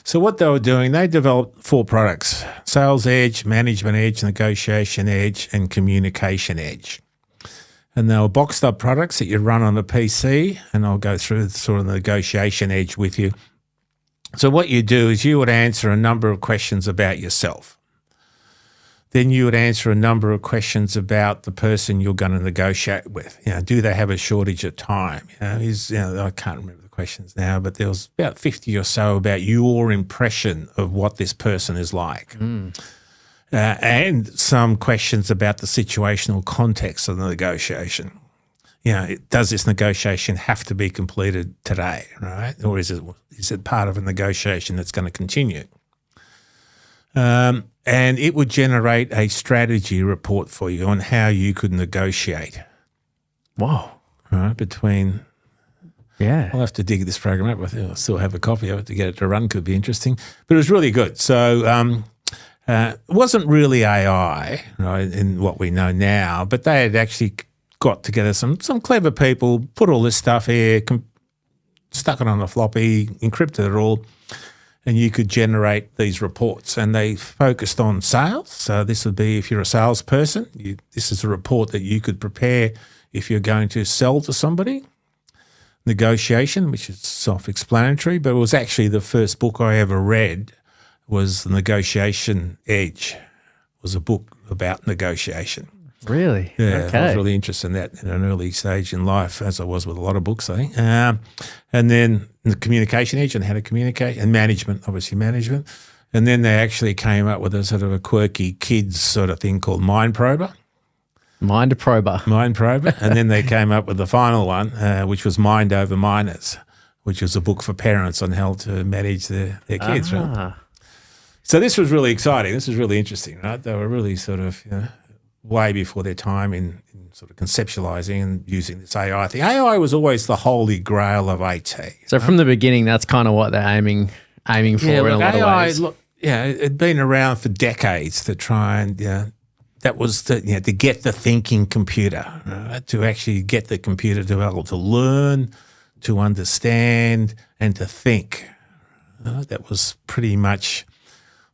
So what they were doing, they developed 4 products: Sales Edge, Management Edge, Negotiation Edge, and Communication Edge. And they were boxed up products that you run on a PC, and I'll go through sort of the Negotiation Edge with you. So what you do is you would answer a number of questions about yourself. Then you would answer a number of questions about the person you're going to negotiate with. Do they have a shortage of time? I can't remember the questions now, but there was about 50 or so about your impression of what this person is like. And some questions about the situational context of the negotiation. Does this negotiation have to be completed today, right? Or is it part of a negotiation that's going to continue? and it would generate a strategy report for you on how you could negotiate. Whoa. Right, between... Yeah. I'll have to dig this program up. I think I'll still have a copy of it to get it to run. Could be interesting. But it was really good. So it wasn't really AI, right, in what we know now, but they had actually got together some clever people, put all this stuff here, stuck it on a floppy, encrypted it all, and you could generate these reports. And they focused on sales. So this would be if you're a salesperson, this is a report that you could prepare if you're going to sell to somebody. Negotiation, which is self-explanatory, but it was actually the first book I ever read was The Negotiation Edge. It was a book about negotiation. Really? Yeah, okay. I was really interested in that in an early stage in life, as I was with a lot of books, I think. And then the Communication Edge and how to communicate, and management, obviously management. And then they actually came up with a sort of a quirky kids sort of thing called Mind Prober. Mind Prober. And then they came up with the final one, which was Mind Over Minors, which was a book for parents on how to manage their kids. Right? So this was really exciting. This was really interesting, right? They were really sort of way before their time in sort of conceptualizing and using this AI thing. AI was always the holy grail of IT. So from the beginning, that's kind of what they're aiming for in a lot of ways. It'd been around for decades to try and that was to get the thinking computer, right? To actually get the computer to be able to learn, to understand, and to think. That was pretty much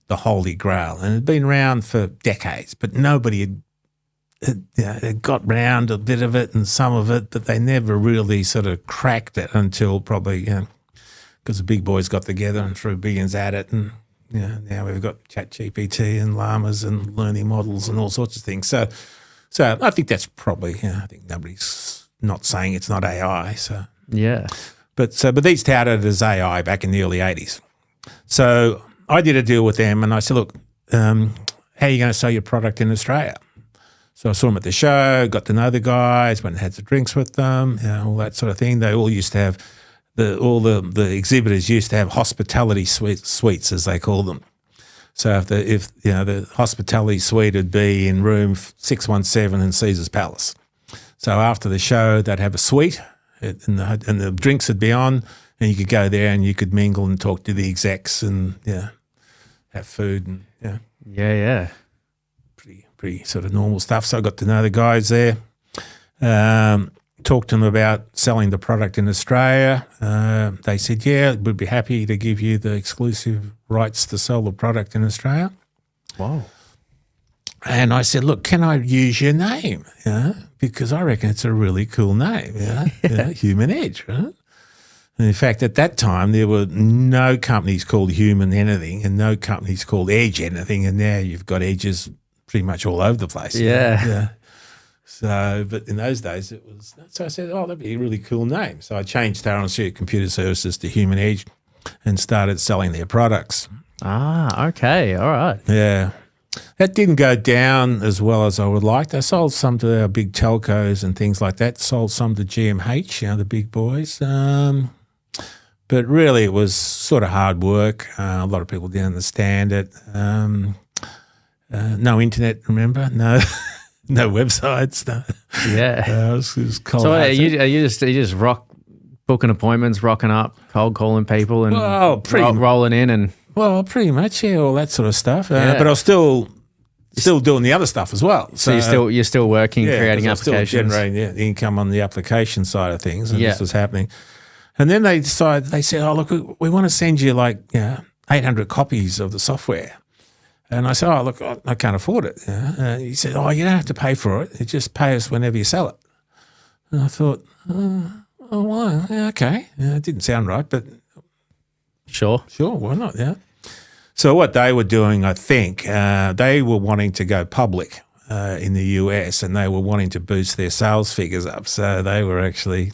the holy grail, and it had been around for decades, but nobody had got round a bit of it and some of it, but they never really sort of cracked it until probably because the big boys got together and threw billions at it, and now we've got ChatGPT and llamas and learning models and all sorts of things. So I think that's probably, I think nobody's not saying it's not AI. So yeah, but these touted as AI back in the early 80s. So I did a deal with them, and I said, look, how are you going to sell your product in Australia? So I saw them at the show, got to know the guys, went and had some drinks with them, all that sort of thing. They all used to have the exhibitors used to have hospitality suites, as they call them. So if the hospitality suite would be in room 617 in Caesar's Palace. So after the show, they'd have a suite, and the drinks would be on, and you could go there and you could mingle and talk to the execs and have food and yeah, pretty sort of normal stuff. So I got to know the guys there. Talked to them about selling the product in Australia. They said, we'd be happy to give you the exclusive rights to sell the product in Australia. Wow. And I said, look, can I use your name? Because I reckon it's a really cool name, Human Edge, right? And in fact, at that time, there were no companies called Human anything and no companies called Edge anything, and now you've got edges pretty much all over the place. Yeah. So, but in those days it was, so I said, that'd be a really cool name. So I changed Taron Street Computer Services to Human Edge and started selling their products. Okay. All right. Yeah. That didn't go down as well as I would like. I sold some to our big telcos and things like that, sold some to GMH, the big boys. But really it was sort of hard work. A lot of people didn't understand it. No internet, remember? No websites. No. Yeah. It was cold. So you just rock booking appointments, rocking up, cold calling people, and rolling in and. Well, pretty much, all that sort of stuff. But I was still doing the other stuff as well. So you're still working, creating applications, still generating the income on the application side of things, and this was happening. And then they decided, they said, "Oh, look, we want to send you 800 copies of the software." And I said, "Oh, look, I can't afford it." He said, "Oh, you don't have to pay for it. You just pay us whenever you sell it." And I thought, why? Yeah, okay. It didn't sound right, but sure, why not? Yeah. So what they were doing, I think, they were wanting to go public in the US, and they were wanting to boost their sales figures up. So they were actually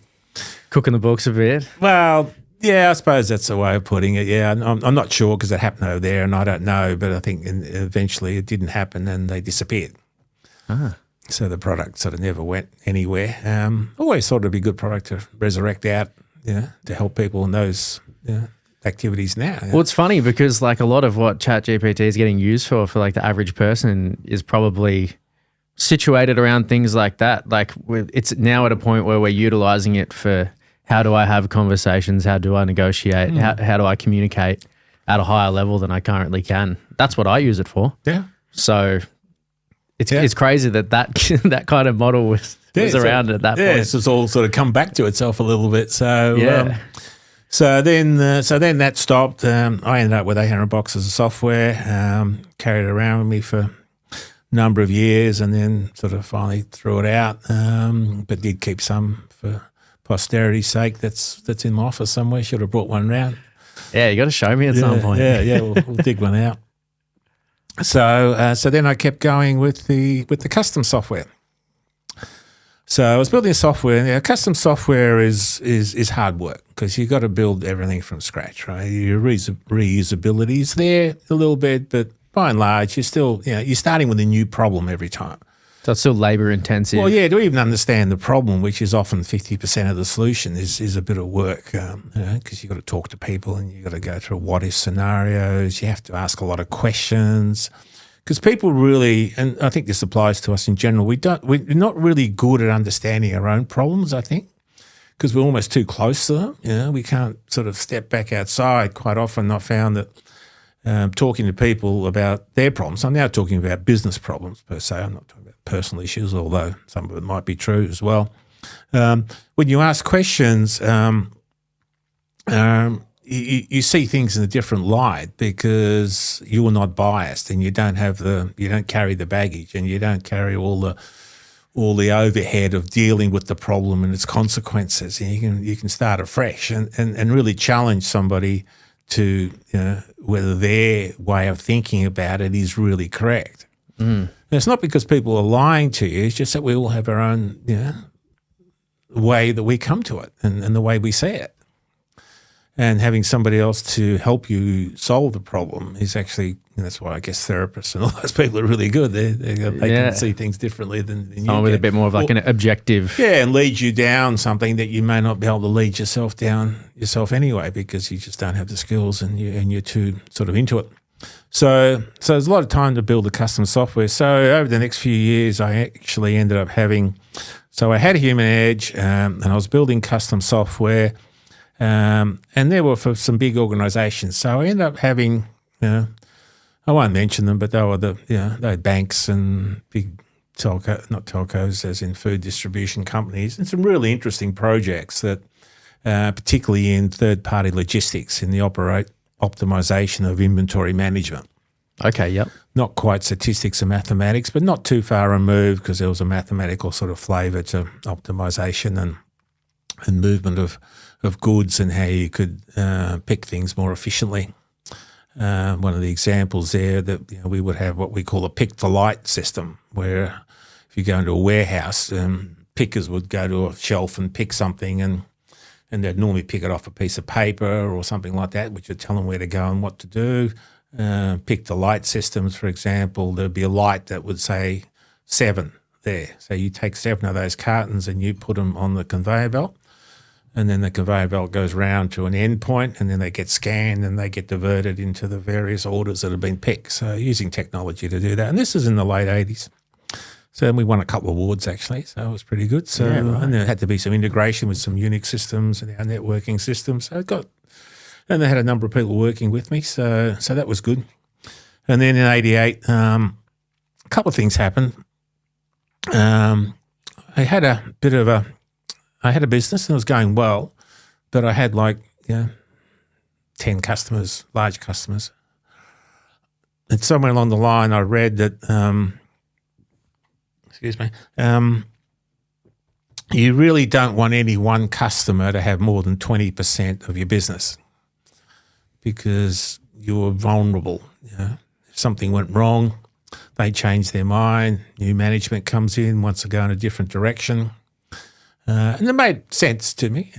cooking the books a bit. Well, yeah, I suppose that's the way of putting it. Yeah, I'm not sure because it happened over there, and I don't know. But I think eventually it didn't happen, and they disappeared. So the product sort of never went anywhere. Always thought it'd be a good product to resurrect out, to help people in those activities now. Well, it's funny because like a lot of what ChatGPT is getting used for like the average person is probably situated around things like that. Like it's now at a point where we're utilizing it for how do I have conversations? How do I negotiate? How do I communicate at a higher level than I currently can? That's what I use it for. Yeah. So it's crazy that that kind of model was around at that point. Yeah, it's all sort of come back to itself a little bit. So so then that stopped. I ended up with 800 boxes of software, carried it around with me for a number of years, and then sort of finally threw it out. But did keep some for posterity's sake. That's in my office somewhere. Should have brought one round. Yeah, you got to show me at some point. Yeah, we'll dig one out. So then I kept going with the custom software. So I was building software. Custom software is hard work because you've got to build everything from scratch, right? Your reusability is there a little bit, but by and large, you're still you're starting with a new problem every time. So it's still labor intensive. Well, yeah, to even understand the problem, which is often 50% of the solution, is a bit of work, because you've got to talk to people and you've got to go through what-if scenarios. You have to ask a lot of questions because people really, and I think this applies to us in general, we're not really good at understanding our own problems, I think, because we're almost too close to them. We can't sort of step back outside. Quite often I've found that talking to people about their problems, I'm now talking about business problems per se, I'm not talking about personal issues, although some of it might be true as well. When you ask questions, you see things in a different light because you are not biased and you don't carry the baggage and you don't carry all the overhead of dealing with the problem and its consequences. And you can start afresh and really challenge somebody to whether their way of thinking about it is really correct. And it's not because people are lying to you, it's just that we all have our own way that we come to it and the way we see it. And having somebody else to help you solve the problem is actually, that's why I guess therapists and all those people are really good. They can see things differently than you with a bit more of like an objective. Yeah, and lead you down something that you may not be able to lead yourself down anyway because you just don't have the skills and you're too sort of into it. So there's a lot of time to build the custom software. So over the next few years, I actually ended up I had a Human Edge and I was building custom software. And they were for some big organisations. So I ended up having, I won't mention them, but they were they had banks and big not telcos, as in food distribution companies, and some really interesting projects that, particularly in third-party logistics, in the optimisation of inventory management. Okay, yep. Not quite statistics and mathematics, but not too far removed because there was a mathematical sort of flavour to optimisation and movement of goods and how you could pick things more efficiently. One of the examples there that we would have what we call a pick-to-light system, where if you go into a warehouse, pickers would go to a shelf and pick something and they'd normally pick it off a piece of paper or something like that, which would tell them where to go and what to do. Pick-to-light systems, for example, there'd be a light that would say 7 there. So you take 7 of those cartons and you put them on the conveyor belt. And then the conveyor belt goes round to an end point and then they get scanned and they get diverted into the various orders that have been picked. So using technology to do that. And this is in the late 80s. So we won a couple of awards actually, so it was pretty good. So and there had to be some integration with some Unix systems and our networking systems. So and they had a number of people working with me, so that was good. And then in 88, a couple of things happened. I had a business and it was going well, but I had 10 customers, large customers. And somewhere along the line I read that, you really don't want any one customer to have more than 20% of your business because you're vulnerable. If something went wrong, they change their mind, new management comes in, wants to go in a different direction. And it made sense to me.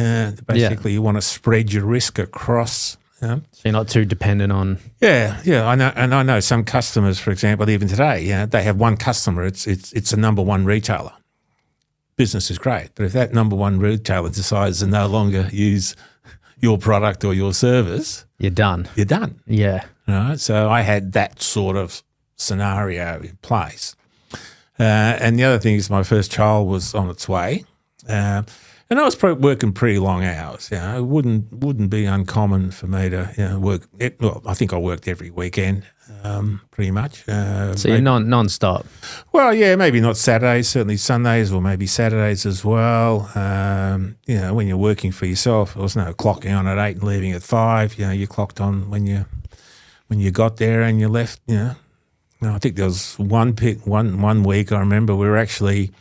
Basically, you want to spread your risk across. So you're not too dependent on. Yeah. I know, and I know some customers, for example, even today, they have one customer. It's a number one retailer. Business is great, but if that number one retailer decides to no longer use your product or your service, you're done. you're done. Yeah. Right? So I had that sort of scenario in place. And the other thing is my first child was on its way. And I was working pretty long hours. It wouldn't be uncommon for me to work. Well, I think I worked every weekend, pretty much. So you're non-stop. Well, yeah, maybe not Saturdays, certainly Sundays, or maybe Saturdays as well. When you're working for yourself, there was no clocking on at 8 and leaving at 5. You clocked on when you got there and you left. I think there was one week I remember we were actually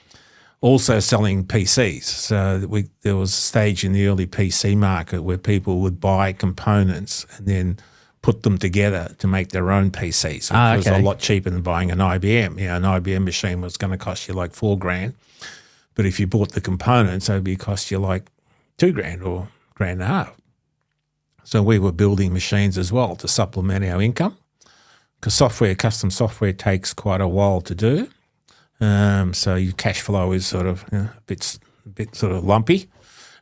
also selling PCs. So there was a stage in the early PC market where people would buy components and then put them together to make their own PCs. So it was a lot cheaper than buying an IBM. An IBM machine was going to cost you like $4,000. But if you bought the components, it would cost you like $2,000 or $1,500. So we were building machines as well to supplement our income, because custom software takes quite a while to do. So your cash flow is sort of a bit sort of lumpy,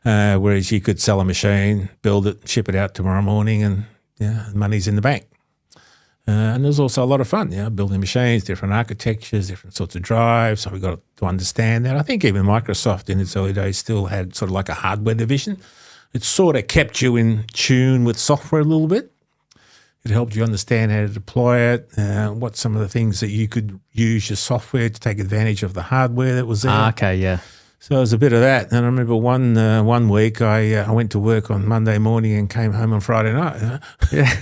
whereas you could sell a machine, build it, ship it out tomorrow morning, and money's in the bank. And there's also a lot of fun, building machines, different architectures, different sorts of drives. So we got to understand that. I think even Microsoft in its early days still had sort of like a hardware division. It sort of kept you in tune with software a little bit. It helped you understand how to deploy it, what some of the things that you could use your software to take advantage of the hardware that was there. Okay, yeah. So it was a bit of that. And I remember one week I went to work on Monday morning and came home on Friday night. Yeah.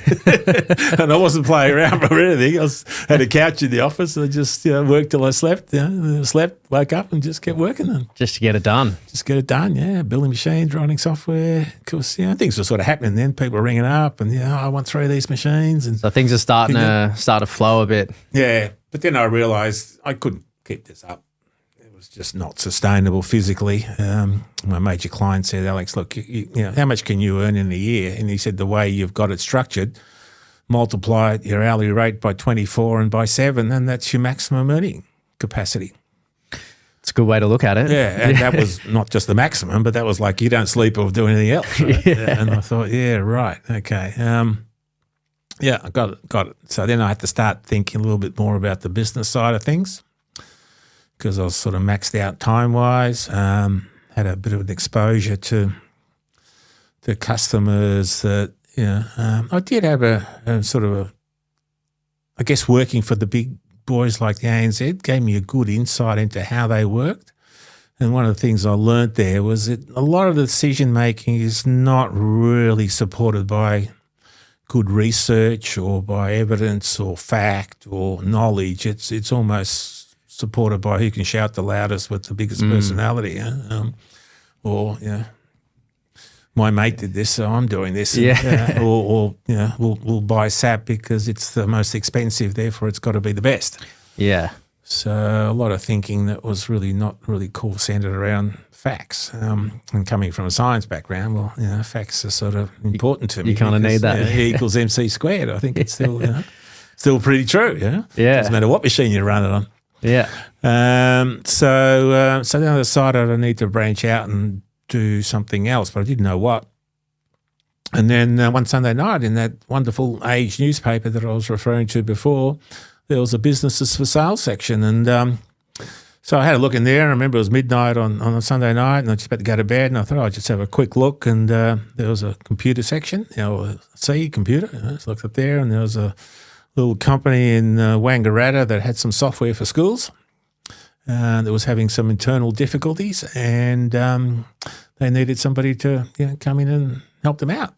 And I wasn't playing around or anything. I had a couch in the office and I just worked till I slept. Slept, woke up and just kept working. And just to get it done. Just get it done, building machines, writing software. Of course, things were sort of happening then. People were ringing up and, I want 3 of these machines. And so things are starting to flow a bit. Yeah. But then I realised I couldn't keep this up. Just not sustainable physically. My major client said, Alex, look, how much can you earn in a year? And he said, the way you've got it structured, multiply your hourly rate by 24 and by 7, and that's your maximum earning capacity. It's a good way to look at it. Yeah, and that was not just the maximum, but that was like you don't sleep or do anything else. Right? And I thought, right, okay. I got it. So then I had to start thinking a little bit more about the business side of things, because I was sort of maxed out time-wise, had a bit of an exposure to customers that, I did have a sort of I guess working for the big boys like the ANZ gave me a good insight into how they worked. And one of the things I learnt there was that a lot of the decision-making is not really supported by good research or by evidence or fact or knowledge. It's almost supported by who can shout the loudest with the biggest personality, my mate did this, so I'm doing this. We'll buy SAP because it's the most expensive, therefore it's got to be the best. Yeah. So a lot of thinking that was really not really cool centered around facts. And coming from a science background, facts are sort of important to me. You kind of need that. E equals MC squared. I think it's still still pretty true. Yeah. Doesn't matter what machine you run it on. Yeah. So then I decided I need to branch out and do something else, but I didn't know what. And then one Sunday night in that wonderful Age newspaper that I was referring to before, there was a businesses for sale section. And so I had a look in there. I remember it was midnight on a Sunday night and I was just about to go to bed and I thought I'd just have a quick look. And there was a computer section, computer. So I looked up there and there was a little company in Wangaratta that had some software for schools that was having some internal difficulties, and they needed somebody to come in and help them out.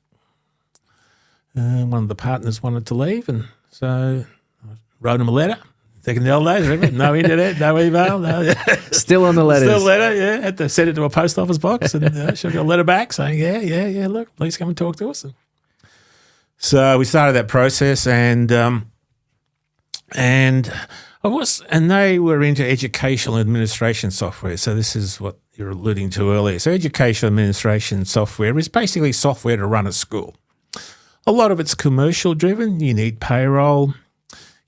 One of the partners wanted to leave, and so I wrote him a letter. Taking the old days, remember? No internet, no email. No, Still on the letters. Still a letter, Had to send it to a post office box and should have got a letter back saying, look, please come and talk to us. So we started that process, and they were into educational administration software. So this is what you're alluding to earlier. So educational administration software is basically software to run a school. A lot of it's commercial driven. You need payroll,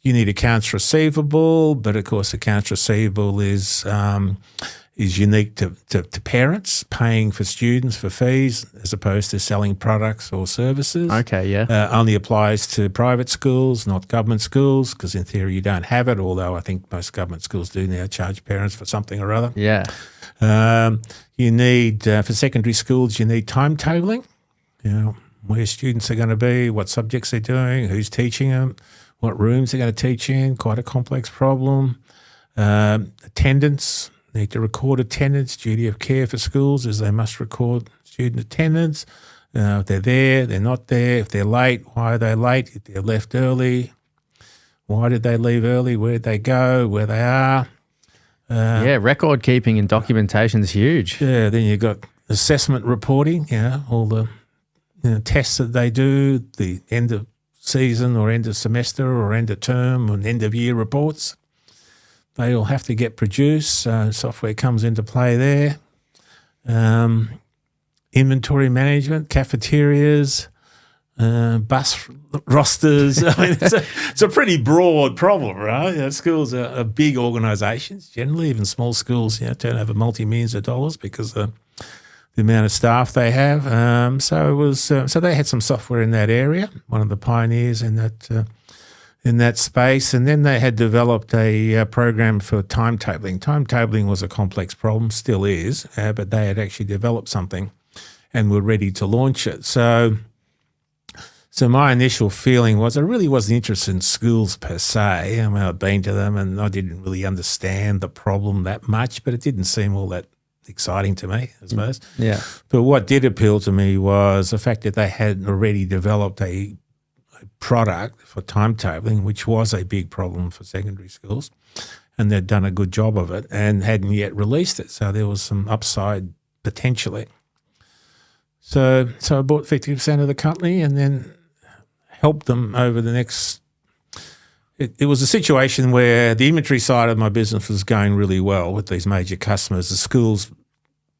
you need accounts receivable, but of course accounts receivable is is unique to parents paying for students for fees as opposed to selling products or services. Okay, yeah. Only applies to private schools, not government schools, because in theory you don't have it, although I think most government schools do now charge parents for something or other. Yeah. You need, for secondary schools, you need timetabling, where students are going to be, what subjects they're doing, who's teaching them, what rooms they're going to teach in, quite a complex problem. Attendance, need to record attendance. Duty of care for schools is they must record student attendance. If they're there, they're not there. If they're late, why are they late? If they're left early, why did they leave early? Where did they go? Where they are? Record keeping and documentation is huge. Yeah, then you've got assessment reporting, all the tests that they do, the end of season or end of semester or end of term and end of year reports. They all have to get produced. Software comes into play there. Inventory management, cafeterias, bus rosters. I mean, it's a pretty broad problem, right? Schools are big organisations. Generally, even small schools, turn over multi-millions of dollars because of the amount of staff they have. So it was. So they had some software in that area. One of the pioneers in that space, and then they had developed a program for timetabling. Timetabling was a complex problem, still is, but they had actually developed something and were ready to launch it. So my initial feeling was I really wasn't interested in schools per se. I mean, I'd been to them and I didn't really understand the problem that much, but it didn't seem all that exciting to me, I suppose. Yeah. But what did appeal to me was the fact that they had already developed a product for timetabling, which was a big problem for secondary schools, and they'd done a good job of it and hadn't yet released it. So there was some upside potentially. So I bought 50% of the company and then helped them over the next. It was a situation where the inventory side of my business was going really well with these major customers. The schools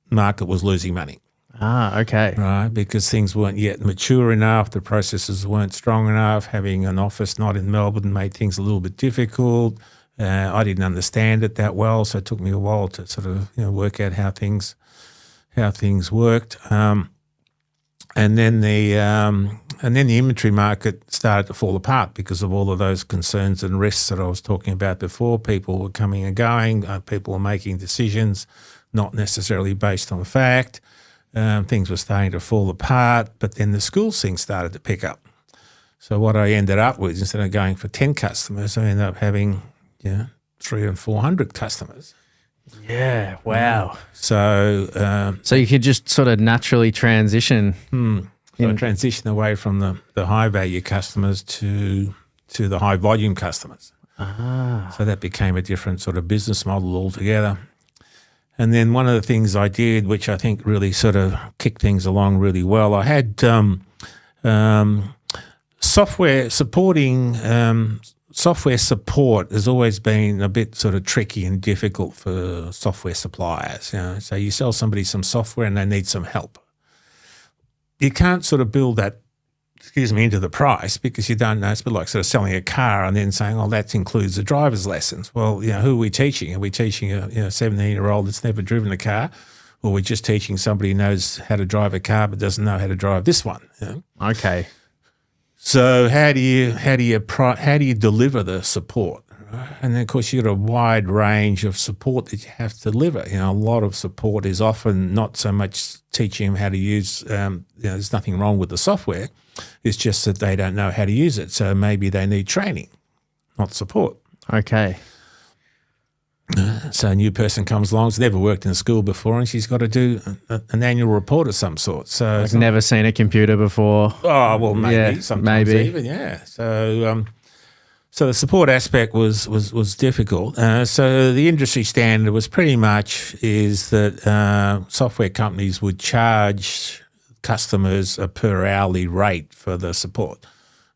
market was losing money. Ah, okay. Right, because things weren't yet mature enough, the processes weren't strong enough. Having an office not in Melbourne made things a little bit difficult. I didn't understand it that well, so it took me a while to sort of work out how things worked. And then the inventory market started to fall apart because of all of those concerns and risks that I was talking about before. People were coming and going. People were making decisions not necessarily based on fact. Things were starting to fall apart, but then the schools thing started to pick up. So what I ended up with, instead of going for 10 customers, I ended up having 300 and 400 customers. Yeah, wow. So you could just sort of naturally transition. So transition away from the high value customers to the high volume customers. Ah. So that became a different sort of business model altogether. And then one of the things I did, which I think really sort of kicked things along really well, I had software supporting. Software support has always been a bit sort of tricky and difficult for software suppliers. So you sell somebody some software and they need some help. You can't sort of build that, into the price because you don't know. It's a bit like sort of selling a car and then saying, that includes the driver's lessons. Well, who are we teaching? Are we teaching a 17-year-old that's never driven a car, or are we just teaching somebody who knows how to drive a car but doesn't know how to drive this one? Okay. So how do you deliver the support? Right? And then of course you've got a wide range of support that you have to deliver. A lot of support is often not so much teaching them how to use. There's nothing wrong with the software. It's just that they don't know how to use it. So maybe they need training, not support. Okay. So a new person comes along, has never worked in a school before, and she's got to do an annual report of some sort. So I've never seen a computer before. Oh, well, maybe. Sometimes maybe. Even, yeah. So the support aspect was difficult. So the industry standard was pretty much is that software companies would charge customers a per hourly rate for the support.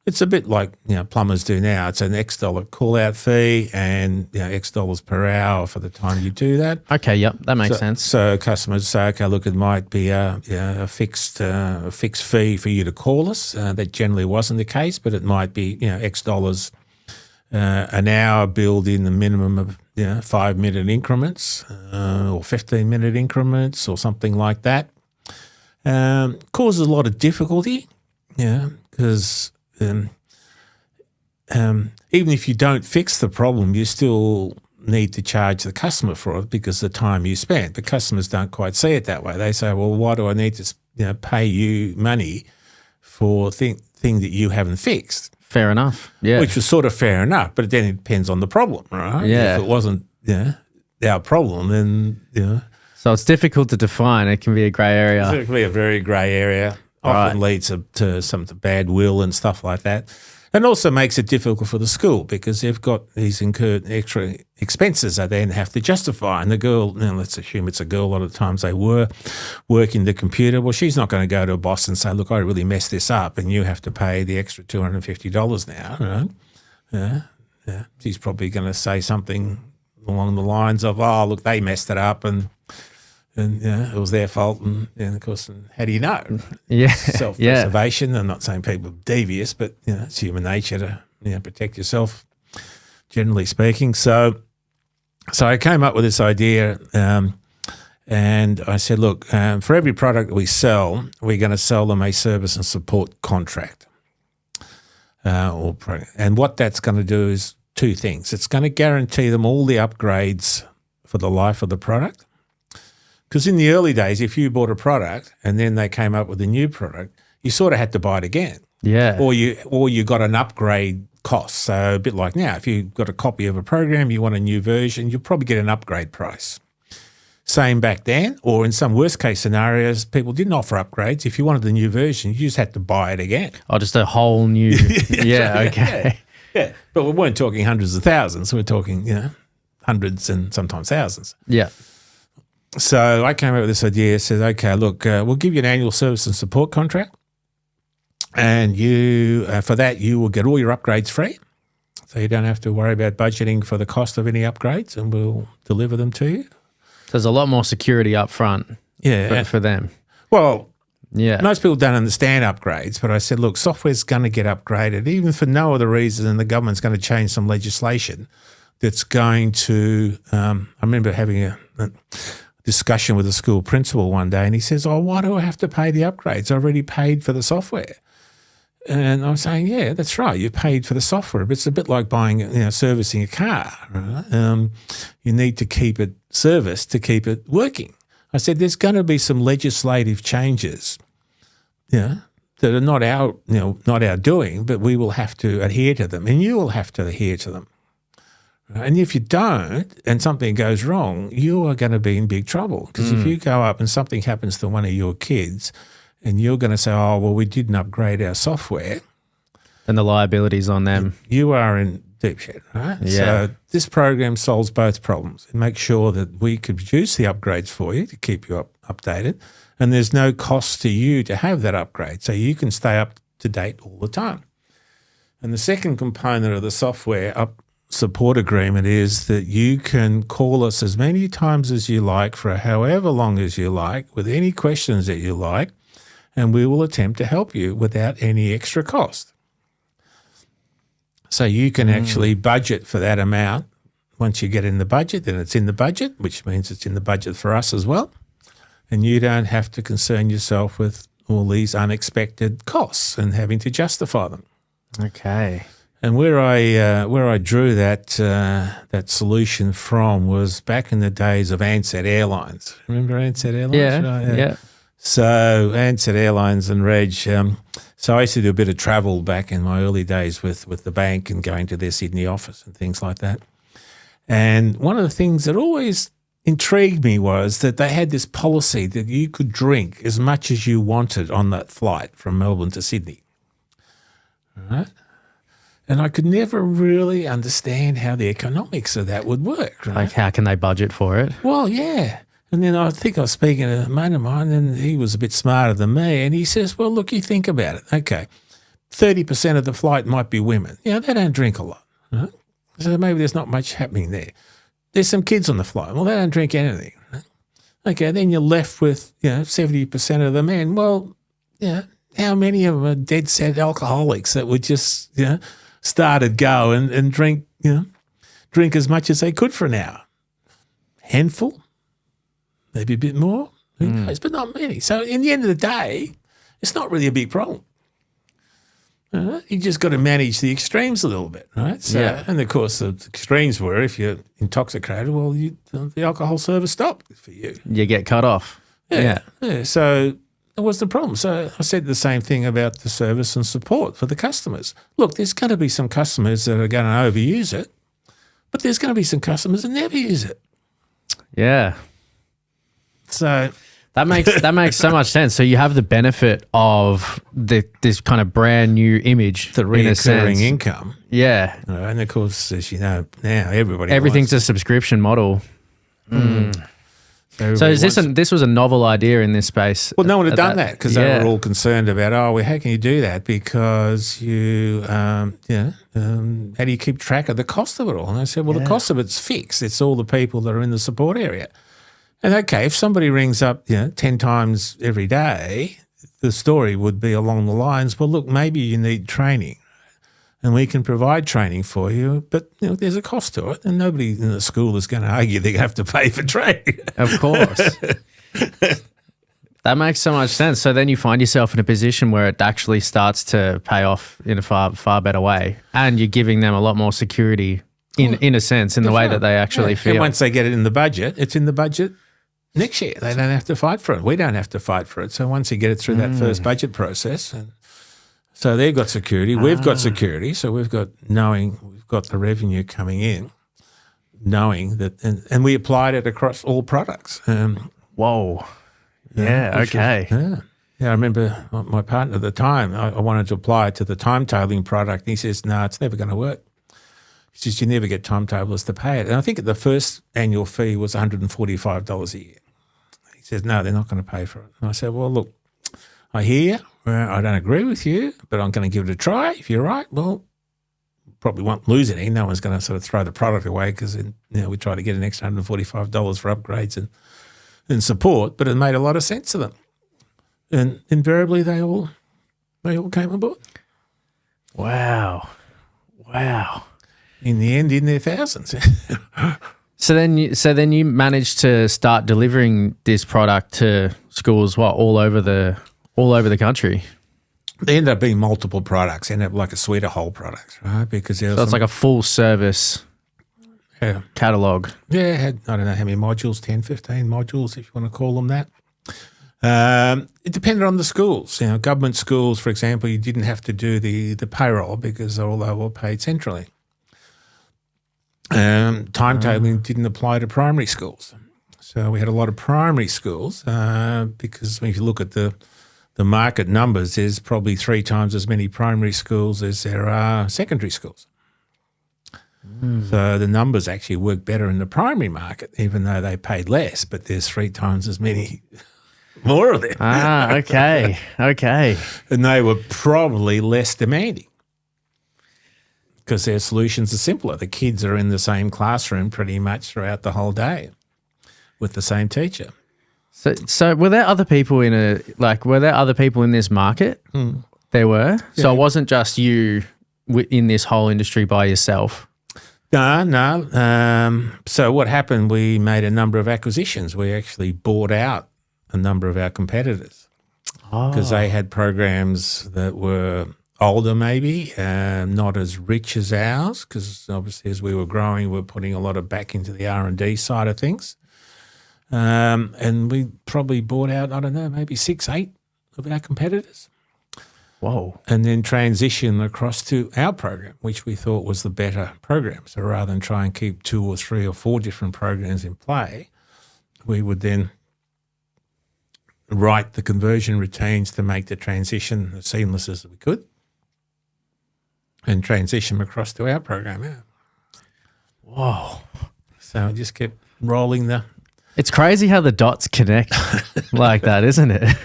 It's a bit like plumbers do now. It's an X dollar call out fee and X dollars per hour for the time you do that. Okay, yep, that makes sense. So customers say, okay, look, it might be a fixed fee for you to call us. That generally wasn't the case, but it might be X dollars an hour billed in the minimum of 5-minute increments or 15-minute increments or something like that. Causes a lot of difficulty, because even if you don't fix the problem, you still need to charge the customer for it because the time you spent. But customers don't quite see it that way. They say, well, why do I need to pay you money for thing that you haven't fixed? Fair enough. Yeah. Which was sort of fair enough, but then it depends on the problem, right? Yeah. If it wasn't our problem, then So it's difficult to define. It can be a grey area. it can be a very grey area. Often leads to some bad will and stuff like that. And also makes it difficult for the school because they've got these incurred extra expenses that they then have to justify. And the girl, let's assume it's a girl, a lot of the times they were working the computer. Well, she's not going to go to a boss and say, look, I really messed this up and you have to pay the extra $250 now. Right? Yeah. She's probably going to say something along the lines of, oh, look, they messed it up and it was their fault. And of course, how do you know? Yeah. Self-preservation. I'm not saying people are devious, but it's human nature to protect yourself, generally speaking. So I came up with this idea, and I said, look, for every product we sell, we're going to sell them a service and support contract. And what that's going to do is two things. It's going to guarantee them all the upgrades for the life of the product. Because in the early days, if you bought a product and then they came up with a new product, you sort of had to buy it again. Yeah. Or you got an upgrade cost. So a bit like now, if you got a copy of a program, you want a new version, you'll probably get an upgrade price. Same back then, or in some worst case scenarios, people didn't offer upgrades. If you wanted the new version, you just had to buy it again. Oh, just a whole new. Okay. Yeah. But we weren't talking hundreds of thousands. We're talking, hundreds and sometimes thousands. Yeah. So I came up with this idea, said, okay, look, we'll give you an annual service and support contract, and you for that you will get all your upgrades free, so you don't have to worry about budgeting for the cost of any upgrades, and we'll deliver them to you. There's a lot more security up front for them. Well, yeah. Most people don't understand upgrades, but I said, look, software's going to get upgraded, even for no other reason than the government's going to change some legislation that's going to I remember having a discussion with a school principal one day, and he says, oh, why do I have to pay the upgrades? I already paid for the software. And I'm saying, yeah, that's right. You paid for the software, but it's a bit like buying, servicing a car. Right? You need to keep it serviced to keep it working. I said, there's going to be some legislative changes, that are not our doing, but we will have to adhere to them, and you will have to adhere to them. And if you don't and something goes wrong, you are going to be in big trouble, because if you go up and something happens to one of your kids and you're going to say, oh, well, we didn't upgrade our software. And the liability's on them. You are in deep shit, right? Yeah. So this program solves both problems. It makes sure that we can produce the upgrades for you to keep you updated, and there's no cost to you to have that upgrade, so you can stay up to date all the time. And the second component of the software support agreement is that you can call us as many times as you like for however long as you like with any questions that you like, and we will attempt to help you without any extra cost. So you can actually budget for that amount. Once you get in the budget, then it's in the budget, which means it's in the budget for us as well, and you don't have to concern yourself with all these unexpected costs and having to justify them. Okay. And where I drew that solution from was back in the days of Ansett Airlines. Remember Ansett Airlines? Yeah. So Ansett Airlines and Reg. So I used to do a bit of travel back in my early days with the bank and going to their Sydney office and things like that. And one of the things that always intrigued me was that they had this policy that you could drink as much as you wanted on that flight from Melbourne to Sydney. All right? And I could never really understand how the economics of that would work. Right? Like, how can they budget for it? Well, yeah. And then I think I was speaking to a mate of mine, and he was a bit smarter than me, and he says, well, look, you think about it. Okay, 30% of the flight might be women. They don't drink a lot. Right? So maybe there's not much happening there. There's some kids on the flight. Well, they don't drink anything. Right? Okay, then you're left with 70% of the men. Well, how many of them are dead set alcoholics that would just started go and drink, drink as much as they could for an hour. Handful, maybe a bit more, who knows, but not many. So in the end of the day, it's not really a big problem. You just got to manage the extremes a little bit, right? So, and of course, the extremes were if you're intoxicated, well, the alcohol service stopped for you. You get cut off. Yeah. So that was the problem. So I said the same thing about the service and support for the customers. Look, there's going to be some customers that are going to overuse it, but there's going to be some customers that never use it. Yeah. So that makes so much sense. So you have the benefit of this kind of brand new image, the recurring income. Yeah. And of course, as you know, now everything's a subscription model. So this was a novel idea in this space? Well, no one had done that because they were all concerned about, how can you do that? Because how do you keep track of the cost of it all? And I said, well, the cost of it's fixed. It's all the people that are in the support area. And okay, if somebody rings up 10 times every day, the story would be along the lines, well, look, maybe you need training and we can provide training for you, but there's a cost to it and nobody in the school is going to argue they have to pay for training. Of course. That makes so much sense. So then you find yourself in a position where it actually starts to pay off in a far better way and you're giving them a lot more security in a sense, in the way that they actually feel. And once they get it in the budget, it's in the budget next year. They don't have to fight for it. We don't have to fight for it. So once you get it through that first budget process, so they've got security, we've got security. So we've got the revenue coming in, knowing that, and we applied it across all products. Whoa. Yeah. Okay. I remember my partner at the time, I wanted to apply it to the timetabling product. And he says, no, it's never going to work. He says, you never get timetablers to pay it. And I think the first annual fee was $145 a year. He says, no, they're not going to pay for it. And I said, well, look, I hear you. I don't agree with you, but I'm going to give it a try. If you're right, well, probably won't lose any. No one's going to sort of throw the product away because we try to get an extra $145 for upgrades and support, but it made a lot of sense to them. And invariably they all came aboard. Wow. In the end, in their thousands. So then you managed to start delivering this product to schools, all over the country. They ended up being multiple products. Ended up like a suite of whole products, right? Because it's like a full service catalog. Yeah, it had, I don't know how many modules, 10, 15 modules, if you want to call them that. It depended on the schools. Government schools, for example, you didn't have to do the payroll because all they were paid centrally. Timetabling didn't apply to primary schools. So we had a lot of primary schools because if you look at the market numbers, there's probably 3 times as many primary schools as there are secondary schools. So the numbers actually work better in the primary market, even though they paid less, but there's 3 times as many more of them. Okay. And they were probably less demanding because their solutions are simpler. The kids are in the same classroom pretty much throughout the whole day with the same teacher. So were there other people in this market? There were. Yeah. So it wasn't just you in this whole industry by yourself. No. So what happened? We made a number of acquisitions. We actually bought out a number of our competitors because they had programs that were older, maybe not as rich as ours. Because obviously, as we were growing, we were putting a lot of back into the R&D side of things. And we probably bought out, I don't know, maybe 6, 8 of our competitors. Whoa. And then transition across to our program, which we thought was the better program. So rather than try and keep 2 or 3 or 4 different programs in play, we would then write the conversion routines to make the transition as seamless as we could and transition across to our program. Yeah. Whoa. So I just kept rolling the... It's crazy how the dots connect like that, isn't it?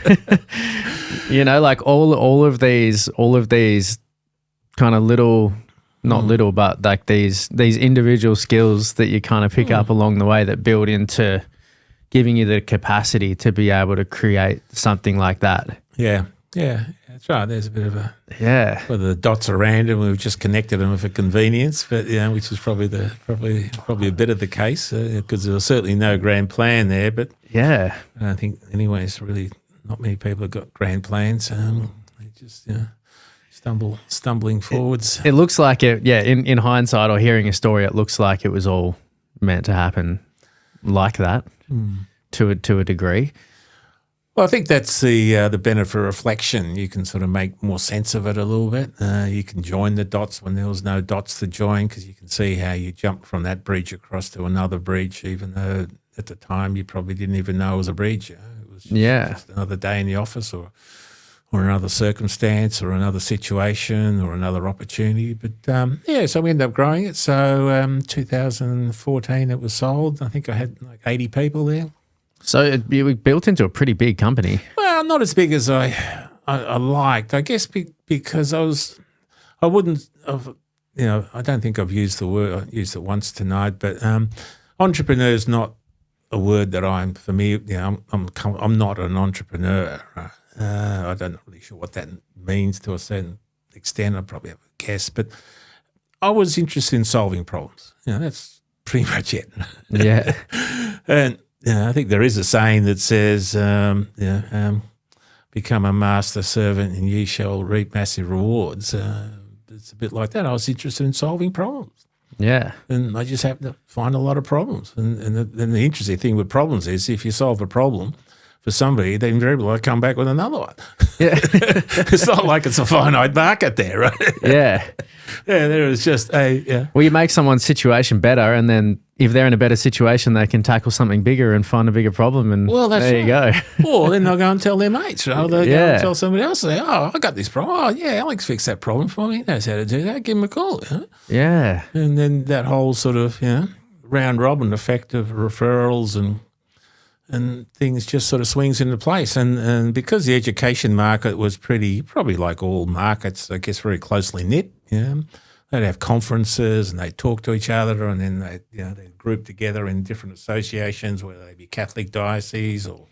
Like all of these kind of little, not little, but like these individual skills that you kind of pick up along the way that build into giving you the capacity to be able to create something like that. Yeah. that's right. There's a bit of a Yeah. whether the dots are random, we've just connected them for convenience, but which is probably a bit of the case because there was certainly no grand plan there. But Yeah. I think anyway, it's really not many people have got grand plans. They just stumbling forwards. It looks like it, yeah, in hindsight or hearing a story, it looks like it was all meant to happen like that to a degree. Well, I think that's the benefit of reflection. You can sort of make more sense of it a little bit. You can join the dots when there was no dots to join because you can see how you jumped from that bridge across to another bridge, even though at the time you probably didn't even know it was a bridge. It was just another day in the office or another circumstance or another situation or another opportunity. But, so we ended up growing it. So 2014 it was sold. I think I had like 80 people there. So it built into a pretty big company. Well, not as big as I liked, I guess, because I wouldn't have, I don't think I've used the word. I used it once tonight, but entrepreneur is not a word that I'm not an entrepreneur. Right? I don't know really sure what that means to a certain extent. I probably have a guess, but I was interested in solving problems. That's pretty much it. Yeah. And I think there is a saying that says, become a master servant and ye shall reap massive rewards. It's a bit like that. I was interested in solving problems. Yeah. And I just happened to find a lot of problems. And the interesting thing with problems is if you solve a problem for somebody, they invariably come back with another one. Yeah. It's not like it's a finite market there, right? Yeah. There is just Well, you make someone's situation better, and then if they're in a better situation, they can tackle something bigger and find a bigger problem, and there you go. Or then they'll go and tell their mates, right? They'll go and tell somebody else, say, oh, I got this problem. Oh, yeah, Alex fixed that problem for me. He knows how to do that. Give him a call. Yeah. And then that whole sort of, round robin effect of referrals and things just sort of swings into place. And because the education market was probably like all markets, I guess, very closely knit, they'd have conferences and they'd talk to each other and then they'd group together in different associations, whether they be Catholic diocese or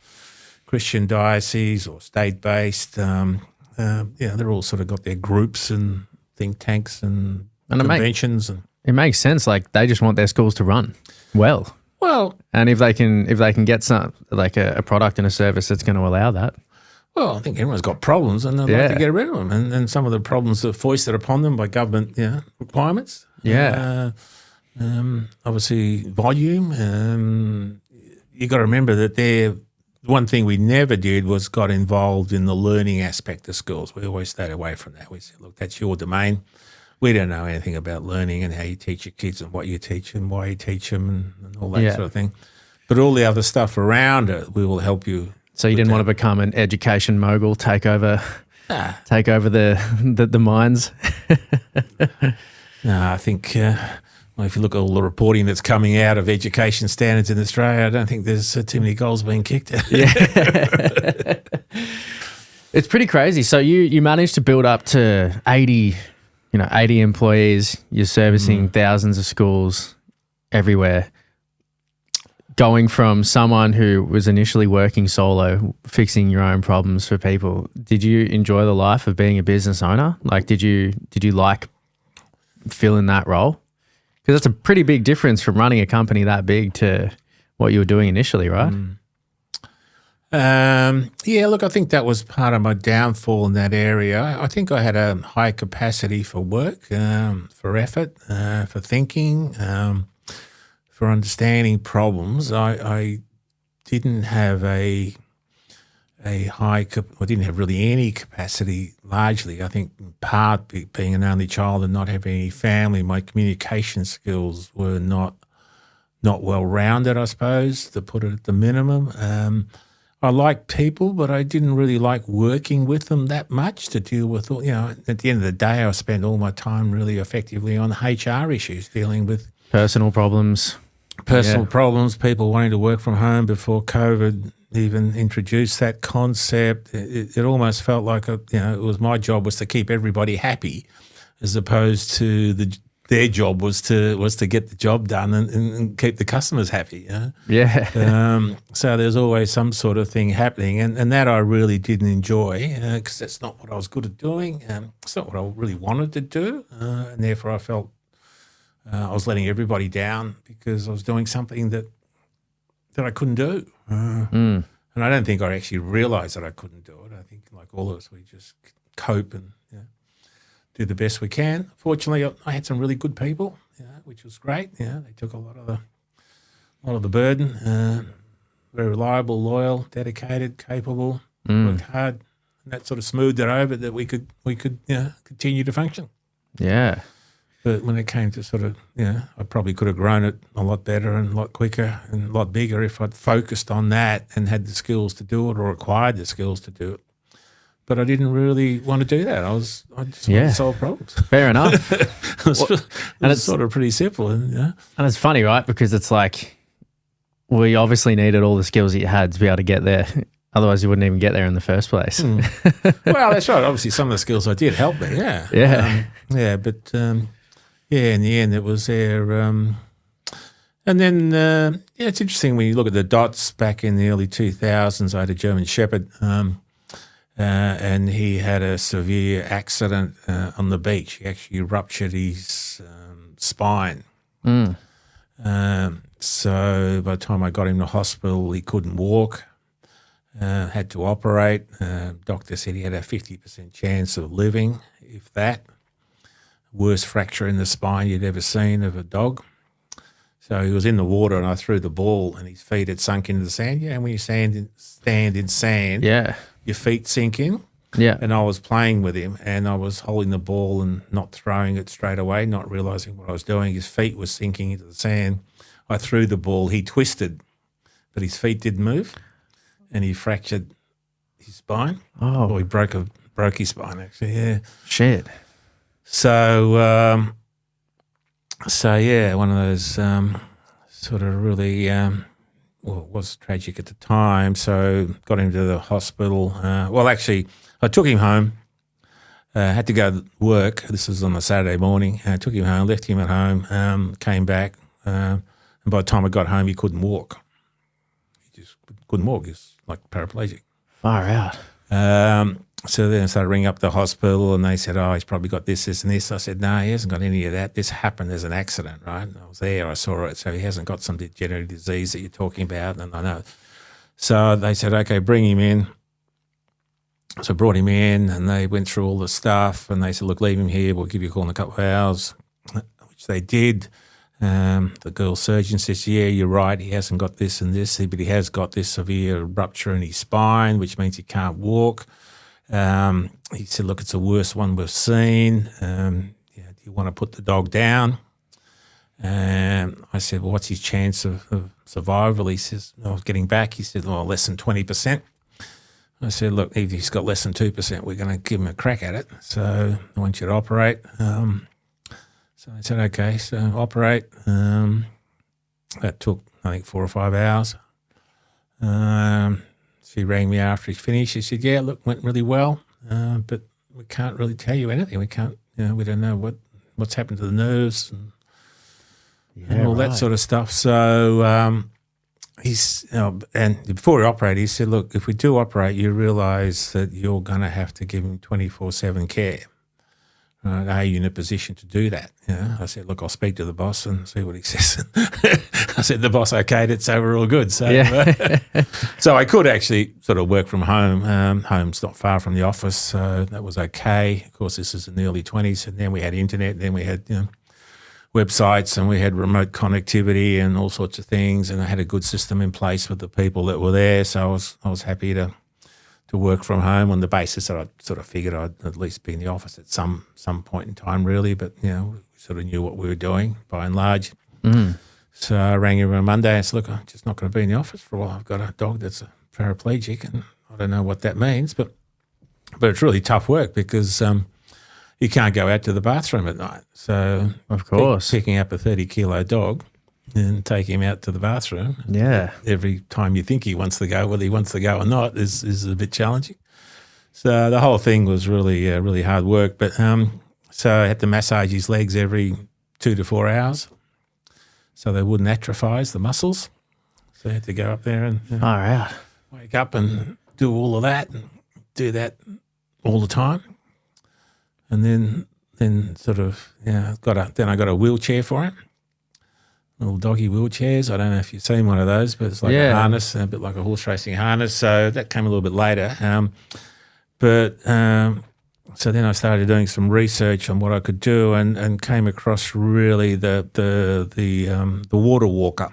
Christian diocese or state-based. They're all sort of got their groups and think tanks and conventions. It makes sense. Like they just want their schools to run well. Well, and if they can get some like a product and a service that's going to allow that. Well, I think everyone's got problems and they'd like to get rid of them. And some of the problems are foisted upon them by government requirements. Yeah. Obviously, volume. You got to remember that one thing we never did was got involved in the learning aspect of schools. We always stayed away from that. We said, look, that's your domain. We don't know anything about learning and how you teach your kids and what you teach and why you teach them and all that sort of thing. But all the other stuff around it, we will help you. So you didn't want to become an education mogul, take over the mines? No, I think if you look at all the reporting that's coming out of education standards in Australia, I don't think there's too many goals being kicked. Yeah. It's pretty crazy. So you managed to build up to 80 employees. You're servicing thousands of schools everywhere. Going from someone who was initially working solo, fixing your own problems for people, did you enjoy the life of being a business owner? Like, did you like filling that role? Because that's a pretty big difference from running a company that big to what you were doing initially, right? Look, I think that was part of my downfall in that area. I think I had a high capacity for work, for effort, for thinking, for understanding problems. I didn't have I didn't have really any capacity largely. I think in part being an only child and not having any family, my communication skills were not well-rounded, I suppose, to put it at the minimum. I liked people, but I didn't really like working with them that much to deal with, at the end of the day, I spent all my time really effectively on HR issues, dealing with personal problems, people wanting to work from home before COVID even introduced that concept. It almost felt like it was my job was to keep everybody happy, as opposed to their job was to get the job done and keep the customers happy. You know? Yeah. So there's always some sort of thing happening, and that I really didn't enjoy because that's not what I was good at doing. It's not what I really wanted to do, and therefore I felt I was letting everybody down because I was doing something that I couldn't do. And I don't think I actually realised that I couldn't do it. I think, like all of us, we just cope and do the best we can. Fortunately, I had some really good people, which was great. They took a lot of the burden. Very reliable, loyal, dedicated, capable, worked hard, and that sort of smoothed it over that we could continue to function. Yeah. But when it came to sort of, I probably could have grown it a lot better and a lot quicker and a lot bigger if I'd focused on that and had the skills to do it or acquired the skills to do it. But I didn't really want to do that. I just wanted to solve problems. Fair enough. It's sort of pretty simple. And it's funny, right? Because it's like we obviously needed all the skills that you had to be able to get there. Otherwise, you wouldn't even get there in the first place. Well, that's right. Obviously, some of the skills I did help me, Yeah. But in the end, it was there. And then, it's interesting when you look at the dots back in the early 2000s. I had a German Shepherd, and he had a severe accident on the beach. He actually ruptured his spine. So by the time I got him to hospital, he couldn't walk. Had to operate. Doctor said he had a 50% chance of living, if that. Worst fracture in the spine you'd ever seen of a dog. So he was in the water and I threw the ball and his feet had sunk into the sand. Yeah, and when you stand in sand, your feet sink in. Yeah. And I was playing with him and I was holding the ball and not throwing it straight away, not realising what I was doing. His feet were sinking into the sand. I threw the ball. He twisted, but his feet didn't move. And he fractured his spine. Oh. Or he broke his spine, actually, yeah. Shit. So, one of those sort of really, it was tragic at the time. So got him to the hospital. Actually, I took him home. Had to go to work. This was on a Saturday morning. I took him home, left him at home, came back. And by the time I got home, he couldn't walk. He just couldn't walk. He was like paraplegic. Far out. So then I started ringing up the hospital and they said, he's probably got this, this and this. I said, no, he hasn't got any of that. This happened as an accident, right? And I was there, I saw it. So he hasn't got some degenerative disease that you're talking about. And I know. So they said, okay, bring him in. So I brought him in and they went through all the stuff and they said, look, leave him here. We'll give you a call in a couple of hours, which they did. The girl surgeon says, yeah, you're right. He hasn't got this and this, but he has got this severe rupture in his spine, which means he can't walk. He said, look, it's the worst one we've seen. Do you want to put the dog down? I said, well, what's his chance of survival? He says, getting back. He said, less than 20%. I said, look, if he's got less than 2%, we're going to give him a crack at it. So I want you to operate. So I said, okay, so operate. That took, I think, 4 or 5 hours. She rang me after he finished. She said, yeah, look, went really well, but we can't really tell you anything. We can't, we don't know what's happened to the nerves and all that sort of stuff. So and before he operated, he said, look, if we do operate, you realise that you're going to have to give him 24/7 care. Are you in a position to do that? I said, look, I'll speak to the boss and see what he says. I said, the boss okayed it, so we're all good. So, so I could actually sort of work from home. Home's not far from the office, so that was okay. Of course, this is in the early 20s, and then we had internet, and then we had websites, and we had remote connectivity and all sorts of things, and I had a good system in place with the people that were there, so I was happy to work from home on the basis that I sort of figured I'd at least be in the office at some point in time, really. But, we sort of knew what we were doing by and large. So I rang him on Monday and said, look, I'm just not going to be in the office for a while. I've got a dog that's a paraplegic and I don't know what that means. But it's really tough work because you can't go out to the bathroom at night. So of course, picking up a 30-kilo dog and take him out to the bathroom. Yeah. Every time you think he wants to go, whether he wants to go or not, is a bit challenging. So the whole thing was really, really hard work. But so I had to massage his legs every 2 to 4 hours, so they wouldn't atrophize the muscles. So you had to go up there and All right. wake up and do all of that and do that all the time. And then sort of, I got a wheelchair for him, little doggy wheelchairs. I don't know if you've seen one of those, but it's like a harness, a bit like a horse racing harness. So that came a little bit later. So then I started doing some research on what I could do and came across really the water walker.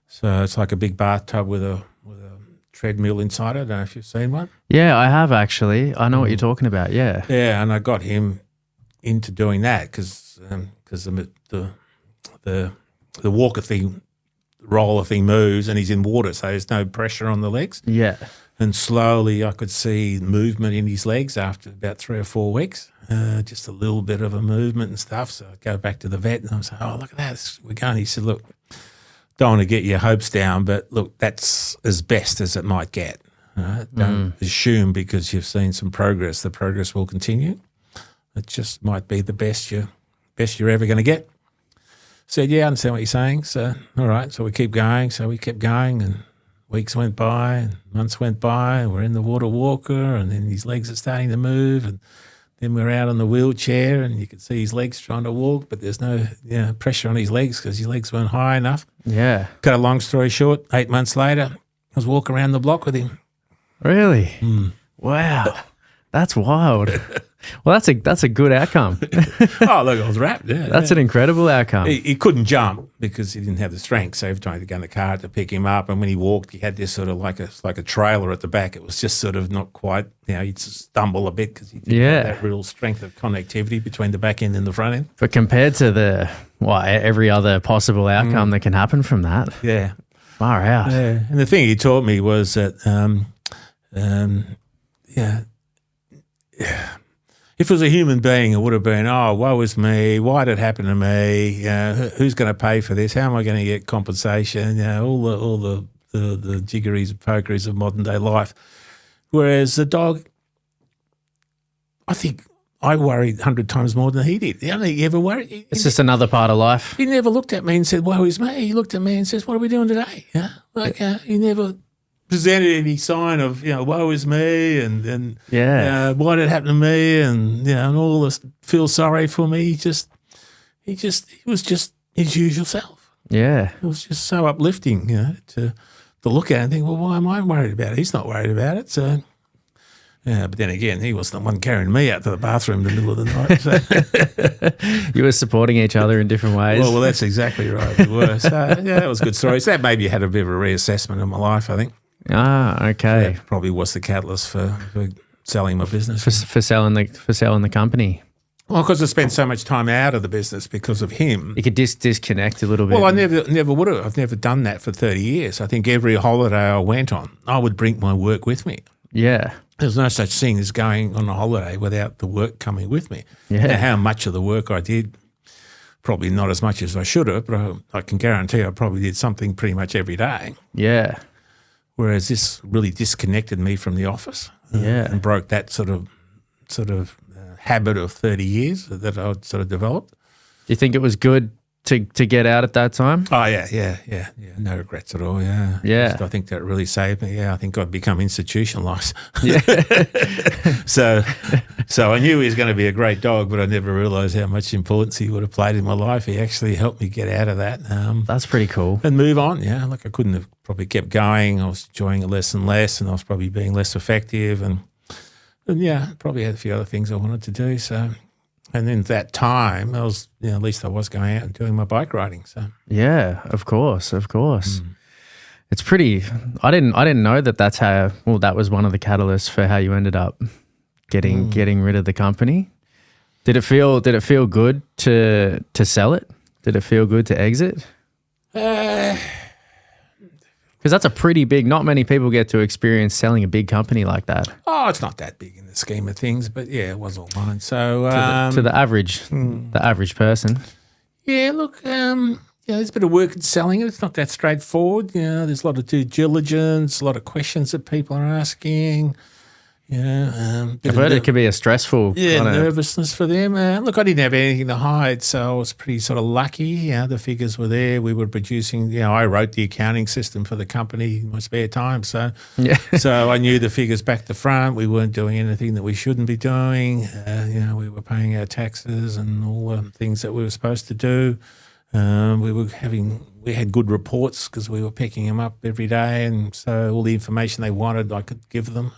So it's like a big bathtub with a treadmill inside it. I don't know if you've seen one. Yeah, I have actually. I know what you're talking about. Yeah. Yeah, and I got him into doing that because the walker thing, roller thing moves and he's in water, so there's no pressure on the legs. Yeah. And slowly I could see movement in his legs after about 3 or 4 weeks, just a little bit of a movement and stuff. So I'd go back to the vet and I was like, oh, look at that, we're going. He said, look, don't want to get your hopes down, but look, that's as best as it might get. Don't assume because you've seen some progress, the progress will continue. It just might be the best you're ever going to get. Said, yeah, I understand what you're saying. So, all right, so we keep going. So we kept going and weeks went by and months went by and we're in the water walker and then his legs are starting to move and then we're out on the wheelchair and you can see his legs trying to walk, but there's no pressure on his legs because his legs weren't high enough. Yeah. Cut a long story short, 8 months later, I was walking around the block with him. Really? Wow. That's wild. Well, that's a good outcome. Oh, look, I was wrapped. Yeah, That's an incredible outcome. He couldn't jump because he didn't have the strength. So every time he had to go in the car to pick him up, and when he walked, he had this sort of like a trailer at the back. It was just sort of not quite, he'd stumble a bit because he didn't have that real strength of connectivity between the back end and the front end. But compared to every other possible outcome that can happen from that. Yeah. Far out. Yeah. And the thing he taught me was that, if it was a human being, it would have been, oh, woe is me, why did it happen to me? Who's going to pay for this? How am I going to get compensation? All the jiggeries and pokeries of modern day life. Whereas the dog, I think I worried 100 times more than he did. He ever worried. It's just another part of life. He never looked at me and said, woe is me. He looked at me and says, what are we doing today? He never presented any sign of, woe is me and why did it happen to me and all this, feel sorry for me. He was just his usual self. Yeah. It was just so uplifting, to look at it and think, well, why am I worried about it? He's not worried about it. So, but then again, he was the one carrying me out to the bathroom in the middle of the night. So. You were supporting each other in different ways. Well, that's exactly right. We were. So, that was a good story. So that maybe had a bit of a reassessment of my life, I think. Ah, okay. That probably was the catalyst for selling my business. For selling the company. Well, because I spent so much time out of the business because of him. You could disconnect a little bit. Well, I never would have. I've never done that for 30 years. I think every holiday I went on, I would bring my work with me. Yeah. There's no such thing as going on a holiday without the work coming with me. Yeah. Now, how much of the work I did, probably not as much as I should have, but I can guarantee I probably did something pretty much every day. Yeah. Whereas this really disconnected me from the office and broke that sort of habit of 30 years that I'd sort of developed. Do you think it was good to get out at that time? Oh, yeah. No regrets at all, yeah. Yeah. I think that really saved me. Yeah, I think I'd become institutionalised. Yeah. So I knew he was going to be a great dog, but I never realised how much importance he would have played in my life. He actually helped me get out of that. That's pretty cool. And move on, yeah. Like I couldn't have probably kept going. I was enjoying it less and less, and I was probably being less effective. And yeah, probably had a few other things I wanted to do. So, and in that time, I was, at least I was going out and doing my bike riding. So yeah, of course. It's pretty. I didn't know that's how. Well, that was one of the catalysts for how you ended up getting rid of the company. Did it feel good to sell it? Did it feel good to exit? Because that's a pretty big. Not many people get to experience selling a big company like that. Oh, it's not that big in the scheme of things, but yeah, it was all mine. So to the average person. Yeah, look, there's a bit of work in selling it. It's not that straightforward. There's a lot of due diligence, a lot of questions that people are asking. I've heard it can be a stressful nervousness for them. Look, I didn't have anything to hide, so I was pretty sort of lucky. The figures were there. We were producing. I wrote the accounting system for the company in my spare time, so so I knew the figures back to front. We weren't doing anything that we shouldn't be doing. We were paying our taxes and all the things that we were supposed to do. We had good reports because we were picking them up every day, and so all the information they wanted, I could give them.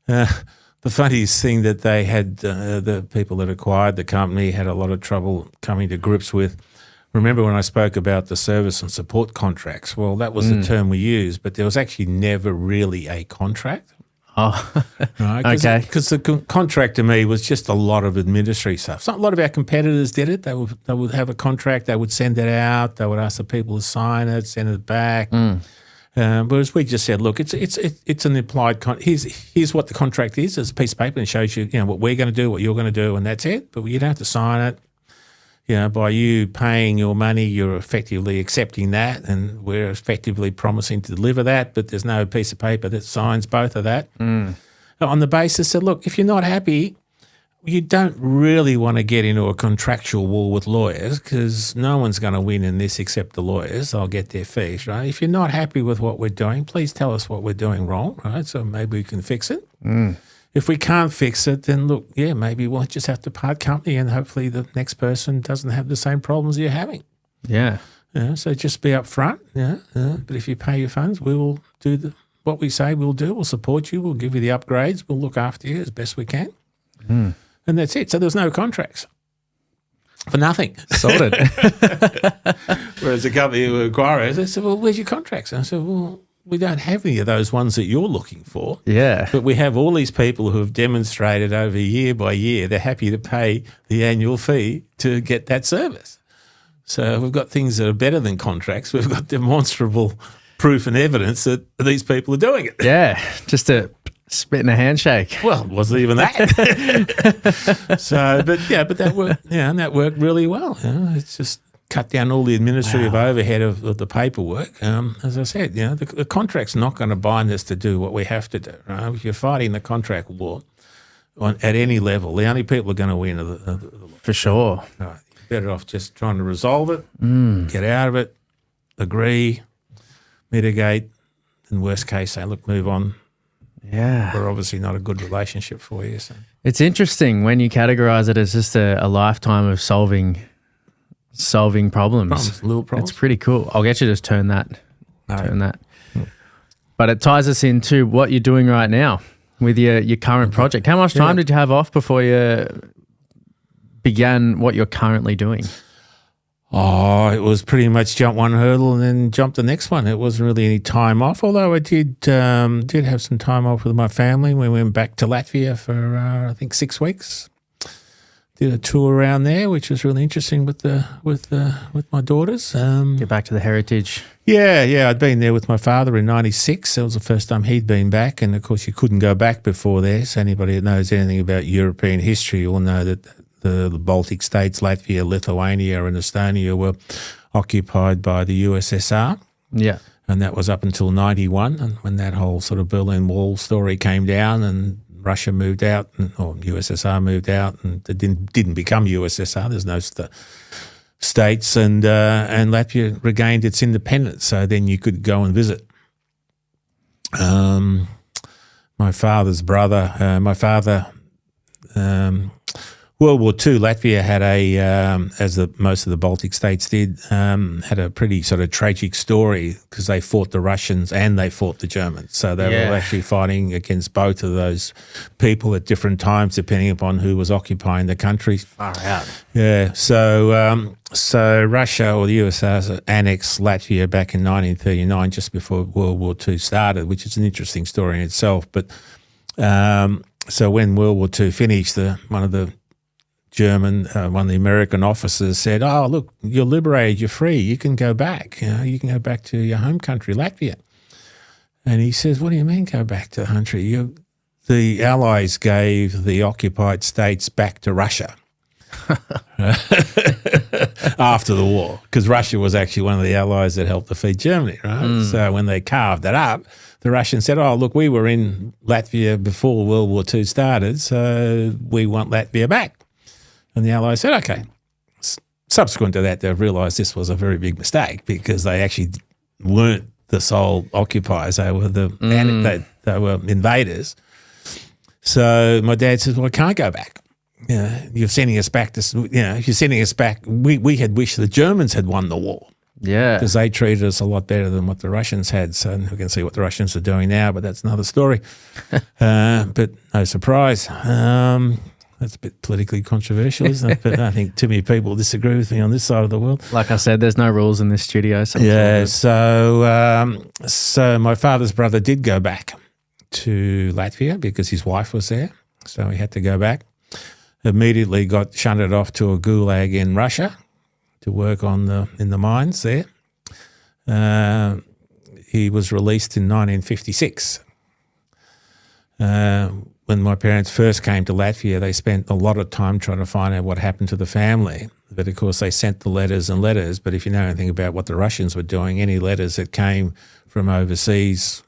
The funniest thing that they had, the people that acquired the company had a lot of trouble coming to grips with. Remember when I spoke about the service and support contracts? Well, that was the term we used, but there was actually never really a contract. Oh, right? okay. Because the contract to me was just a lot of administrative stuff. So a lot of our competitors did it. They would have a contract. They would send it out. They would ask the people to sign it, send it back. Whereas we just said, look, it's an implied here's what the contract is. It's a piece of paper and it shows you, what we're going to do, what you're going to do, and that's it. But you don't have to sign it. By you paying your money, you're effectively accepting that, and we're effectively promising to deliver that. But there's no piece of paper that signs both of that. On the basis that, look, if you're not happy, you don't really want to get into a contractual war with lawyers because no one's going to win in this except the lawyers. They'll get their fees, right? If you're not happy with what we're doing, please tell us what we're doing wrong, right? So maybe we can fix it. If we can't fix it, then look, maybe we'll just have to part company and hopefully the next person doesn't have the same problems you're having. Yeah. So just be upfront. But if you pay your funds, we will do what we say we'll do. We'll support you. We'll give you the upgrades. We'll look after you as best we can. And that's it. So there's no contracts for nothing. Sorted. Whereas the company who acquired, they said, well, where's your contracts? And I said, well, we don't have any of those ones that you're looking for. Yeah. But we have all these people who have demonstrated over year by year they're happy to pay the annual fee to get that service. So we've got things that are better than contracts. We've got demonstrable proof and evidence that these people are doing it. Yeah, just a spit in a handshake. Well, it wasn't even that. But that worked. And that worked really well. It's just cut down all the administrative overhead of the paperwork. As I said, the contract's not going to bind us to do what we have to do. Right? If you're fighting the contract war at any level, the only people who are going to win are the For sure. right. You're better off just trying to resolve it, get out of it, agree, mitigate, and worst case, say, look, move on. Yeah. We're obviously not a good relationship for you. So. It's interesting when you categorize it as just a lifetime of solving problems. Little problems. It's pretty cool. I'll get you to turn that. But it ties us into what you're doing right now with your current project. How much time did you have off before you began what you're currently doing? Oh, it was pretty much jump one hurdle and then jump the next one. It wasn't really any time off, although I did have some time off with my family. We went back to Latvia for, I think, 6 weeks. Did a tour around there, which was really interesting with my daughters. Get back to the heritage. Yeah. I'd been there with my father in '96. It was the first time he'd been back, and of course you couldn't go back before there. So anybody that knows anything about European history will know that the Baltic states, Latvia, Lithuania, and Estonia were occupied by the USSR. Yeah. And that was up until '91, and when that whole sort of Berlin Wall story came down and Russia moved out, or USSR moved out, and it didn't become USSR. There's no states, and Latvia regained its independence. So then you could go and visit. My father's brother, World War II, Latvia had most of the Baltic states did, had a pretty sort of tragic story because they fought the Russians and they fought the Germans. So they were actually fighting against both of those people at different times, depending upon who was occupying the country. Far out. Yeah. So Russia or the USSR annexed Latvia back in 1939, just before World War II started, which is an interesting story in itself. But so when World War II finished, one of the American officers said, "Oh, look, you're liberated, you're free, you can go back. You can go back to your home country, Latvia." And he says, "What do you mean go back to the country? The Allies gave the occupied states back to Russia." after the war, because Russia was actually one of the allies that helped defeat Germany, right? So when they carved it up, the Russians said, oh, look, we were in Latvia before World War II started, so we want Latvia back. And the Allies said, okay. Subsequent to that, they realised this was a very big mistake because they actually weren't the sole occupiers. They were they were invaders. So my dad says, well, I can't go back. You're sending us back to, if you're sending us back, we had wished the Germans had won the war. Yeah. Because they treated us a lot better than what the Russians had. So we can see what the Russians are doing now, but that's another story. But no surprise. That's a bit politically controversial, isn't it? But I think too many people disagree with me on this side of the world. Like I said, there's no rules in this studio. So yeah, so my father's brother did go back to Latvia because his wife was there. So he had to go back. Immediately got shunted off to a gulag in Russia to work in the mines there. He was released in 1956. When my parents first came to Latvia, they spent a lot of time trying to find out what happened to the family. But, of course, they sent the letters and letters. But if you know anything about what the Russians were doing, any letters that came from overseas,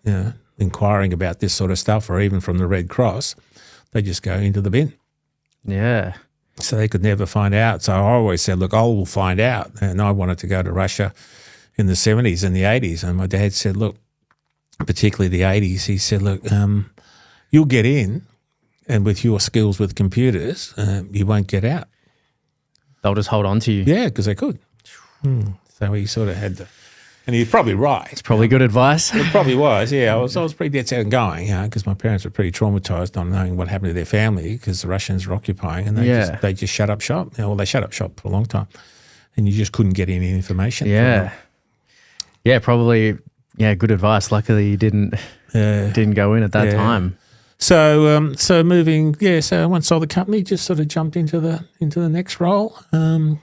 inquiring about this sort of stuff, or even from the Red Cross, they just go into the bin. Yeah. So they could never find out. So I always said, look, I will find out. And I wanted to go to Russia in the 70s and the 80s. And my dad said, look, particularly the 80s, he said, look, you'll get in, and with your skills with computers, you won't get out. They'll just hold on to you. Yeah, because they could. So he sort of had to, and he's probably right. It's probably good advice. It probably was, yeah. I was pretty dead set on going, because my parents were pretty traumatised not knowing what happened to their family because the Russians were occupying, and they just shut up shop. Well, they shut up shop for a long time, and you just couldn't get any information. Yeah. Yeah, probably. Yeah, good advice. Luckily, you didn't go in at that time. So moving, so once sold the company, just sort of jumped into the next role. I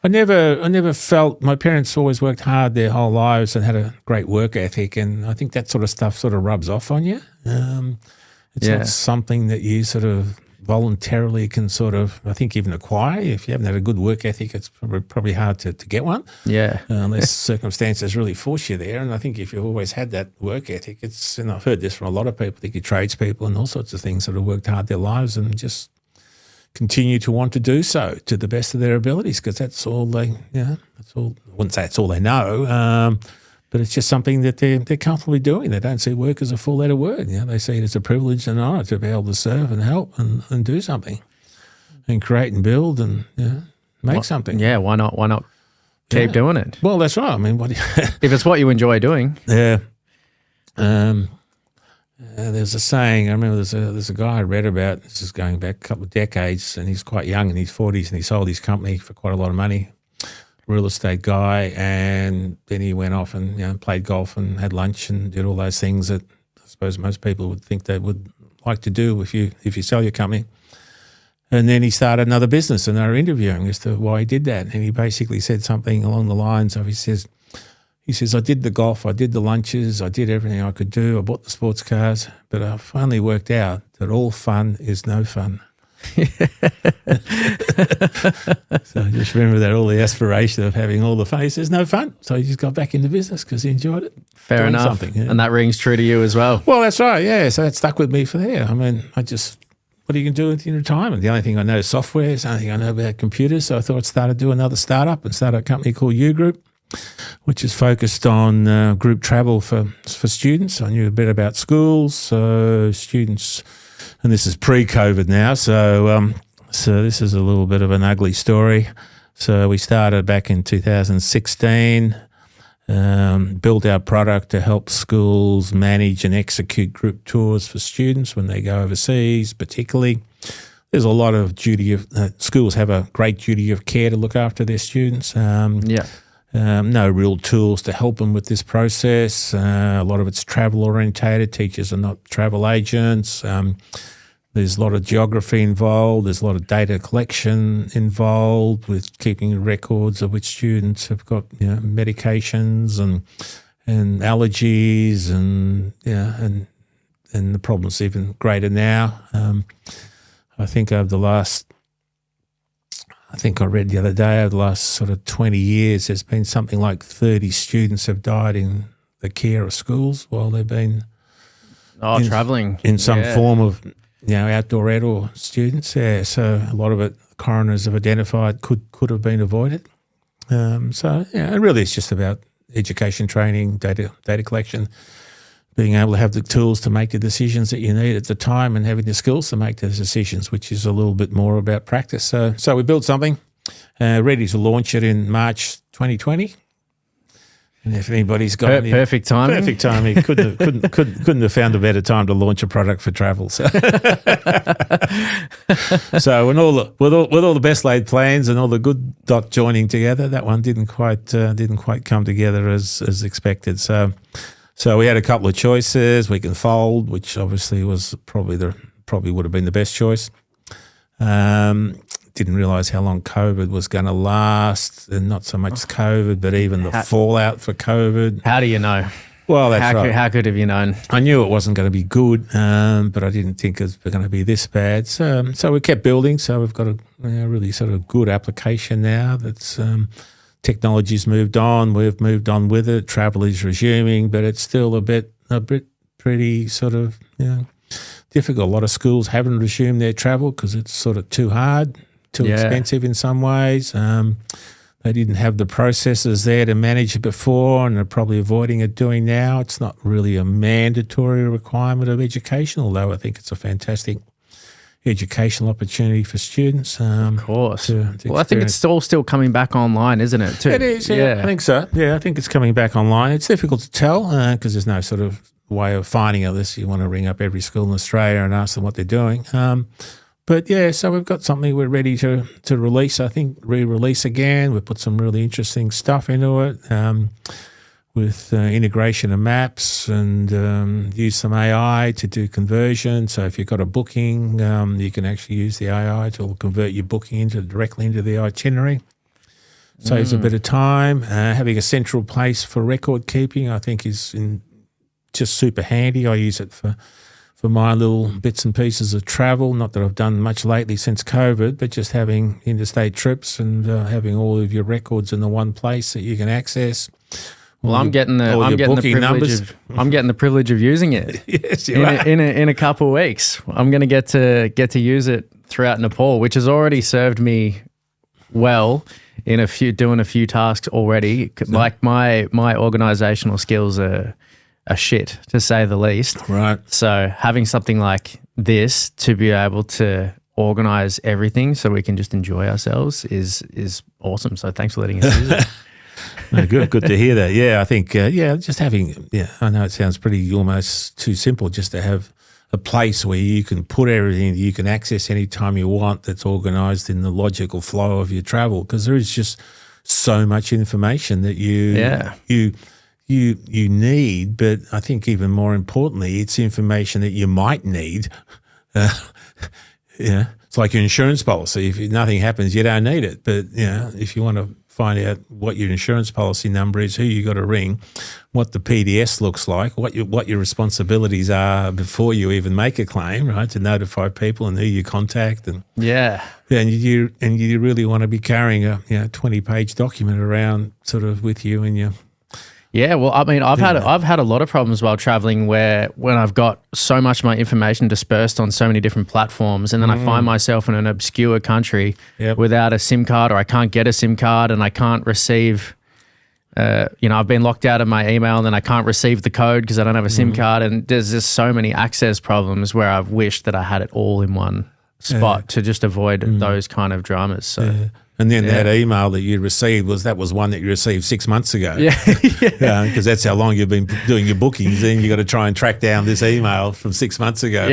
never felt, my parents always worked hard their whole lives and had a great work ethic, and I think that sort of stuff sort of rubs off on you. It's not something that you sort of voluntarily can sort of, I think, even acquire. If you haven't had a good work ethic, it's probably hard to get one. Yeah. Unless circumstances really force you there. And I think if you've always had that work ethic, and I've heard this from a lot of people, I think tradespeople and all sorts of things that have worked hard their lives and just continue to want to do so to the best of their abilities, because that's all they, that's all, I wouldn't say it's all they know, but it's just something that they're comfortably doing. They don't see work as a four-letter word. They see it as a privilege and an honour to be able to serve and help and do something and create and build and make something. Yeah, why not? Why not keep doing it? Well, that's right. I mean, if it's what you enjoy doing. Yeah. There's a saying, I remember there's a guy I read about, this is going back a couple of decades, and he's quite young, in his 40s, and he sold his company for quite a lot of money. Real estate guy, and then he went off and played golf and had lunch and did all those things that I suppose most people would think they would like to do if you sell your company. And then he started another business, and they were interviewing as to why he did that. And he basically said something along the lines of, he says, I did the golf, I did the lunches, I did everything I could do, I bought the sports cars, but I finally worked out that all fun is no fun. So just remember that, all the aspiration of having all the fun. He says no fun, so he just got back into business because he enjoyed it. Fair enough. And that rings true to you as well. Well, that's right, yeah. So that stuck with me for there. I mean, what are you going to do in retirement? The only thing I know is software. It's the only thing I know about computers. So I thought I'd start to do another startup and start a company called uGroop, which is focused on group travel for students. I knew a bit about schools, so students. And this is pre-COVID now, so this is a little bit of an ugly story. So we started back in 2016, built our product to help schools manage and execute group tours for students when they go overseas, particularly. There's a lot of schools have a great duty of care to look after their students. No real tools to help them with this process. A lot of it's travel orientated. Teachers are not travel agents. There's a lot of geography involved. There's a lot of data collection involved with keeping records of which students have got medications and allergies and the problem's even greater now. I think over the last I think I read the other day, over the last sort of 20 years, there's been something like 30 students have died in the care of schools while they've been traveling in some form of, outdoor ed or students. Yeah, so a lot of it, coroners have identified could have been avoided. And really it's just about education, training, data collection, being able to have the tools to make the decisions that you need at the time and having the skills to make those decisions, which is a little bit more about practice. So we built something, ready to launch it in March 2020. And if anybody's got perfect timing. Couldn't have found a better time to launch a product for travel. So, with all the best laid plans and all the good dot joining together, that one didn't quite come together as expected. So we had a couple of choices. We can fold, which obviously was probably would have been the best choice. Didn't realise how long COVID was going to last, and not so much COVID, but even the fallout for COVID. How do you know? Well, that's right. How could have you known? I knew it wasn't going to be good, but I didn't think it was going to be this bad. So we kept building. So we've got a really sort of good application now. That's technology's moved on. We've moved on with it. Travel is resuming, but it's still a bit pretty sort of difficult. A lot of schools haven't resumed their travel because it's sort of too hard. Too expensive in some ways. They didn't have the processes there to manage it before, and they're probably avoiding it doing now. It's not really a mandatory requirement of education, although I think it's a fantastic educational opportunity for students. Of course. I think it's still coming back online, isn't it? Too? It is, yeah. I think so. Yeah, I think it's coming back online. It's difficult to tell because there's no sort of way of finding it unless you want to ring up every school in Australia and ask them what they're doing. But so we've got something we're ready to release, I think, re-release again. We've put some really interesting stuff into it with integration of maps and use some AI to do conversion. So if you've got a booking, you can actually use the AI to convert your booking directly into the itinerary. Saves a bit of time. Having a central place for record keeping, I think, is just super handy. I use it for my little bits and pieces of travel, not that I've done much lately since COVID, but just having interstate trips and having all of your records in the one place that you can access. Well, I'm getting the privilege of using it. Yes, in a couple of weeks. I'm going to get to use it throughout Nepal, which has already served me well in doing a few tasks already. Like my organizational skills are shit, to say the least. Right. So having something like this to be able to organize everything so we can just enjoy ourselves is awesome. So thanks for letting us use it. No, good to hear that. Yeah, I think, just having, I know it sounds pretty almost too simple just to have a place where you can put everything that you can access anytime you want that's organized in the logical flow of your travel, because there is just so much information that you need, but I think even more importantly, it's information that you might need. It's like your insurance policy. If nothing happens, you don't need it. But if you want to find out what your insurance policy number is, who you got to ring, what the PDS looks like, what your responsibilities are before you even make a claim, right? To notify people and who you contact, and you really want to be carrying a 20-page document around sort of with you and your. Yeah, well, I mean, I've had a lot of problems while traveling where when I've got so much of my information dispersed on so many different platforms, and then I find myself in an obscure country without a SIM card, or I can't get a SIM card and I can't receive, I've been locked out of my email and then I can't receive the code because I don't have a SIM card, and there's just so many access problems where I've wished that I had it all in one spot to just avoid those kind of dramas. So. And then that email that you received was one that you received 6 months ago. Because that's how long you've been doing your bookings. Then you got to try and track down this email from 6 months ago.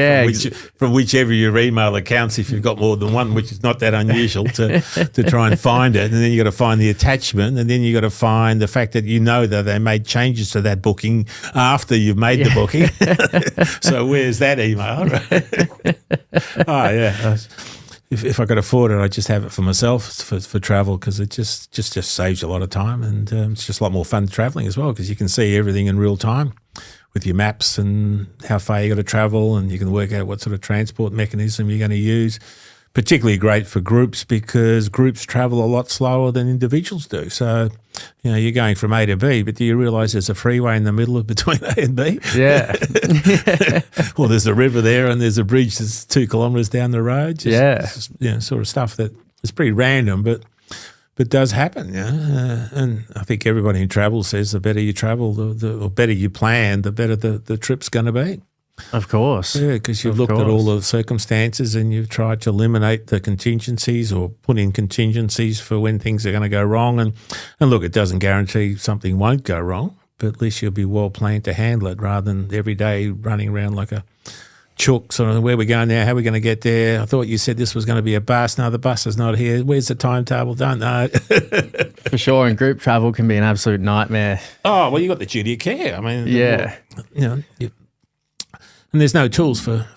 From whichever your email accounts, if you've got more than one, which is not that unusual, to try and find it. And then you got to find the attachment, and then you got to find the fact that that they made changes to that booking after you've made the booking. So where's that email? If I could afford it, I'd just have it for myself for travel, because it just saves you a lot of time, and it's just a lot more fun traveling as well, because you can see everything in real time with your maps and how far you got to travel, and you can work out what sort of transport mechanism you're going to use. particularly great for groups because groups travel a lot slower than individuals do. So, you're going from A to B, but do you realise there's a freeway in the middle of between A and B? Yeah. Well, there's a river there and there's a bridge that's 2 kilometres down the road. Just, sort of stuff that is pretty random, but does happen. And I think everybody who travels says the better you travel, the better you plan, the better the trip's going to be. Of course. Yeah, because you've looked at all the circumstances and you've tried to eliminate the contingencies or put in contingencies for when things are going to go wrong. And look, it doesn't guarantee something won't go wrong, but at least you'll be well planned to handle it rather than every day running around like a chook, sort of where we're going now, how we're going to get there. I thought you said this was going to be a bus. No, the bus is not here. Where's the timetable? Don't know. For sure, and group travel can be an absolute nightmare. Oh, well, you got the duty of care. I mean, yeah. And there's no tools for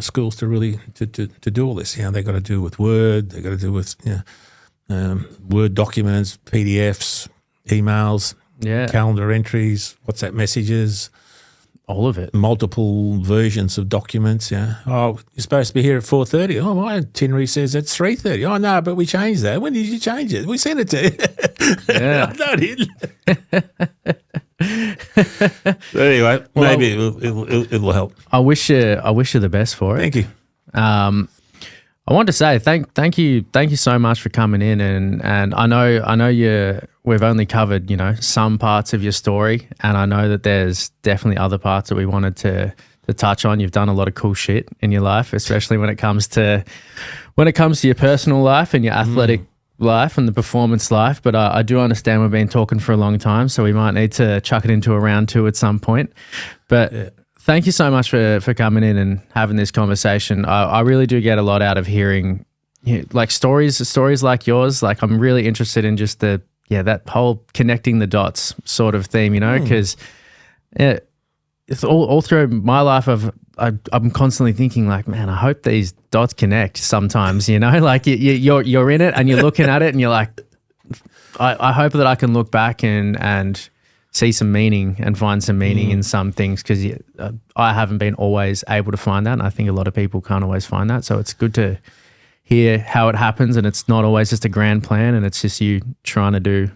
schools to really to do all this. They've got to do with Word, they've got to do with Word documents, PDFs, emails, calendar entries, WhatsApp messages, all of it. Multiple versions of documents. Oh, you're supposed to be here at 4:30. Oh, my itinerary says it's 3:30. Oh no, but we changed that. When did you change it? We sent it to you. Yeah. No, I didn't. So anyway, maybe it'll help. I wish you the best for it. Thank you. I want to say thank you so much for coming in, and I know we've only covered some parts of your story, and I know that there's definitely other parts that we wanted to touch on. You've done a lot of cool shit in your life, especially when it comes to your personal life and your athletic life and the performance life. But I do understand we've been talking for a long time, so we might need to chuck it into a round 2 at some point. But thank you so much for coming in and having this conversation. I really do get a lot out of hearing like stories like yours. Like, I'm really interested in just that whole connecting the dots sort of theme, because it's all through my life I'm constantly thinking like, man, I hope these dots connect sometimes, like you're in it and you're looking at it and you're like, I hope that I can look back and see some meaning and find some meaning in some things, because I haven't been always able to find that, and I think a lot of people can't always find that. So it's good to hear how it happens, and it's not always just a grand plan, and it's just you trying to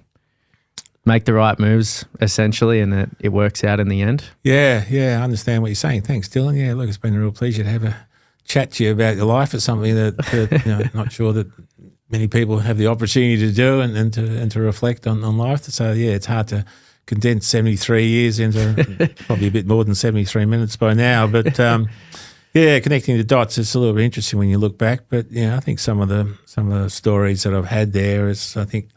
make the right moves essentially, and it works out in the end. Yeah, I understand what you're saying. Thanks, Dylan. Yeah, look, it's been a real pleasure to have a chat to you about your life. It's something that not sure that many people have the opportunity to do and to reflect on life. So yeah, it's hard to condense 73 years into probably a bit more than 73 minutes by now. But connecting the dots is a little bit interesting when you look back. But I think some of the stories that I've had there is, I think,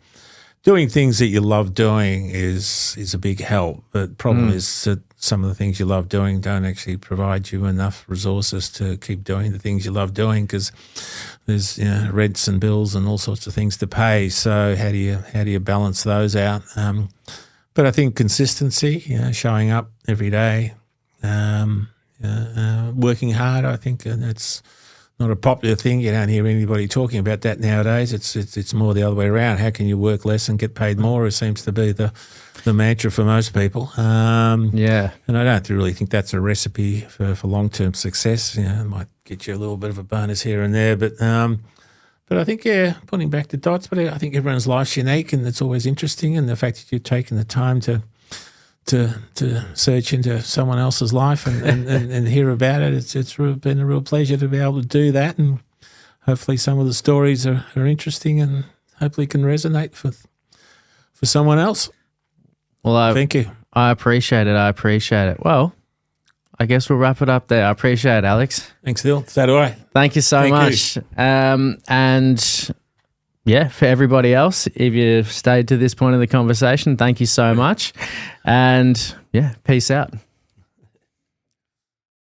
doing things that you love doing is a big help. But the problem is that some of the things you love doing don't actually provide you enough resources to keep doing the things you love doing, because there's rents and bills and all sorts of things to pay. So how do you balance those out? But I think consistency, showing up every day, working hard, I think that's not a popular thing. You don't hear anybody talking about that nowadays. It's more the other way around. How can you work less and get paid more? It seems to be the mantra for most people. And I don't really think that's a recipe for long-term success. It might get you a little bit of a bonus here and there, but I think, putting back the dots, but I think everyone's life's unique, and it's always interesting. And the fact that you've taken the time to search into someone else's life and hear about it, it's been a real pleasure to be able to do that. And hopefully some of the stories are interesting and hopefully can resonate for someone else. Well, thank you. I appreciate it. Well, I guess we'll wrap it up there. I appreciate it, Alex. Thanks, Phil. So do I. Thank you so much. And for everybody else, if you've stayed to this point of the conversation, thank you so much. And peace out.